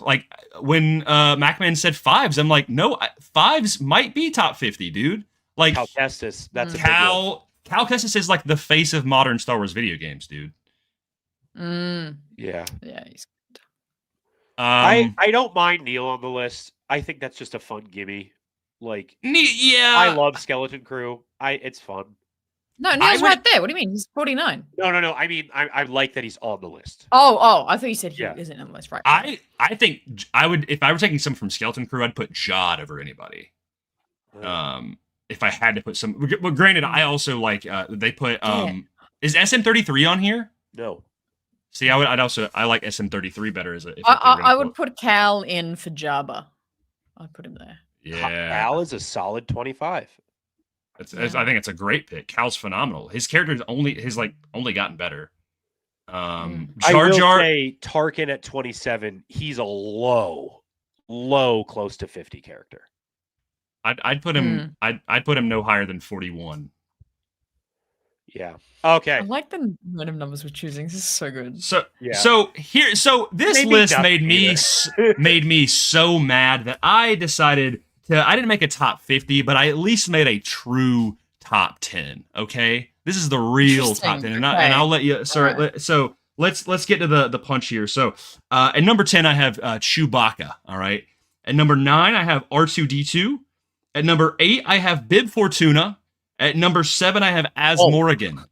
S3: when MacMan said fives, I'm like, no, fives might be top 50, dude. Like
S2: Cal Kestis, that's a
S3: Cal Kestis is like the face of modern Star Wars video games, dude.
S2: Yeah,
S4: he's good.
S2: I don't mind Neil on the list. I think that's just a fun gimme.
S3: I
S2: love Skeleton Crew. It's fun.
S4: No, Neil's right there. What do you mean? He's 49.
S2: No. I mean, I like that he's on the list.
S4: Oh, I thought you said he isn't on the list. Right.
S3: I think I would, if I were taking some from Skeleton Crew, I'd put Jod over anybody. If I had to put some, well, granted, I also like they put is SM33 on here?
S2: No.
S3: See, I like SM33 better as a.
S4: I would put Cal in for Jabba. I'd put him there.
S3: Yeah,
S2: Cal is a solid 25.
S3: I think it's a great pick. Cal's phenomenal. His character's only gotten better. Jar
S2: I will
S3: Jar
S2: say Tarkin at 27. He's a low, close to 50 character.
S3: I'd put him. I'd put him no higher than 41.
S2: Yeah. Okay.
S4: I like the random numbers we're choosing. This is so good.
S3: So this list made me so mad that I decided I didn't make a top 50, but I at least made a true top 10. Okay, this is the real top 10, and I'll let you. Sorry,
S4: right.
S3: So let's get to the punch here. So at number 10, I have Chewbacca. All right. At number 9, I have R2D2. At number 8, I have Bib Fortuna. At number 7, I have Az Morrigan.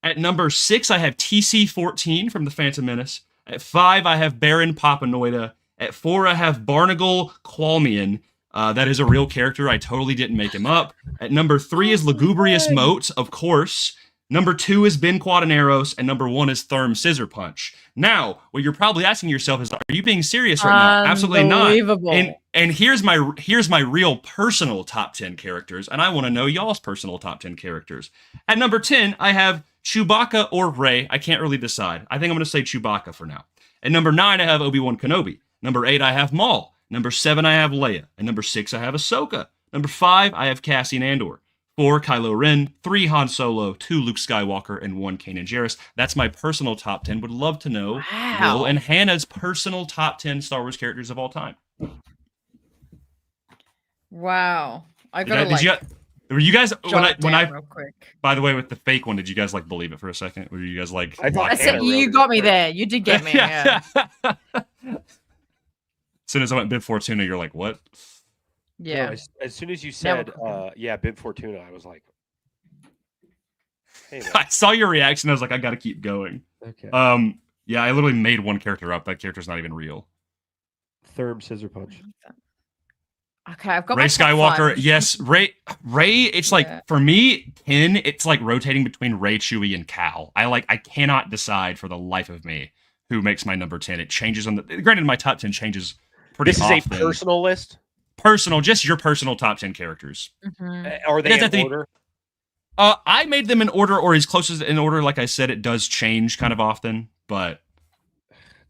S3: At number 6, I have TC-14 from The Phantom Menace. At 5, I have Baron Papanoida. At 4, I have Barnagle Qualmian. That is a real character. I totally didn't make him up. At number 3 is Lugubrious Moat, of course. Number 2 is Ben Quaternaros, and number 1 is Therm Scissor Punch. Now, what you're probably asking yourself is, are you being serious right now? Absolutely not. And here's my real personal top 10 characters, and I want to know y'all's personal top 10 characters. At number 10, I have Chewbacca or Rey. I can't really decide. I think I'm going to say Chewbacca for now. At number 9, I have Obi-Wan Kenobi. Number 8, I have Maul. Number 7, I have Leia. And number 6, I have Ahsoka. Number 5, I have Cassian Andor. 4, Kylo Ren. 3, Han Solo. 2, Luke Skywalker. And 1, Kanan Jarrus. That's my personal top 10. Would love to know Will and Hannah's personal top 10 Star Wars characters of all time.
S4: Wow. I gotta
S3: were you guys when I
S4: real quick.
S3: By the way, with the fake one, did you guys believe it for a second? Were you guys like?
S2: I
S4: said you got me there. You did get me. Yeah.
S3: As soon as I went Bib Fortuna, you're like, what?
S4: Yeah.
S2: No, as soon as you said, Bib Fortuna, I was like, hey, man.
S3: I saw your reaction. I was like, I got to keep going.
S2: Okay.
S3: Yeah, I literally made one character up. That character's not even real.
S2: Therm Scissor Punch.
S4: Okay, I've got
S3: Ray
S4: my top
S3: Skywalker,
S4: 5.
S3: yes. Ray. It's
S4: Yeah.
S3: like for me, 10. It's like rotating between Ray, Chewie, and Cal. I cannot decide for the life of me who makes my number 10. It changes on the. Granted, my top 10 changes pretty
S2: This is
S3: often.
S2: a personal list.
S3: Personal, just your personal top 10 characters.
S4: Mhm.
S2: Are
S3: It
S2: they
S3: doesn't
S2: in
S3: have to be-
S2: order?
S3: I made them in order or as close as in order. Like I said, it does change kind of often, but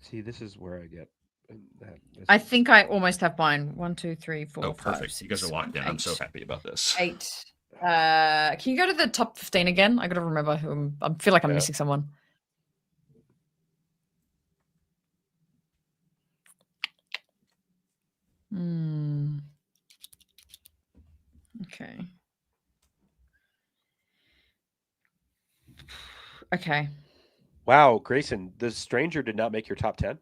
S2: See, this is where I get.
S4: I think I almost have mine. 1, 2, 3, 4,
S3: oh,
S4: 5,
S3: perfect. You guys
S4: 6,
S3: are locked in. I'm so
S4: 8.
S3: happy about this.
S4: 8. Can you go to the top 15 again? I gotta remember who I feel like I'm
S2: Yeah.
S4: missing someone. Okay. Okay.
S2: Wow, Grayson, the stranger did not make your top 10.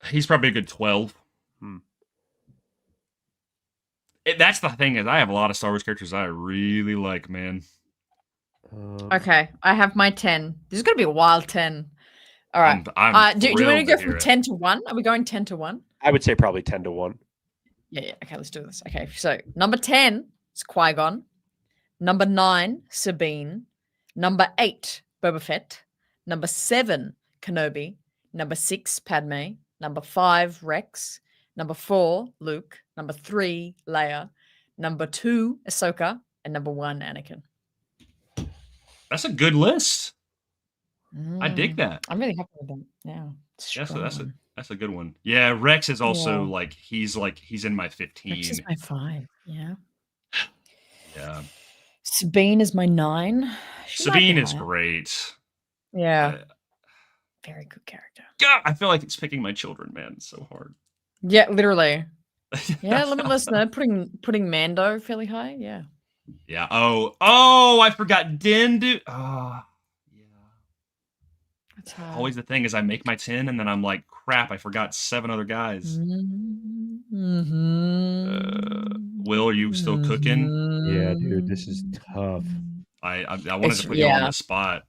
S3: He's probably a good 12. That's the thing is I have a lot of Star Wars characters I really like, man.
S4: Okay. I have my 10. This is gonna be a wild 10. All right.
S3: I'm
S4: Do you want to
S3: thrilled
S4: go
S3: hear
S4: from
S3: it.
S4: 10 to 1? Are we going 10 to 1?
S2: I would say probably 10 to 1.
S4: Yeah. Okay, let's do this. Okay, so number 10 is Qui-Gon. Number 9, Sabine. Number 8, Boba Fett. Number 7, Kenobi. Number 6, Padme. Number 5, Rex. Number 4, Luke. Number 3, Leia. Number 2, Ahsoka. And number 1, Anakin.
S3: That's a good list. I dig that.
S4: I'm really happy with them. Yeah.
S3: That's a good one. Yeah, Rex is also
S4: Yeah.
S3: he's in my 15.
S4: Rex is my 5. Yeah.
S3: Yeah.
S4: Sabine is my 9. She might be
S3: Sabine is
S4: higher.
S3: great.
S4: Yeah. Very good character.
S3: God, I feel like it's picking my children, man. It's so hard.
S4: Yeah, literally. Yeah, Limitless Nerd putting Mando fairly high. Yeah.
S3: Yeah. Oh, I forgot Din. Oh, yeah.
S4: That's hard.
S3: Always the thing is I make my 10 and then I'm like, crap, I forgot 7 other guys. Will, are you still cooking?
S2: Yeah, dude, this is tough.
S3: I wanted to put you on the spot.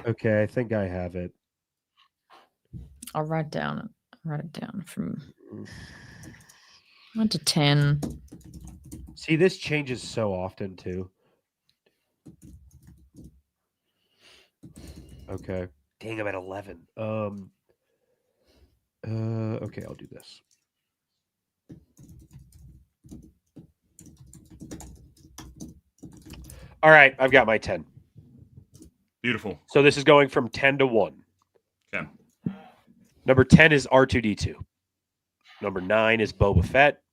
S2: Okay, I think I have it.
S4: I'll write it down from 1 to 10.
S2: See, this changes so often too. Okay. Dang, I'm at 11. Okay, I'll do this. All right, I've got my 10.
S3: Beautiful.
S2: So this is going from 10 to 1.
S3: Okay.
S2: Number 10 is R2-D2. Number 9 is Boba Fett.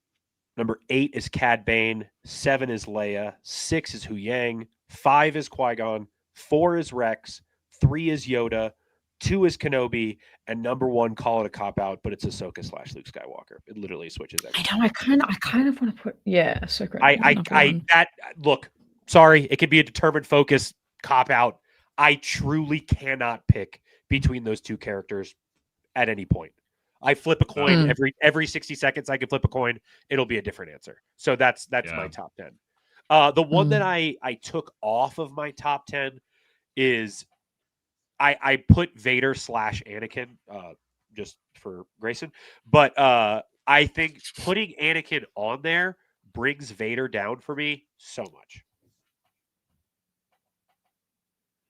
S2: Number 8 is Cad Bane. 7 is Leia. 6 is Hu Yang. 5 is Qui-Gon. 4 is Rex. 3 is Yoda. 2 is Kenobi. And number 1, call it a cop-out, but it's Ahsoka / Luke Skywalker. It literally switches everything.
S4: I know. I kind of want to put Ahsoka.
S2: Look, sorry, it could be a determined focus cop-out. I truly cannot pick between those two characters at any point. I flip a coin every 60 seconds. I can flip a coin. It'll be a different answer. So that's my top 10. The one that I took off of my top 10 is I put Vader / Anakin just for Grayson. But I think putting Anakin on there brings Vader down for me so much.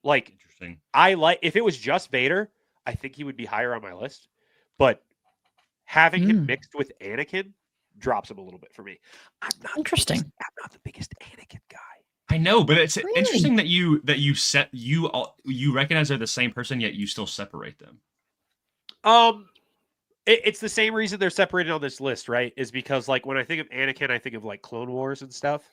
S2: Like,
S3: interesting.
S2: If it was just Vader, I think he would be higher on my list. But having him mixed with Anakin drops him a little bit for me. I'm not the biggest Anakin guy.
S3: I know, but it's interesting that you recognize they're the same person, yet you still separate them.
S2: It's the same reason they're separated on this list, right? Is because like when I think of Anakin, I think of like Clone Wars and stuff.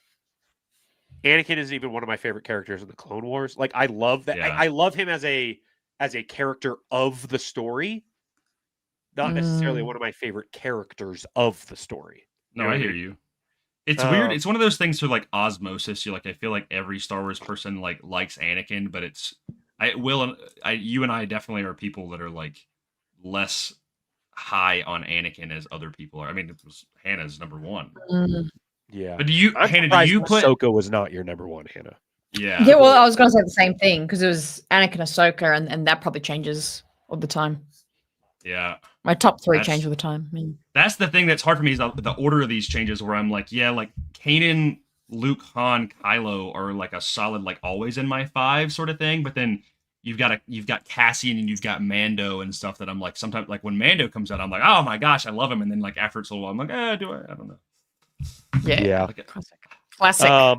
S2: Anakin isn't even one of my favorite characters in the Clone Wars. Like I love that.
S3: Yeah.
S2: I love him as a character of the story, not necessarily one of my favorite characters of the story.
S3: No, I hear you. It's weird. It's one of those things for like osmosis. I feel like every Star Wars person likes Anakin, but you and I definitely are people that are like less high on Anakin as other people are. I mean, it was Hannah's number 1.
S2: Yeah.
S3: But
S2: Hannah, do you put Ahsoka was not your number 1, Hannah?
S3: Yeah.
S4: Yeah, well, I was going to say the same thing because it was Anakin, Ahsoka, and that probably changes all the time.
S3: Yeah.
S4: My top 3
S3: That's-
S4: change all the time.
S3: That's the thing that's hard for me is the order of these changes where I'm like, yeah, like Kanan, Luke, Han, Kylo are like a solid, like always in my 5 sort of thing. But then you've got Cassian and you've got Mando and stuff that I'm like, sometimes like when Mando comes out, I'm like, oh my gosh, I love him. And then like after it's a little while, I'm like, do I? I don't know.
S4: Yeah.
S3: Like,
S4: Classic. Wow.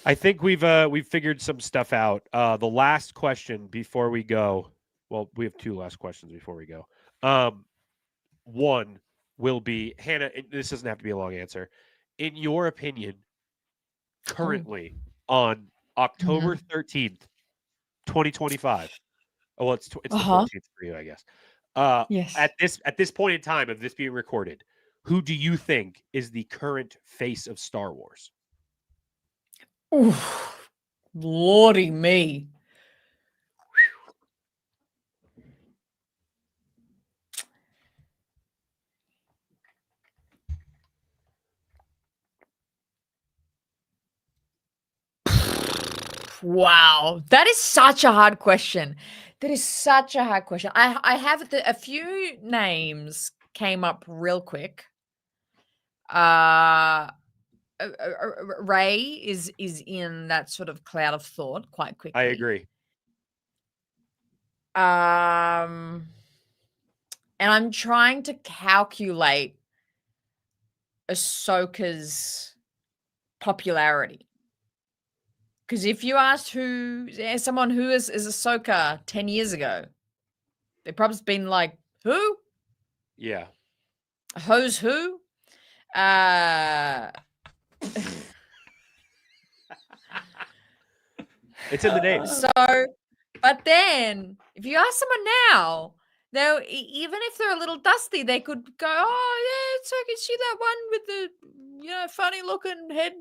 S2: I think we've figured some stuff out. The last question before we go. Well, we have 2 last questions before we go. One will be Hannah. This doesn't have to be a long answer. In your opinion, currently on October 13th, 2025. Oh, well, it's the 14th for you, I guess.
S4: Yes.
S2: At this point in time of this being recorded, who do you think is the current face of Star Wars?
S4: Oof. Lordy me. Wow, that is such a hard question. That is such a hard question. I have a few names came up real quick. Ray is in that sort of cloud of thought quite quickly.
S2: I agree.
S4: And I'm trying to calculate Ahsoka's popularity. Because if you asked someone who is Ahsoka 10 years ago, they've probably been like, who?
S2: Yeah.
S4: Who's who?
S2: It's in the name.
S4: So, but then if you ask someone now, even if they're a little dusty, they could go, oh yeah, it's like, is she that one with the funny looking hair?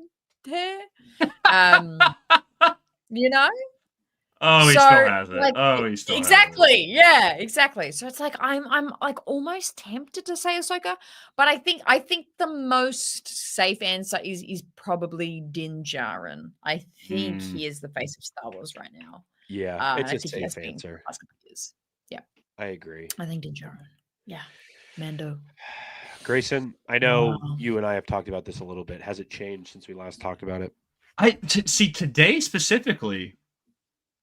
S3: Oh, he
S4: So,
S3: still has it.
S4: like,
S3: Oh, he still
S4: exactly. Yeah, exactly. So it's like I'm like almost tempted to say Ahsoka, but I think the most safe answer is probably Din Djarin. I think he is the face of Star Wars right now.
S2: Yeah, it's
S4: I
S2: a
S4: think he has
S2: safe
S4: been
S2: answer.
S4: for the last couple of years. Yeah,
S2: I agree.
S4: I think Din Djarin. Yeah, Mando.
S2: Grayson, I know
S4: Wow.
S2: you and I have talked about this a little bit. Has it changed since we last talked about it?
S3: See, today specifically,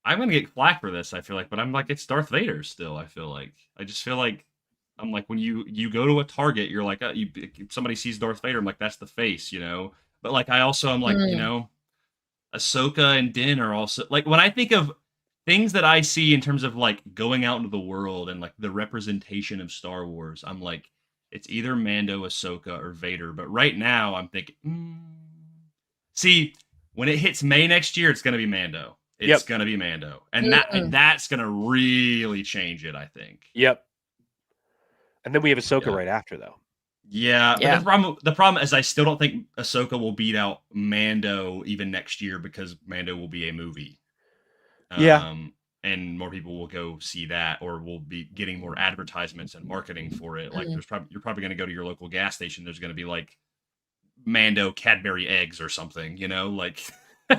S3: I'm gonna get flack for this, I feel like, but I'm like, it's Darth Vader still. I just feel like I'm like when you go to a Target, you're like, if somebody sees Darth Vader, I'm like, that's the face, But like I also am like, Ahsoka and Din are also like when I think of things that I see in terms of like going out into the world and like the representation of Star Wars, I'm like, it's either Mando, Ahsoka, or Vader. But right now, I'm thinking, see, when it hits May next year, it's gonna be Mando. It's gonna be Mando, and that's gonna really change it, I think.
S2: Yep. And then we have Ahsoka right after, though.
S3: Yeah, but the problem is I still don't think Ahsoka will beat out Mando even next year because Mando will be a movie. And more people will go see that, or will be getting more advertisements and marketing for it. Like, you're probably going to go to your local gas station. There's going to be like Mando Cadbury eggs or something, like.
S2: I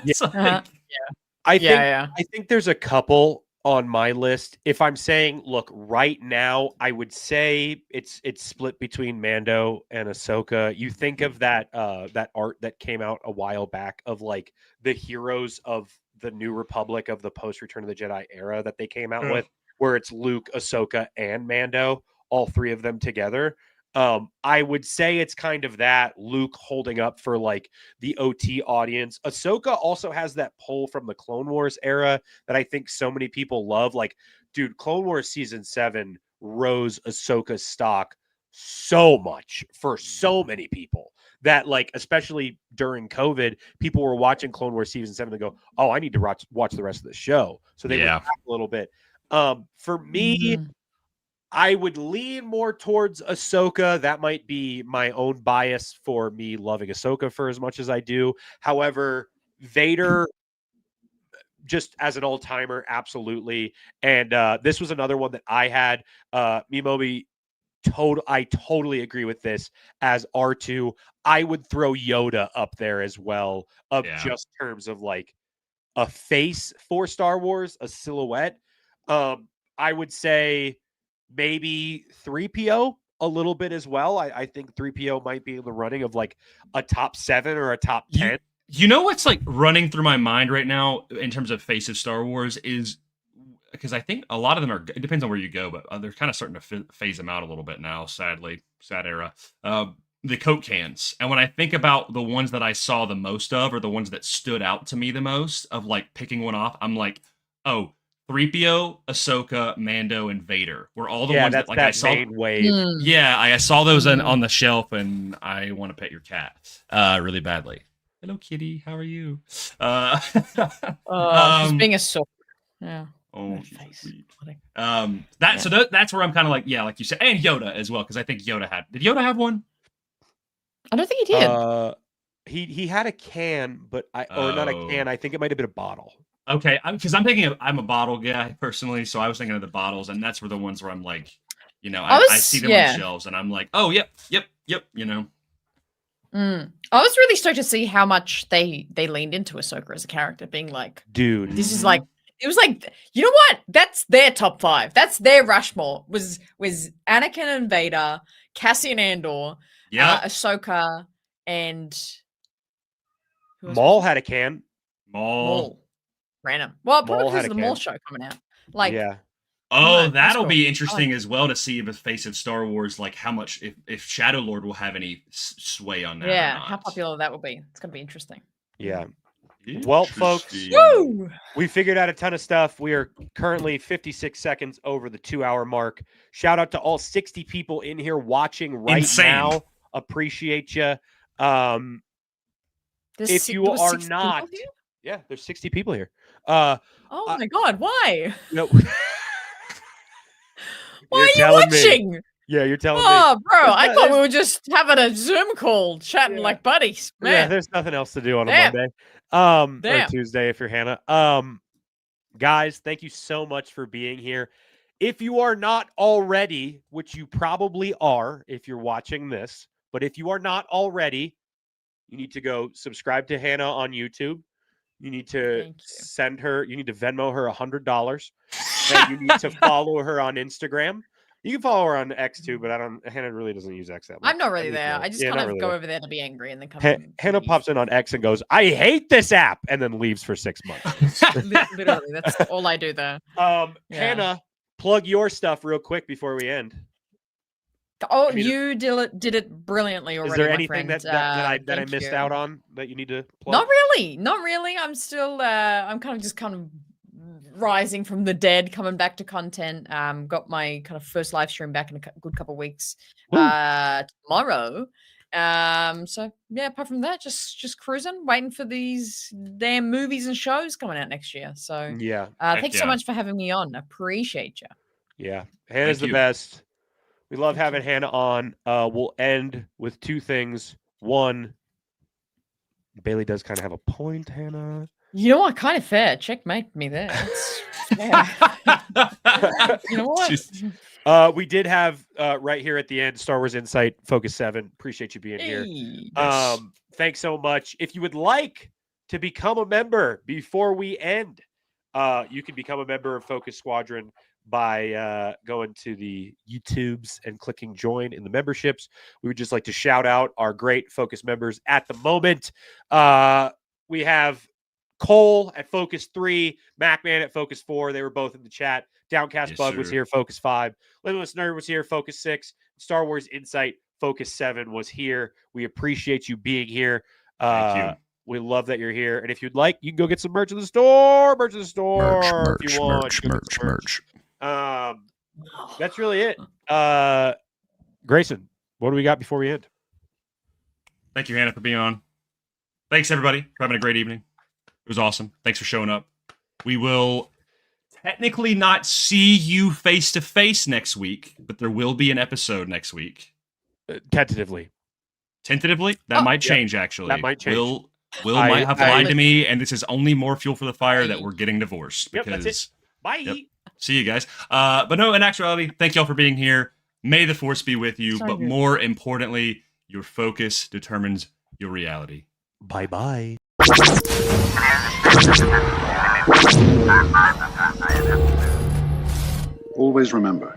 S2: think there's a couple on my list. If I'm saying, look, right now, I would say it's split between Mando and Ahsoka. You think of that art that came out a while back of like the heroes of the New Republic of the post Return of the Jedi era that they came out with, where it's Luke, Ahsoka, and Mando, all 3 of them together. I would say it's kind of that Luke holding up for like the OT audience. Ahsoka also has that pull from the Clone Wars era that I think so many people love. Like, dude, Clone Wars season 7 rose Ahsoka's stock so much for so many people that, like, especially during COVID, people were watching Clone Wars season 7 and go, oh, I need to watch the rest of the show. So they went back a little bit. For me, I would lean more towards Ahsoka. That might be my own bias for me loving Ahsoka for as much as I do. However, Vader, just as an all-timer, absolutely. And this was another one that I had. Mimobi, I totally agree with this as R2. I would throw Yoda up there as well, just terms of like a face for Star Wars, a silhouette. I would say maybe 3PO a little bit as well. I think 3PO might be in the running of like a top 7 or a top 10.
S3: You know what's like running through my mind right now in terms of face of Star Wars is because I think a lot of them are. It depends on where you go, but they're kind of starting to phase them out a little bit now. Sadly, sad era. The Coke cans, and when I think about the ones that I saw the most of, or the ones that stood out to me the most, of like picking one off, I'm like, oh, 3PO, Ahsoka, Mando, and Vader were all the ones that like I saw.
S2: Main wave.
S3: Yeah, I saw those on the shelf, and I want to pet your cat really badly. Hello, kitty. How are you?
S4: She's being a soul. Yeah.
S3: Oh,
S4: Her face.
S3: sweet.
S4: Yeah.
S3: So that's where I'm kind of like, yeah, like you said, and Yoda as well, because I think Yoda had. Did Yoda have one?
S4: I don't think he did.
S2: He had a can, but not a can. I think it might have been a bottle.
S3: Okay, because I'm thinking I'm a bottle guy personally, so I was thinking of the bottles, and that's where the ones where I'm like, I see them on shelves, and I'm like, oh, yep.
S4: I was really stoked to see how much they leaned into Ahsoka as a character, being like,
S2: dude,
S4: this is like, it was like, you know what? That's their top 5. That's their Rushmore. Was Anakin and Vader, Cassian Andor, Ahsoka, and
S2: Maul had a can.
S3: Maul.
S4: Random. Well, probably
S2: Maul
S4: because
S2: had
S4: of
S2: a
S4: the Maul
S2: can.
S4: show coming out. Like,
S2: yeah.
S3: Oh,
S4: that's
S3: that'll
S4: cool.
S3: be interesting as well to see if the face of Star Wars, like how much, if Shadow Lord will have any sway on that.
S4: Yeah,
S3: or not.
S4: how popular that will be. It's gonna be interesting.
S2: Yeah. Well, folks,
S4: Woo!
S2: we figured out a ton of stuff. We are currently 56 seconds over the 2-hour mark. Shout out to all 60 people in here watching right now. Appreciate you. If you are not, yeah, there's 60 people here.
S4: Oh my God, why?
S2: No.
S4: Why are you watching?
S2: Yeah, you're telling me.
S4: Oh, bro, I thought we were just having a Zoom call, chatting like buddies. Man.
S2: Yeah, there's nothing else to do on a Monday. Or Tuesday if you're Hannah. Guys, thank you so much for being here. If you are not already, which you probably are if you're watching this, but if you are not already, you need to go subscribe to Hannah on YouTube. You need to send her, you need to Venmo her $100. And you need to follow her on Instagram. You can follow her on X too, but Hannah really doesn't use X that much.
S4: I'm not really there. I just kind of go over there to be angry and then come
S2: Hannah pops in on X and goes, I hate this app, and then leaves for 6 months.
S4: Literally, that's all I do there.
S2: Hannah, plug your stuff real quick before we end.
S4: Oh, you did it brilliantly already.
S2: Is there
S4: my
S2: anything
S4: friend.
S2: that I missed out on that you need to plug?
S4: Not really. I'm still I'm kind of rising from the dead, coming back to content. Got my kind of first live stream back in a good couple of weeks tomorrow. So yeah, apart from that, just cruising, waiting for these damn movies and shows coming out next year. So
S2: yeah,
S4: thanks so much for having me on. Appreciate you.
S2: Yeah, Hannah's the best. We love having Hannah on. We'll end with 2 things. One, Bailey does kind of have a point, Hannah.
S4: You know what? Kind of fair. Checkmate me there. That's fair. You know what?
S2: We did have right here at the end Star Wars Insight Focus 7. Appreciate you being here. Thanks so much. If you would like to become a member before we end, you can become a member of Focus Squadron by going to the YouTubes and clicking join in the memberships. We would just like to shout out our great Focus members at the moment. We have Cole at Focus 3, Macman at Focus 4. They were both in the chat. Downcast Bug was here, Focus 5. Limitless Nerd was here, Focus 6. Star Wars Insight, Focus 7 was here. We appreciate you being here.
S3: Thank you.
S2: We love that you're here. And if you'd like, you can go get some merch in the store. Merch. If you want. Merch. That's really it. Grayson, what do we got before we end?
S3: Thank you, Hannah, for being on. Thanks, everybody, for having a great evening. It was awesome. Thanks for showing up. We will technically not see you face to face next week, but there will be an episode next week.
S2: Tentatively.
S3: That might change, actually.
S2: That might change.
S3: Will might have lied to me, and this is only more fuel for the fire that we're getting divorced.
S2: Yep, that's it. Bye.
S3: Yep. See you guys. But no, in actuality, thank y'all for being here. May the force be with you, but more importantly, your focus determines your reality.
S2: Bye-bye.
S1: Always remember.